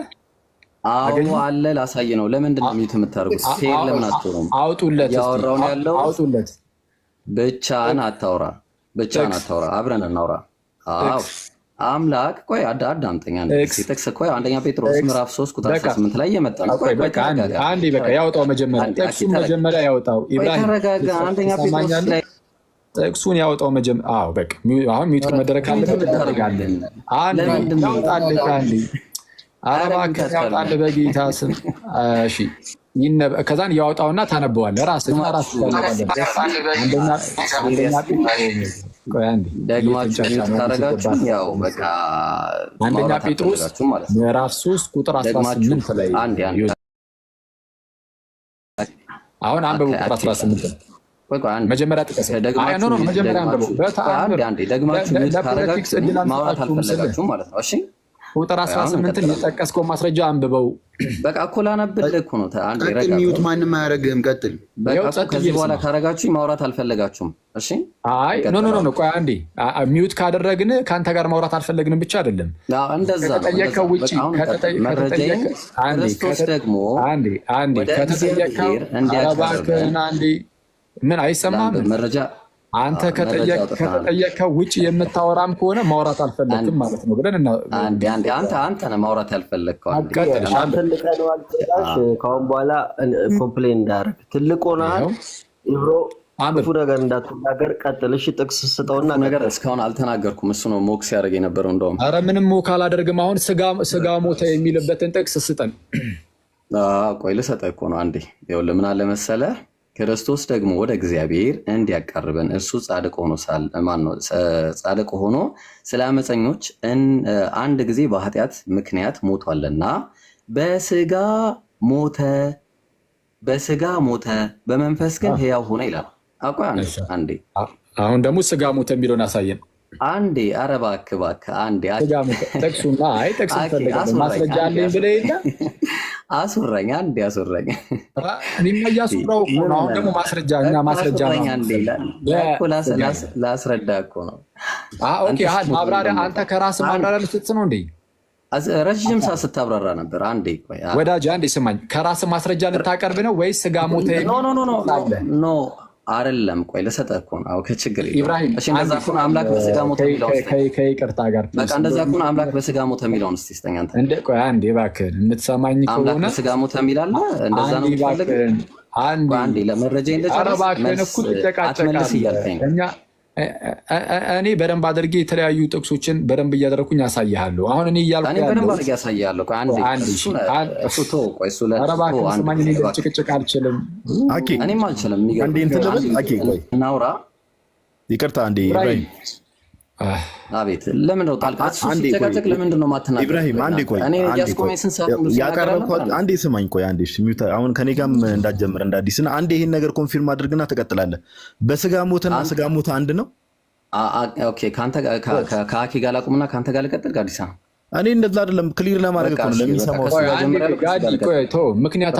አለ። ላሳይ ነው። ለምንድን ነው ሚዩት የምታደርጉት? ለምን አትወሩም? አውጡለት። ብቻህን አታውራ። አብረን እናውራ። አምላክ ቆይ አዳምጠኛ ጥቅስ እኮ አንደኛ ጴጥሮስ ምዕራፍ 3 ቁጥር 18 ላይ የመጣ ነው። አንዴ በቃ ያውጣው መጀመሪያ ጥቅሱን መጀመሪያ ያውጣው። ኢብራሂም አንደኛ ጴጥሮስ ላይ ጥቅሱን ያውጣው መጀመሪያ። አዎ በቃ አሁን ሚውት መደረግ ካለበት እናደርጋለን። አንዴ ያውጣልህ አንዴ እባክህ ያውጣልህ በጌታ ስም። እሺ ከዛን ያወጣውና ታነበዋለህ ራስህ አንደኛ ጴጥሮስ ምዕራፍ 3 ቁጥር 18 ላይ አሁን አንብቡ። ቁጥር 18 መጀመሪያ ጥቀስ። መጀመሪያ አንብቡ። ቁጥር 18 የጠቀስከው ማስረጃ አንብበው። በቃ እኮ ላነብልህ እኮ ነው። ሚዩት ማንም አያደርግህም። ቀጥል። ከዚህ በኋላ ካረጋችሁ ማውራት አልፈለጋችሁም። እሺ ኖ ቆይ አንዴ። ሚዩት ካደረግን ከአንተ ጋር ማውራት አልፈለግንም ብቻ አይደለም። እንደዛ ከተጠየቀው ውጭ ክርስቶስ ደግሞ ከተጠየቀው ምን አይሰማም መረጃ አንተ ከጠየቀው ውጭ የምታወራም ከሆነ ማውራት አልፈለግም ማለት ነው ብለን አንተ ነህ ማውራት ያልፈለግከው። ከአሁን በኋላ ኮምፕሌን እንዳደረግ ትልቅ ሆነሃል። ክፉ ነገር እንዳትናገር ቀጥል። እሺ ጥቅስ ስጠውና ነገር እስካሁን አልተናገርኩም። እሱ ነው ሞክ ሲያደርግ የነበረው። እንደውም ኧረ ምንም ሞክ አላደርግም። አሁን ስጋ ሞተ የሚልበትን ጥቅስ ስጠን። ቆይ ልሰጠህ እኮ ነው አንዴ። ይኸውልህ ምን አለ መሰለህ፣ ክርስቶስ ደግሞ ወደ እግዚአብሔር እንዲያቀርበን እርሱ ጻድቅ ሆኖ ስለ አመፀኞች አንድ ጊዜ በኃጢአት ምክንያት ሞቷልና በስጋ ሞተ በመንፈስ ግን ሕያው ሆነ ይላል። አንዴ አሁን ደግሞ ስጋ ሞተ የሚለውን አሳየን። አንዴ ኧረ እባክህ አንዴ ጥቅሱና ጥቅስ ማስረጃ አለኝ ብለህ የለ አስወራኝ። አንዴ አስወራኝ። እኔማ እያስወራሁ እኮ ነው። አሁን ደግሞ ማስረጃ ላስረዳ እኮ ነው። ማብራሪያ አንተ ከራስህ ማብራሪያ ልትሰጥ ነው እንዴ? ረዥም ሰዓት ስታብራራ ነበር። አንዴ ቆይ ወዳጅ፣ አንዴ ስማኝ። ከራስህ ማስረጃ ልታቀርብ ነው ወይስ ስጋ ሞተ? ኖ አይደለም። ቆይ ልሰጠህ እኮ ነው። አዎ ከችግር ኢብራሂም። እሺ እንደዛ ከሆነ አምላክ በስጋ ሞተ የሚለው ከይቅርታ ጋር በቃ እንደዛ ከሆነ አምላክ በስጋ ሞተ የሚለውን እስቲ ስጠኝ አንተ። ቆይ አንዴ እባክህን የምትሰማኝ ከሆነ አምላክ በስጋ ሞተ የሚላል እንደዛ ነው የምትፈልገው? አንዴ ለመረጃ እንደጨረስ አትመልስ እያልከኝ እኔ በደንብ አድርጌ የተለያዩ ጥቅሶችን በደንብ እያደረኩኝ ያሳያለሁ። አሁን እኔ እያልኩ በደንብ አድርጌ ያሳያለሁ። ጭቅጭቅ አልችልም። እኔም አልችልም። እናውራ። ይቅርታ አንዴ ኢብራሂም። አቤት ለምንድን ነው ጣልቃ ሲጨቃጨቅ ለምንድን ነው የማትናገረው? ኢብራሂም አንዴ ቆይ፣ አንዴ ስማኝ። ቆይ አንዴ አሁን ከኔ ጋርም እንዳትጀምር እንዳዲስና አንዴ ይሄን ነገር ኮንፊርም አድርግና ትቀጥላለህ። በስጋ ሞተና ስጋ ሞተ አንድ ነው? ኦኬ ካንተ ከአኪ ጋር ላቁምና ካንተ ጋር ልቀጥል። ጋዲሳ እኔ እንደዛ አይደለም፣ ክሊር ለማድረግ እኮ ነው ለሚሰማው። ምክንያት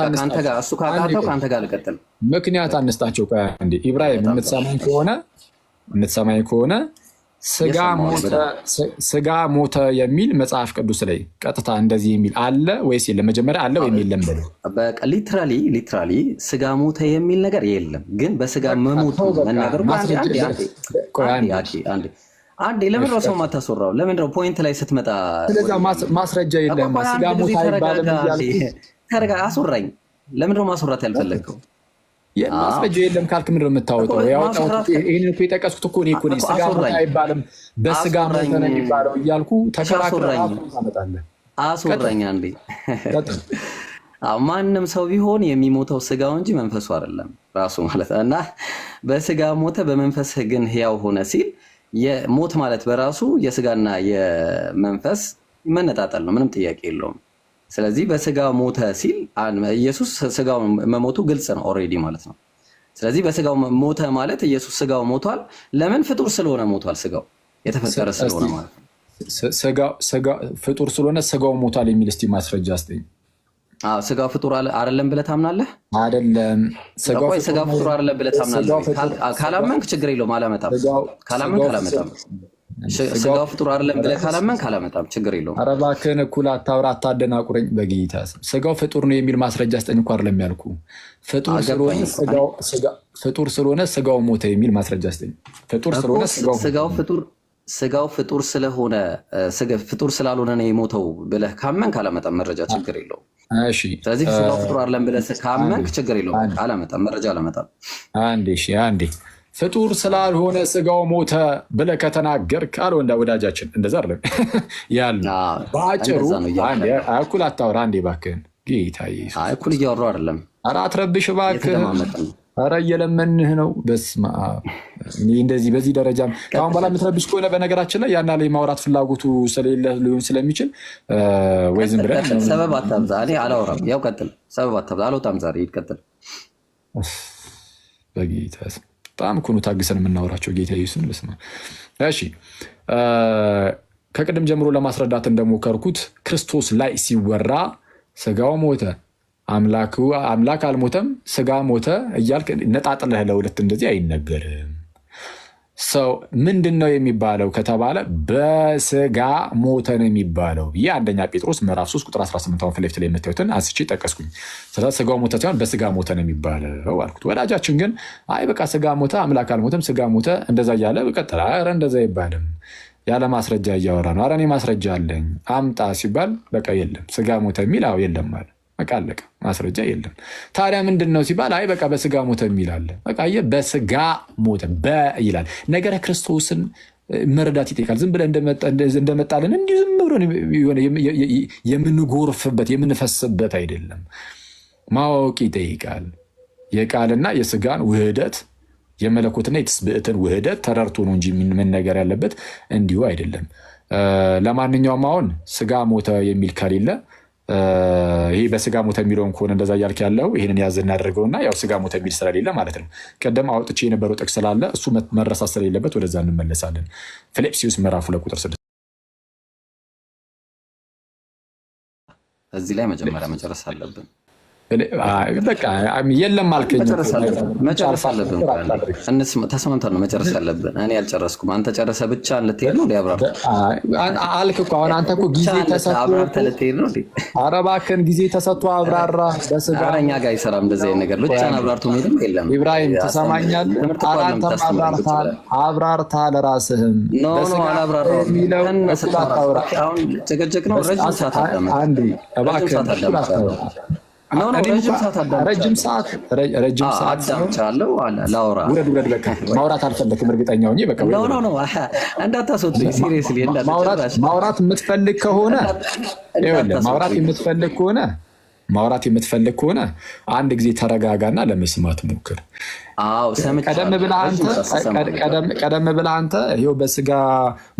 እሱ ካቃተው ካንተ ጋር ልቀጥል። ምክንያት አነስታቸው። ቆይ አንዴ ኢብራሂም የምትሰማኝ ከሆነ ስጋ ሞተ የሚል መጽሐፍ ቅዱስ ላይ ቀጥታ እንደዚህ የሚል አለ ወይስ የለም? መጀመሪያ አለ ወይም የለም በለው። በቃ ሊትራሊ ስጋ ሞተ የሚል ነገር የለም። ግን በስጋ መሞቱ መናገር አንዴ ለምን ነው ሰው ማታስወራው? ለምን ነው ፖይንት ላይ ስትመጣ ስለዛ ማስረጃ የለም? ስጋ ሞተ አይባልም እያልኩ ተረጋ። አስወራኝ። ለምን ነው ማስወራት ያልፈለግከው? ማስረጃ የለም ካልክ ምንድን ነው የምታወጣው? ይህን እኮ የጠቀስኩት እኮ እኔ ስጋ ሞተ አይባልም በስጋ ሞተ ነው የሚባለው እያልኩ ተከራክረህ ታመጣለህ። አስወራኝ አንዴ። ማንም ሰው ቢሆን የሚሞተው ስጋው እንጂ መንፈሱ አይደለም ራሱ ማለት እና በስጋ ሞተ በመንፈስህ ግን ሕያው ሆነ ሲል የሞት ማለት በራሱ የስጋና የመንፈስ መነጣጠል ነው። ምንም ጥያቄ የለውም። ስለዚህ በስጋ ሞተ ሲል ኢየሱስ ስጋው መሞቱ ግልጽ ነው ኦልሬዲ ማለት ነው። ስለዚህ በስጋው ሞተ ማለት ኢየሱስ ስጋው ሞቷል። ለምን? ፍጡር ስለሆነ ሞቷል። ስጋው የተፈጠረ ስለሆነ ማለት ነው። ፍጡር ስለሆነ ስጋው ሞቷል የሚል እስቲ ማስረጃ አስጠኝ። ስጋው ፍጡር አይደለም ብለህ ታምናለህ? አይደለም። ስጋው ፍጡር አይደለም ብለህ ታምናለህ? ካላመንክ ችግር የለውም አላመጣም። ካላመንክ አላመጣም። ስጋው ፍጡር አይደለም ብለህ ካላመንክ አላመጣም። ችግር የለውም። ኧረ እባክህን እኩል አታውራ፣ አታደናቁረኝ በጌታ ስም። ስጋው ፍጡር ነው የሚል ማስረጃ አስጠኝ እኮ አይደለም ያልኩህ። ፍጡር ስለሆነ ስጋው ሞተ የሚል ማስረጃ አስጠኝ። ስጋው ፍጡር ስለሆነ ፍጡር ስላልሆነ ነው የሞተው ብለህ ካመንክ አላመጣም መረጃ። ችግር የለውም። ስለዚህ ስጋው ፍጡር አይደለም ብለህ ካመንክ ችግር የለውም። አላመጣም መረጃ አላመጣም። አንዴ ፍጡር ስላልሆነ ስጋው ሞተ ብለህ ከተናገርክ አልወንዳ ወዳጃችን እንደዛ አይደለም ያለ በአጭሩ። እኩል አታውራ አንዴ እባክህን። ጌታ ኢየሱስ እኩል እያወራሁ አይደለም። ኧረ አትረብሽ እባክህን። ኧረ እየለመንህ ነው። በስመ አብ። እንደዚህ በዚህ ደረጃ ከአሁን በኋላ የምትረብሽ ከሆነ በነገራችን ላይ ያና ላይ ማውራት ፍላጎቱ ስለሌለ ሊሆን ስለሚችል ወይ ዝም ብለህ ሰበብ አታብዛ። እኔ አላወራም። ያው ቀጥል። ሰበብ አታብዛ። አልወጣም ዛሬ ይቀጥል። በጌታ በጣም እኮ ነው ታግሰን የምናወራቸው። ጌታ ኢየሱስን በስመ አብ። እሺ ከቅድም ጀምሮ ለማስረዳት እንደሞከርኩት ክርስቶስ ላይ ሲወራ ስጋው ሞተ አምላክ አልሞተም ስጋ ሞተ እያልክ ነጣጥለህ ለሁለት እንደዚህ አይነገርም። ሰው ምንድን ነው የሚባለው ከተባለ በስጋ ሞተ ነው የሚባለው። ይህ አንደኛ ጴጥሮስ ምዕራፍ 3 ቁጥር 18 ፊት ለፊት ላይ የምታዩትን አንስቼ ጠቀስኩኝ። ስለዚህ ስጋው ሞተ ሳይሆን በስጋ ሞተ ነው የሚባለው አልኩት። ወዳጃችን ግን አይ በቃ ስጋ ሞተ አምላክ አልሞተም ስጋ ሞተ እንደዛ እያለ በቀጥታ ኧረ እንደዛ አይባልም ያለ ማስረጃ እያወራ ነው። ኧረ እኔ ማስረጃ አለኝ አምጣ ሲባል በቃ የለም ስጋ ሞተ የሚል የለም ማለት በቃ አለቀ። ማስረጃ የለም። ታዲያ ምንድን ነው ሲባል አይ በቃ በስጋ ሞተ የሚል አለ። በቃ በስጋ ሞተ ይላል። ነገረ ክርስቶስን መረዳት ይጠይቃል። ዝም ብለን እንደመጣልን እንዲሁ ዝም ብሎ የምንጎርፍበት የምንፈስበት አይደለም። ማወቅ ይጠይቃል። የቃልና የስጋን ውህደት የመለኮትና የትስብእትን ውህደት ተረድቶ ነው እንጂ መነገር ያለበት እንዲሁ አይደለም። ለማንኛውም አሁን ስጋ ሞተ የሚል ከሌለ ይሄ በስጋ ሞተ የሚለውን ከሆነ እንደዛ እያልክ ያለው ይህንን ያዝ እናደርገውና ያው ስጋ ሞተ የሚል ስለሌለ ማለት ነው። ቀደም አውጥቼ የነበረው ጥቅስ ስላለ እሱ መረሳት ስለሌለበት ወደዛ እንመለሳለን። ፊልጵስዩስ ምዕራፍ 2 ቁጥር 6 እዚህ ላይ መጀመሪያ መጨረስ አለብን። በቃ የለም አልከኝ። መጨረስ አለብን። ተስማምተን ነው መጨረስ ያለብን። እኔ አልጨረስኩም። አንተ ጨረሰ ብቻ ልትሄድ ነው ሊያብራራ አልክ እኮ። አሁን አንተ እኮ ጊዜ ተሰጥቶ ልትሄድ ነው። ኧረ እባክህን ጊዜ ተሰጥቶ አብራራ። በስጋ እኛ ጋር አይሰራም እንደዚህ አይነት ነገር። ብቻህን አብራርቶ መሄድም የለም። ኢብራሂም ትሰማኛለህ? አብራርተሃል ራስህም። ኖ አላብራራሁም። አሁን ጭቅጭቅ ነው። ረጅም ሰዓት አዳመጥኩ። አንዴ እባክህን ረጅም ሰዓት አዳምጫለሁ። ላውራ ውረድ በቃ ማውራት አልፈለክም። እርግጠኛ ሆኜ በቃ እንዳታስወጡኝ። ሲሪየስሊ ማውራት የምትፈልግ ከሆነ አንድ ጊዜ ተረጋጋና ለመስማት ሞክር። ቀደም ብለህ አንተ ይኸው በስጋ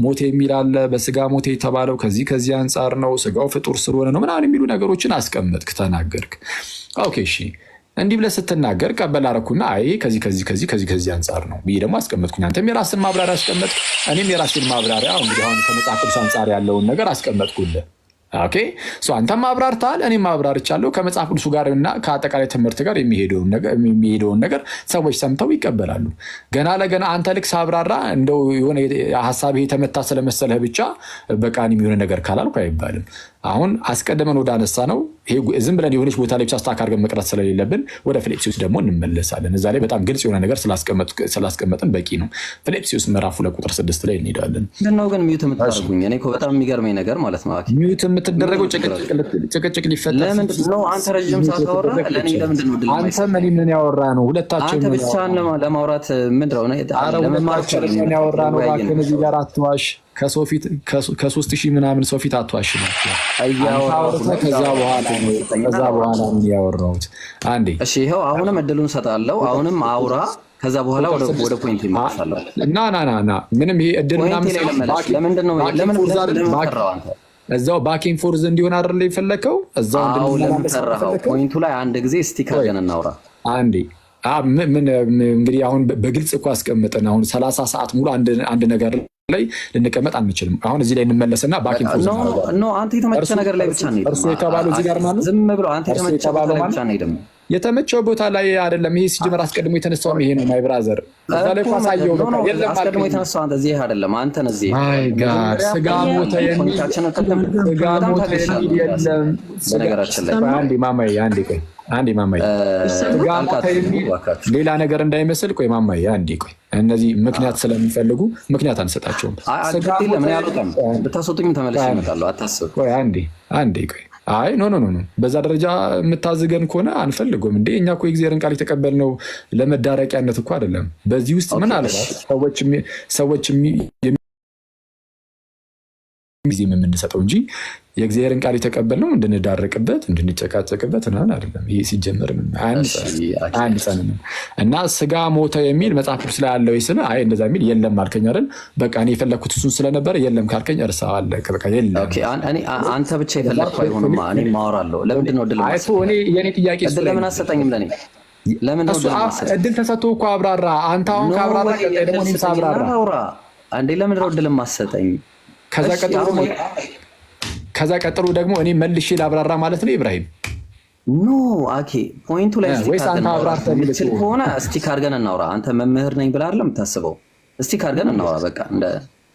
ሞቴ የሚል አለ። በስጋ ሞቴ የተባለው ከዚህ አንጻር ነው፣ ስጋው ፍጡር ስለሆነ ነው ምናምን የሚሉ ነገሮችን አስቀመጥክ፣ ተናገርክ። ኦኬ እሺ፣ እንዲህ ብለህ ስትናገር ቀበል አደረኩና አይ ከዚህ አንጻር ነው ብዬ ደግሞ አስቀመጥኩኝ። አንተም የራስን ማብራሪያ አስቀመጥክ፣ እኔም የራስን ማብራሪያ እንግዲህ አሁን ከመጽሐፍ ቅዱስ አንጻር ያለውን ነገር አስቀመጥኩልህ። ኦኬ አንተም አብራርተሃል፣ እኔም አብራርቻለሁ። ከመጽሐፍ ቅዱሱ ጋር እና ከአጠቃላይ ትምህርት ጋር የሚሄደውን ነገር ሰዎች ሰምተው ይቀበላሉ። ገና ለገና አንተ ልክ ሳብራራ እንደው የሆነ ሀሳብ የተመታ ስለመሰለህ ብቻ በቃ የሚሆነ ነገር ካላልኩ አይባልም። አሁን አስቀድመን ወደ አነሳ ነው ዝም ብለን የሆነች ቦታ ላይ ብቻ አስተካክል አድርገን መቅረት ስለሌለብን ወደ ፊልጵስዩስ ደግሞ እንመለሳለን። እዛ ላይ በጣም ግልጽ የሆነ ነገር ስላስቀመጥን በቂ ነው። ፊልጵስዩስ ምዕራፍ 2 ቁጥር 6 ላይ እንሄዳለን። ምንድነው ግን ሚዩት የምታደርጉኝ? እኔ እኮ በጣም የሚገርመኝ ነገር ማለት ነው ሚዩት የምትደረገው ጭቅጭቅ ሊፈጠር ለምንድን ነው? አንተ ረጅም ሰዓት አወራ። ለእኔ ለምንድን ነው ድል አንተ ምን ያወራ ነው? ሁለታችን አንተ ብቻህን ለማውራት ምንድን ነው ለመማር ያወራ ነው? እባክህን እዚህ ጋር አትዋሽ። ከ3000 ምናምን ሰው ፊት አትዋሽ ነው። ከዛ በኋላ ምን ያወራሁት? አንዴ እሺ፣ ይኸው አሁንም እድሉን ሰጣለሁ። አሁንም አውራ። ከዛ በኋላ ወደ ፖይንት ይመለሳለሁ። ና ምንም ይሄ እድል ምናምን ለምንድን ነው እዛው ባኪንግ ፎርዝ እንዲሆን አይደል የፈለከው? እዛው እንደምንሰራው ፖይንቱ ላይ አንድ ጊዜ ስቲክ አድርገን እናውራ። አንዴ ምን እንግዲህ አሁን በግልጽ እኮ አስቀምጠን አሁን 30 ሰዓት ሙሉ አንድ ነገር ላይ ልንቀመጥ አንችልም። አሁን እዚህ ላይ እንመለስና ባኪንግ ፎርዝ ነው። አንተ የተመቸ ነገር ላይ ብቻ ነው እርሱ የተባለው እዚህ ጋር ማለት ዝም ብሎ አንተ የተመቸ ነገር ላይ ብቻ ነው አይደለም። የተመቸው ቦታ ላይ አይደለም። ይሄ ሲጀመር አስቀድሞ የተነሳው ይሄ ነው። ማይ ብራዘር እዛ ላይ ቋሳየው ነው። የለም አስቀድሞ የተነሳው አንተ እዚህ አይደለም። አንተ ነዚህ ማይ ጋድ ስጋ ሞተ የሚል የለም። በነገራችን ላይ አንዴ ማማዬ ስጋ ሞተ የሚል ሌላ ነገር እንዳይመስል። ቆይ ማማዬ አንዴ ቆይ። እነዚህ ምክንያት ስለሚፈልጉ ምክንያት አንሰጣቸውም። ስጋ ምን ያሉታል? ብታስወጡኝም ተመለሽ ይመጣሉ። አታስብ። ቆይ አንዴ ቆይ። አይ ኖ በዛ ደረጃ የምታዝገን ከሆነ አንፈልገውም። እንዴ እኛ እኮ የእግዚአብሔርን ቃል የተቀበልነው ለመዳረቂያነት እኮ አይደለም። በዚህ ውስጥ ምን አለ ሰዎች ጊዜ የምንሰጠው እንጂ የእግዚአብሔርን ቃል የተቀበልነው እንድንዳረቅበት እንድንጨቃጨቅበት ምናምን አይደለም። ይሄ ሲጀመር አንጸንም እና ስጋ ሞተ የሚል መጽሐፍ ቅዱስ ላይ ያለው ስለ አይ እንደዛ የሚል የለም አልከኝ አይደል? በቃ እኔ የፈለግኩት እሱን ስለነበረ የለም ካልከኝ እርሳው አለቀ። በቃ የለም። አንተ ብቻ የፈለግከው አይሆንማ። እኔ ማወራለሁ። ለምንድን ነው እድል የኔ ጥያቄ ለምን አሰጠኝም? ለእኔ ለምን እድል ተሰጥቶ እኮ አብራራ። አንተ አሁን ከአብራራ ደግሞ እኔም ሳብራራ አንዴ ለምንድን ነው እድል ማሰጠኝ? ከዛ ቀጥሎ ደግሞ እኔ መልሼ ላብራራ ማለት ነው። ኢብራሂም ኖ አኬ ፖይንቱ ላይ ስቲክ ከሆነ ስቲክ አድርገን እናውራ። አንተ መምህር ነኝ ብለህ አይደለም የምታስበው። ስቲክ አድርገን እናውራ። በቃ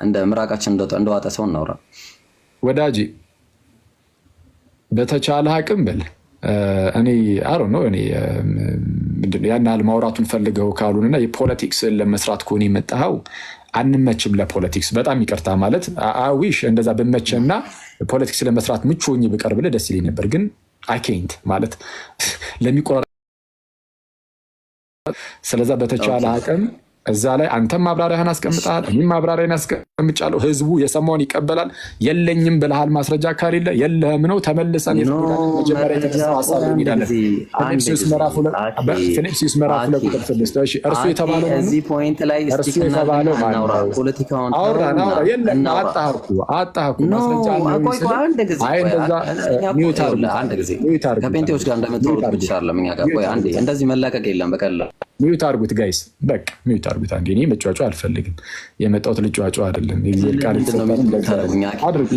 እንደ ምራቃችን እንደዋጠ ሰው እናውራ። ወዳጄ በተቻለ አቅም በል። እኔ አሮ ነው እኔ ያን ያህል ማውራቱን ፈልገው ካሉንና የፖለቲክስ ለመስራት ከሆነ የመጣኸው አንመችም ለፖለቲክስ። በጣም ይቅርታ ማለት አዊሽ እንደዛ ብመቸና ፖለቲክስ ለመስራት ምቹ ሆኜ ብቀርብልህ ደስ ይለኝ ነበር። ግን አይኬንት ማለት ለሚቆራ ስለዛ በተቻለ አቅም እዛ ላይ አንተም ማብራሪያህን አስቀምጣል እኔም ማብራሪያን አስቀምጫለሁ ህዝቡ የሰማውን ይቀበላል የለኝም ብለሃል ማስረጃ ካሌለ የለህም ነው ተመልሰን መጀመሪያ የተነሳው ሐሳብ እንሄዳለን ፊልጵስዩስ ምዕራፍ 2 ቁጥር 6 እሺ እርሱ የተባለው እዚህ ፖይንት ላይ እርሱ የተባለው ማለት ፖለቲካውን አውራ የለም አጣህኩ ማስረጃ አይ እንደዛ ሚውት አድርጉ ከፔንቴዎች ጋር እንደምትወሩት ብቻ አይደለም እኛ ጋር ቆይ አንዴ እንደዚህ መላቀቅ የለም በቀላሉ ሚውት አድርጉት ጋይስ በቃ ሚውት አድርጉት አንዴ እኔ መጫጫ አልፈልግም የመጣሁት ልጫጫ አይደለም የእግዚአብሔር ቃል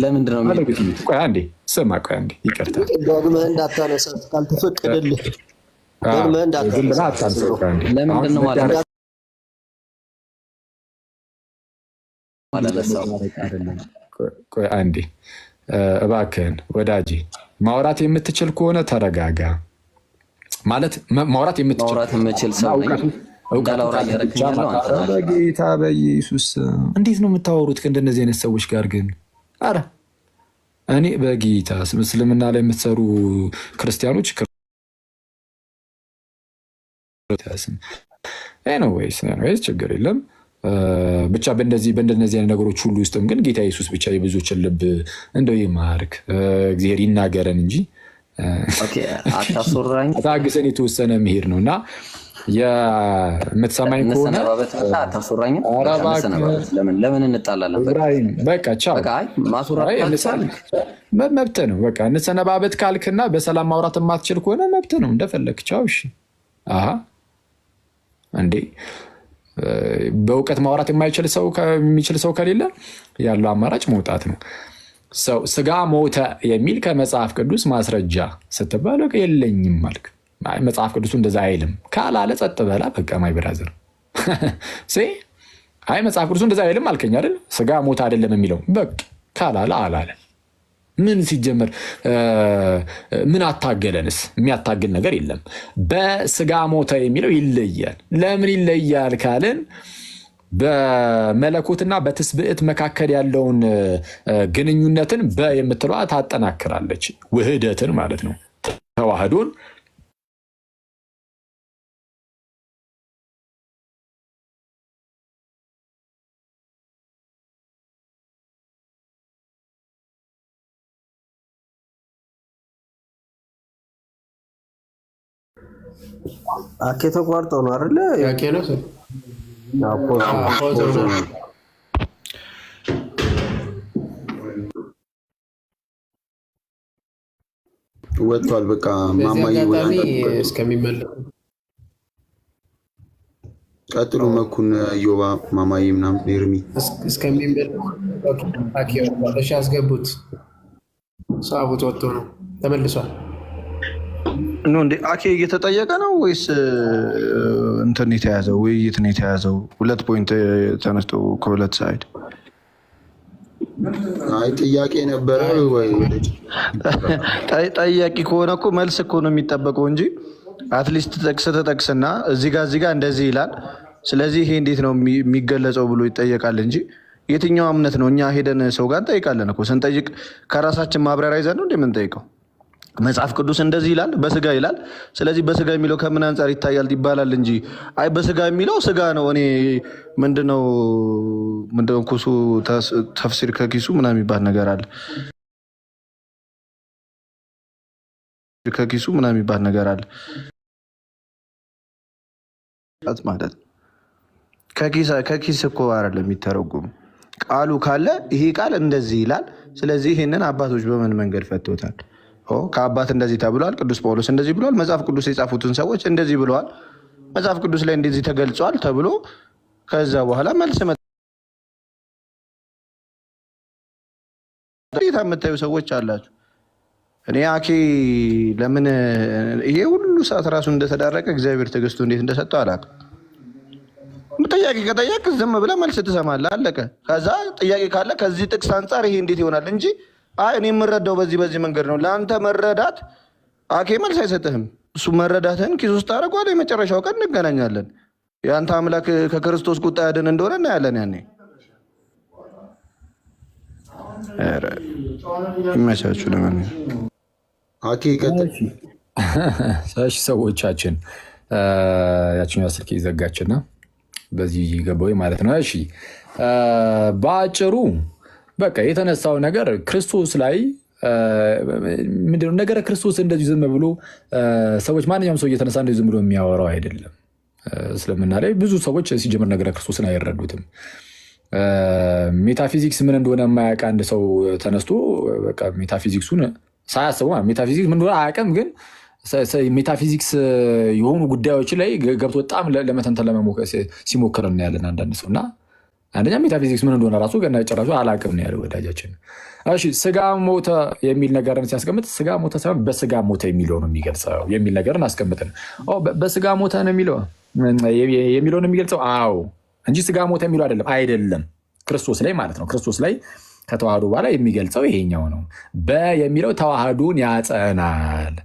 ለምንድን ነው ቆይ አንዴ ስማ ቆይ አንዴ ይቅርታ ደግመህ እንዳታነሳ ካልተፈቀደልህ ደግመህ እንዳታነሳ ለምንድን ነው ማለት ቆይ አንዴ እባክህን ወዳጄ ማውራት የምትችል ከሆነ ተረጋጋ ማለት ማውራት የምትችል ሰው ነኝ እንዳላውራ ያረከኛለሁ አንተ በጌታ በኢየሱስ እንዴት ነው የምታወሩት ከእንደነዚህ አይነት ሰዎች ጋር ግን አረ እኔ በጌታ እስልምና ላይ የምትሰሩ ክርስቲያኖች ኤኒዌይስ ችግር የለም ብቻ በእንደነዚህ አይነት ነገሮች ሁሉ ውስጥም ግን ጌታ ኢየሱስ ብቻ የብዙዎችን ልብ እንደው ይማርክ እግዚአብሔር ይናገረን እንጂ አታስወራኝ ታግሰን የተወሰነ መሄድ ነውና የምትሰማኝ ከሆነ አታስወራኝ ለምን እንጣላለን በቃ ቻው መብት ነው በቃ እንሰነባበት ካልክና በሰላም ማውራት የማትችል ከሆነ መብት ነው እንደፈለክ ቻው እሺ እንዴ በእውቀት ማውራት የሚችል ሰው ከሌለ ያለው አማራጭ መውጣት ነው ስጋ ሞተ የሚል ከመጽሐፍ ቅዱስ ማስረጃ ስትባል የለኝም ማልክ መጽሐፍ ቅዱሱ እንደዛ አይልም ካላለ ጸጥ በላ በቃ ማይ ብራዘር አይ መጽሐፍ ቅዱሱ እንደዛ አይልም አልከኝ አይደል ስጋ ሞተ አይደለም የሚለው በቃ ካላለ አላለ ምን ሲጀመር ምን አታገለንስ የሚያታግል ነገር የለም በስጋ ሞተ የሚለው ይለያል ለምን ይለያል ካልን በመለኮትና በትስብዕት መካከል ያለውን ግንኙነትን የምትለዋ ታጠናክራለች ውህደትን ማለት ነው ተዋህዶን አኬ ተቋርጦ ነው አይደለ ያኬ ነው ወጥቷል በቃ ማማዬ እስከሚመለስ ቀጥሉ መኩን ዮባ ማማዬ ምናምን ኤርሚ እስከሚመለስ አኬ ወጥቷል ያስገቡት ሳቡት ወጥቶ ነው ተመልሷል ነው እንዴ አኬ እየተጠየቀ ነው ወይስ እንትን የተያዘው ውይይት ነው የተያዘው ሁለት ፖይንት ተነስቶ ከሁለት ሳይድ አይ ጥያቄ ነበረ ወይ ጠያቂ ከሆነ እኮ መልስ እኮ ነው የሚጠበቀው እንጂ አትሊስት ተጠቅስና እዚህ ጋር እንደዚህ ይላል ስለዚህ ይሄ እንዴት ነው የሚገለጸው ብሎ ይጠየቃል እንጂ የትኛው እምነት ነው እኛ ሄደን ሰው ጋር እንጠይቃለን እኮ ስንጠይቅ ከራሳችን ማብራሪያ ይዘን ነው እንደምንጠይቀው መጽሐፍ ቅዱስ እንደዚህ ይላል በስጋ ይላል ስለዚህ በስጋ የሚለው ከምን አንፃር ይታያል ይባላል እንጂ አይ በስጋ የሚለው ስጋ ነው እኔ ምንድነው ኩሱ ተፍሲር ከኪሱ ምናምን የሚባል ነገር አለ ከኪሱ ምናምን የሚባል ነገር አለ ማለት ከኪስ እኮ አይደለም የሚተረጉም ቃሉ ካለ ይሄ ቃል እንደዚህ ይላል ስለዚህ ይሄንን አባቶች በምን መንገድ ፈተውታል ከአባት እንደዚህ ተብሏል ቅዱስ ጳውሎስ እንደዚህ ብሏል መጽሐፍ ቅዱስ የጻፉትን ሰዎች እንደዚህ ብለዋል መጽሐፍ ቅዱስ ላይ እንደዚህ ተገልጿል ተብሎ ከዛ በኋላ መልስ የምታዩ ሰዎች አላችሁ እኔ አኬ ለምን ይሄ ሁሉ ሰዓት ራሱ እንደተዳረቀ እግዚአብሔር ትዕግስቱ እንዴት እንደሰጠው አላውቅም ጥያቄ ከጠየቅ ዝም ብለህ መልስ ትሰማለህ አለቀ ከዛ ጥያቄ ካለ ከዚህ ጥቅስ አንጻር ይሄ እንዴት ይሆናል እንጂ እኔ የምረዳው በዚህ መንገድ ነው ለአንተ መረዳት አኬ መልስ አይሰጥህም እሱ መረዳትህን ኪስ ውስጥ አድርጓል የመጨረሻው ቀን እንገናኛለን የአንተ አምላክ ከክርስቶስ ቁጣ ያድን እንደሆነ እናያለን ያኔ ይመቻችሁ ለምን አኬ ይቀጥል። እሺ ሰዎቻችን ያችኛው ስልክ ይዘጋችና በዚህ ገባው ማለት ነው። እሺ በአጭሩ በቃ የተነሳው ነገር ክርስቶስ ላይ ምንድነው ነገረ ክርስቶስ እንደዚህ ዝም ብሎ ሰዎች ማንኛውም ሰው እየተነሳ እንደዚህ ዝም ብሎ የሚያወራው አይደለም። እስልምና ላይ ብዙ ሰዎች ሲጀምር ነገረ ክርስቶስን አይረዱትም። ሜታፊዚክስ ምን እንደሆነ የማያውቅ አንድ ሰው ተነስቶ በቃ ሜታፊዚክሱን ሳያስበው ሜታፊዚክስ ምን እንደሆነ አያውቅም፣ ግን ሜታፊዚክስ የሆኑ ጉዳዮች ላይ ገብቶ በጣም ለመተንተን ለመሞከር ሲሞክር እናያለን አንዳንድ ሰው እና አንደኛ ሜታፊዚክስ ምን እንደሆነ ራሱ ገና ጨራሹ አላውቅም ነው ያለው ወዳጃችን። እሺ ስጋ ሞተ የሚል ነገርን ሲያስቀምጥ ስጋ ሞተ ሳይሆን በስጋ ሞተ የሚለው ነው የሚገልጸው የሚል ነገርን አስቀምጥን። በስጋ ሞተ ነው የሚለው ነው የሚገልጸው። አዎ እንጂ ስጋ ሞተ የሚለው አይደለም። ክርስቶስ ላይ ማለት ነው። ክርስቶስ ላይ ከተዋህዶ በኋላ የሚገልጸው ይሄኛው ነው። የሚለው ተዋህዶን ያጸናል።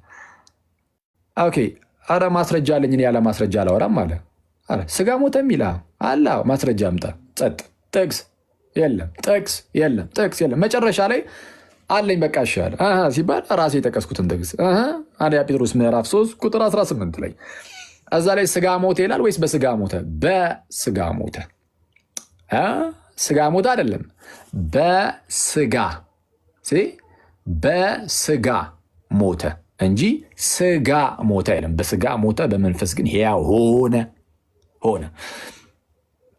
ኦኬ አረ ማስረጃ አለኝ እኔ ያለ ማስረጃ አላወራም አለ። አረ ስጋ ሞተ የሚል አላ ማስረጃ አምጣ። ጸጥ። ጥቅስ የለም፣ ጥቅስ የለም፣ ጥቅስ የለም። መጨረሻ ላይ አለኝ በቃ ይሻል ሲባል ራሴ የጠቀስኩትን ጥቅስ አንደኛ ጴጥሮስ ምዕራፍ 3 ቁጥር 18 ላይ እዛ ላይ ስጋ ሞተ ይላል ወይስ በስጋ ሞተ? በስጋ ሞተ። ስጋ ሞተ አይደለም፣ በስጋ በስጋ ሞተ እንጂ ስጋ ሞተ አይደለም። በስጋ ሞተ፣ በመንፈስ ግን ሕያው ሆነ።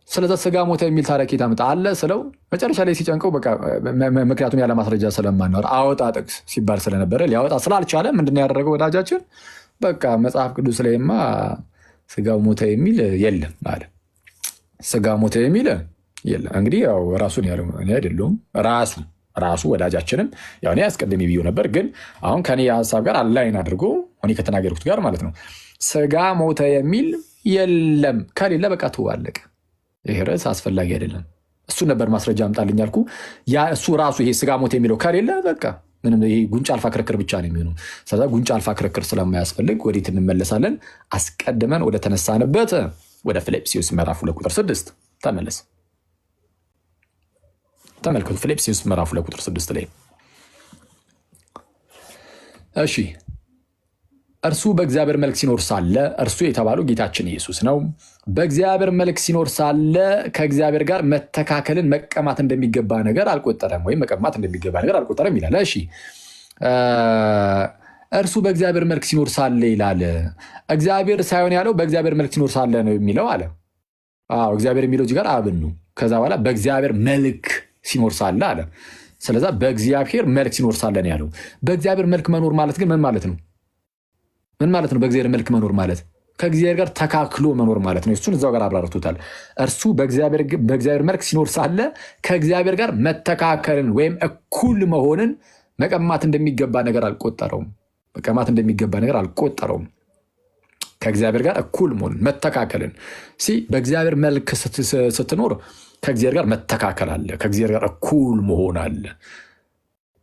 ስለዛ ስጋ ሞተ የሚል ታሪክ ታመጣ አለ ስለው መጨረሻ ላይ ሲጨንቀው በቃ ምክንያቱም ያለ ማስረጃ ስለማናወራ አወጣ ጥቅስ ሲባል ስለነበረ ሊያወጣ ስላልቻለ ምንድን ያደረገው ወዳጃችን በቃ መጽሐፍ ቅዱስ ላይማ ስጋው ሞተ የሚል የለም አለ። ስጋ ሞተ የሚል የለም። እንግዲህ ያው ራሱን ያለው እኔ አይደለሁም ራሱ ወዳጃችንም ያው እኔ አስቀድሜ ብዬ ነበር፣ ግን አሁን ከኔ ሀሳብ ጋር አላይን አድርጎ እኔ ከተናገርኩት ጋር ማለት ነው ስጋ ሞተ የሚል የለም። ከሌለ በቃ ትዋለቅ። ይሄ ርዕስ አስፈላጊ አይደለም። እሱ ነበር ማስረጃ አምጣልኝ ያልኩ። ያ እሱ ራሱ ይሄ ስጋ ሞተ የሚለው ከሌለ በቃ ምንም ይሄ ጉንጭ አልፋ ክርክር ብቻ ነው የሚሆነው። ስለዚህ ጉንጭ አልፋ ክርክር ስለማያስፈልግ ወዴት እንመለሳለን? አስቀድመን ወደ ተነሳንበት ወደ ፊልጵስዩስ ምዕራፍ 2 ቁጥር 6 ተመለስ። ተመልከቱ ፊልጵስዩስ ምዕራፍ 2 ቁጥር 6 ላይ እሺ እርሱ በእግዚአብሔር መልክ ሲኖር ሳለ እርሱ የተባለው ጌታችን ኢየሱስ ነው። በእግዚአብሔር መልክ ሲኖር ሳለ ከእግዚአብሔር ጋር መተካከልን መቀማት እንደሚገባ ነገር አልቆጠረም፣ ወይም መቀማት እንደሚገባ ነገር አልቆጠረም ይላል። እሺ እርሱ በእግዚአብሔር መልክ ሲኖር ሳለ ይላል። እግዚአብሔር ሳይሆን ያለው በእግዚአብሔር መልክ ሲኖር ሳለ ነው የሚለው አለ። እግዚአብሔር የሚለው እዚህ ጋር አብን ነው። ከዛ በኋላ በእግዚአብሔር መልክ ሲኖር ሳለ አለ። ስለዛ በእግዚአብሔር መልክ ሲኖር ሳለ ነው ያለው። በእግዚአብሔር መልክ መኖር ማለት ግን ምን ማለት ነው? ምን ማለት ነው? በእግዚአብሔር መልክ መኖር ማለት ከእግዚአብሔር ጋር ተካክሎ መኖር ማለት ነው። እሱን እዛው ጋር አብራርቶታል። እርሱ በእግዚአብሔር መልክ ሲኖር ሳለ ከእግዚአብሔር ጋር መተካከልን ወይም እኩል መሆንን መቀማት እንደሚገባ ነገር አልቆጠረውም። መቀማት እንደሚገባ ነገር አልቆጠረውም። ከእግዚአብሔር ጋር እኩል መሆንን መተካከልን በእግዚአብሔር መልክ ስትኖር ከእግዚአብሔር ጋር መተካከል አለ፣ ከእግዚአብሔር ጋር እኩል መሆን አለ።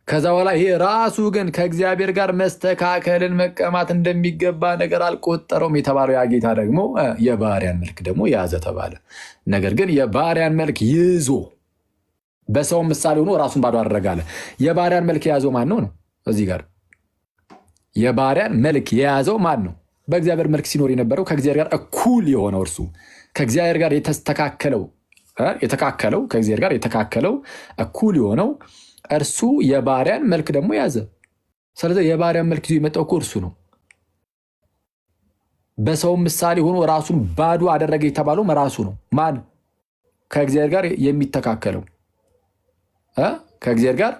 ከዛ በኋላ ይሄ ራሱ ግን ከእግዚአብሔር ጋር መስተካከልን መቀማት እንደሚገባ ነገር አልቆጠረውም የተባለው ያ ጌታ ደግሞ የባሪያን መልክ ደግሞ ያዘ ተባለ። ነገር ግን የባሪያን መልክ ይዞ በሰው ምሳሌ ሆኖ ራሱን ባዶ አደረገ አለ። የባሪያን መልክ የያዘው ማን ነው? እዚህ ጋር የባሪያን መልክ የያዘው ማን ነው? በእግዚአብሔር መልክ ሲኖር የነበረው ከእግዚአብሔር ጋር እኩል የሆነው እርሱ ከእግዚአብሔር ጋር የተካከለው ከእግዚአብሔር ጋር የተካከለው እኩል የሆነው እርሱ የባሪያን መልክ ደግሞ ያዘ። ስለዚህ የባሪያን መልክ ይዞ የመጣው እኮ እርሱ ነው። በሰው ምሳሌ ሆኖ ራሱን ባዶ አደረገ የተባለው ራሱ ነው። ማን? ከእግዚአብሔር ጋር የሚተካከለው ከእግዚአብሔር ጋር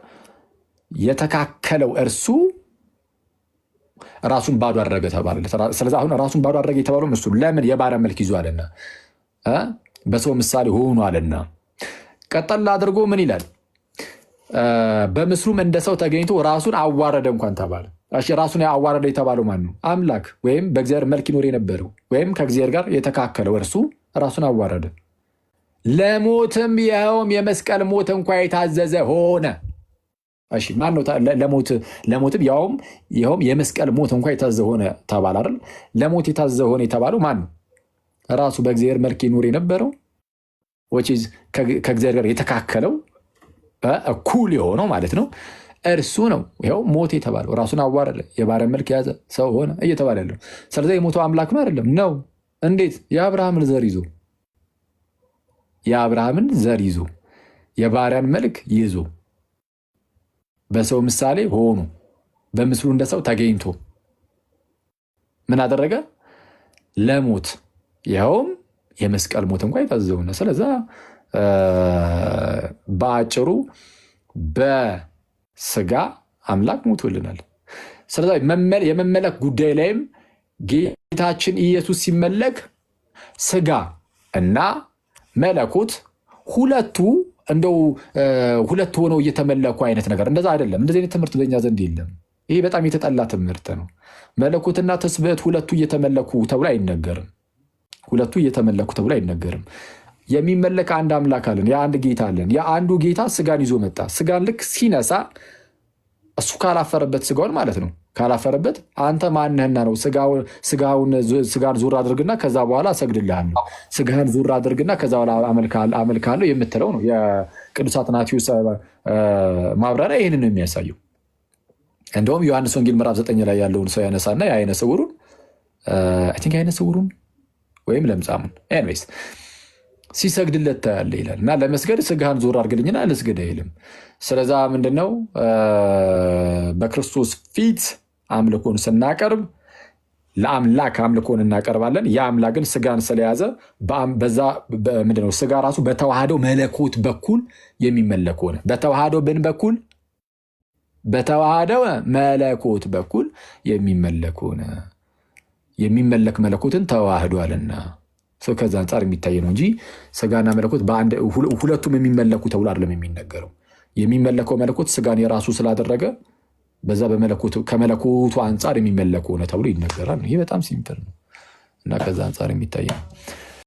የተካከለው እርሱ ራሱን ባዶ አደረገ ተባለ። ስለዚህ አሁን ራሱን ባዶ አደረገ የተባለው እሱ ለምን? የባሪያን መልክ ይዞ አለና፣ በሰው ምሳሌ ሆኖ አለና። ቀጠል አድርጎ ምን ይላል? በምስሉም እንደ ሰው ተገኝቶ ራሱን አዋረደ እንኳን ተባለ። ራሱን አዋረደ የተባለው ማን ነው? አምላክ ወይም በእግዚአብሔር መልክ ይኖር የነበረው ወይም ከእግዚአብሔር ጋር የተካከለው እርሱ ራሱን አዋረደ። ለሞትም ይኸውም የመስቀል ሞት እንኳ የታዘዘ ሆነ። ማን ነው ለሞትም ይኸውም የመስቀል ሞት እንኳ የታዘዘ ሆነ ተባለ አይደል? ለሞት የታዘዘ ሆነ የተባለው ማን ነው? ራሱ በእግዚአብሔር መልክ ይኖር የነበረው ከእግዚአብሔር ጋር የተካከለው እኩል የሆነው ማለት ነው። እርሱ ነው ይኸው ሞት የተባለው። ራሱን አዋረደ፣ የባሪያ መልክ ያዘ፣ ሰው ሆነ እየተባለ ያለው። ስለዚህ የሞተው አምላክ ነው አይደለም? ነው። እንዴት? የአብርሃምን ዘር ይዞ የባሪያን መልክ ይዞ በሰው ምሳሌ ሆኖ በምስሉ እንደ ሰው ተገኝቶ ምን አደረገ? ለሞት ይኸውም የመስቀል ሞት እንኳ የታዘዘውና ስለዛ በአጭሩ በስጋ አምላክ ሞቶልናል። ስለዛ የመመለክ ጉዳይ ላይም ጌታችን ኢየሱስ ሲመለክ ስጋ እና መለኮት ሁለቱ እንደው ሁለቱ ሆነው እየተመለኩ አይነት ነገር እንደዛ አይደለም። እንደዚህ አይነት ትምህርት በእኛ ዘንድ የለም። ይሄ በጣም የተጠላ ትምህርት ነው። መለኮትና ትስብእት ሁለቱ እየተመለኩ ተብሎ አይነገርም። የሚመለክ አንድ አምላክ አለን፣ የአንድ ጌታ አለን። የአንዱ ጌታ ስጋን ይዞ መጣ። ስጋን ልክ ሲነሳ እሱ ካላፈረበት ስጋውን ማለት ነው ካላፈረበት አንተ ማንህና ነው ስጋን ዙር አድርግና ከዛ በኋላ እሰግድልሃለሁ፣ ስጋህን ዙር አድርግና ከዛ በኋላ አመልካለሁ የምትለው ነው። የቅዱስ አትናቴዎስ ማብራሪያ ይህንን ነው የሚያሳየው። እንደውም ዮሐንስ ወንጌል ምዕራፍ 9 ላይ ያለውን ሰው ያነሳና የዓይነ ስውሩን ወይም ለምጻሙን ኤንዌይስ ሲሰግድለት ታያለህ ይላል። እና ለመስገድ ስጋህን ዞር አድርግልኝና ልስገድ አይልም። ስለዛ ምንድነው በክርስቶስ ፊት አምልኮን ስናቀርብ ለአምላክ አምልኮን እናቀርባለን። ያ አምላክ ግን ስጋን ስለያዘ በዛ ምንድነው ስጋ ራሱ በተዋህደው መለኮት በኩል የሚመለክ ሆነ። በተዋህደው መለኮት በኩል የሚመለክ ሆነ። የሚመለክ መለኮትን ተዋህዷልና ሰው ከዛ አንጻር የሚታይ ነው እንጂ ስጋና መለኮት ሁለቱም የሚመለኩ ተብሎ አይደለም የሚነገረው። የሚመለከው መለኮት ስጋን የራሱ ስላደረገ በዛ ከመለኮቱ አንጻር የሚመለክ ሆነ ተብሎ ይነገራል። ይህ በጣም ሲምፕል ነው እና ከዛ አንጻር የሚታይ ነው።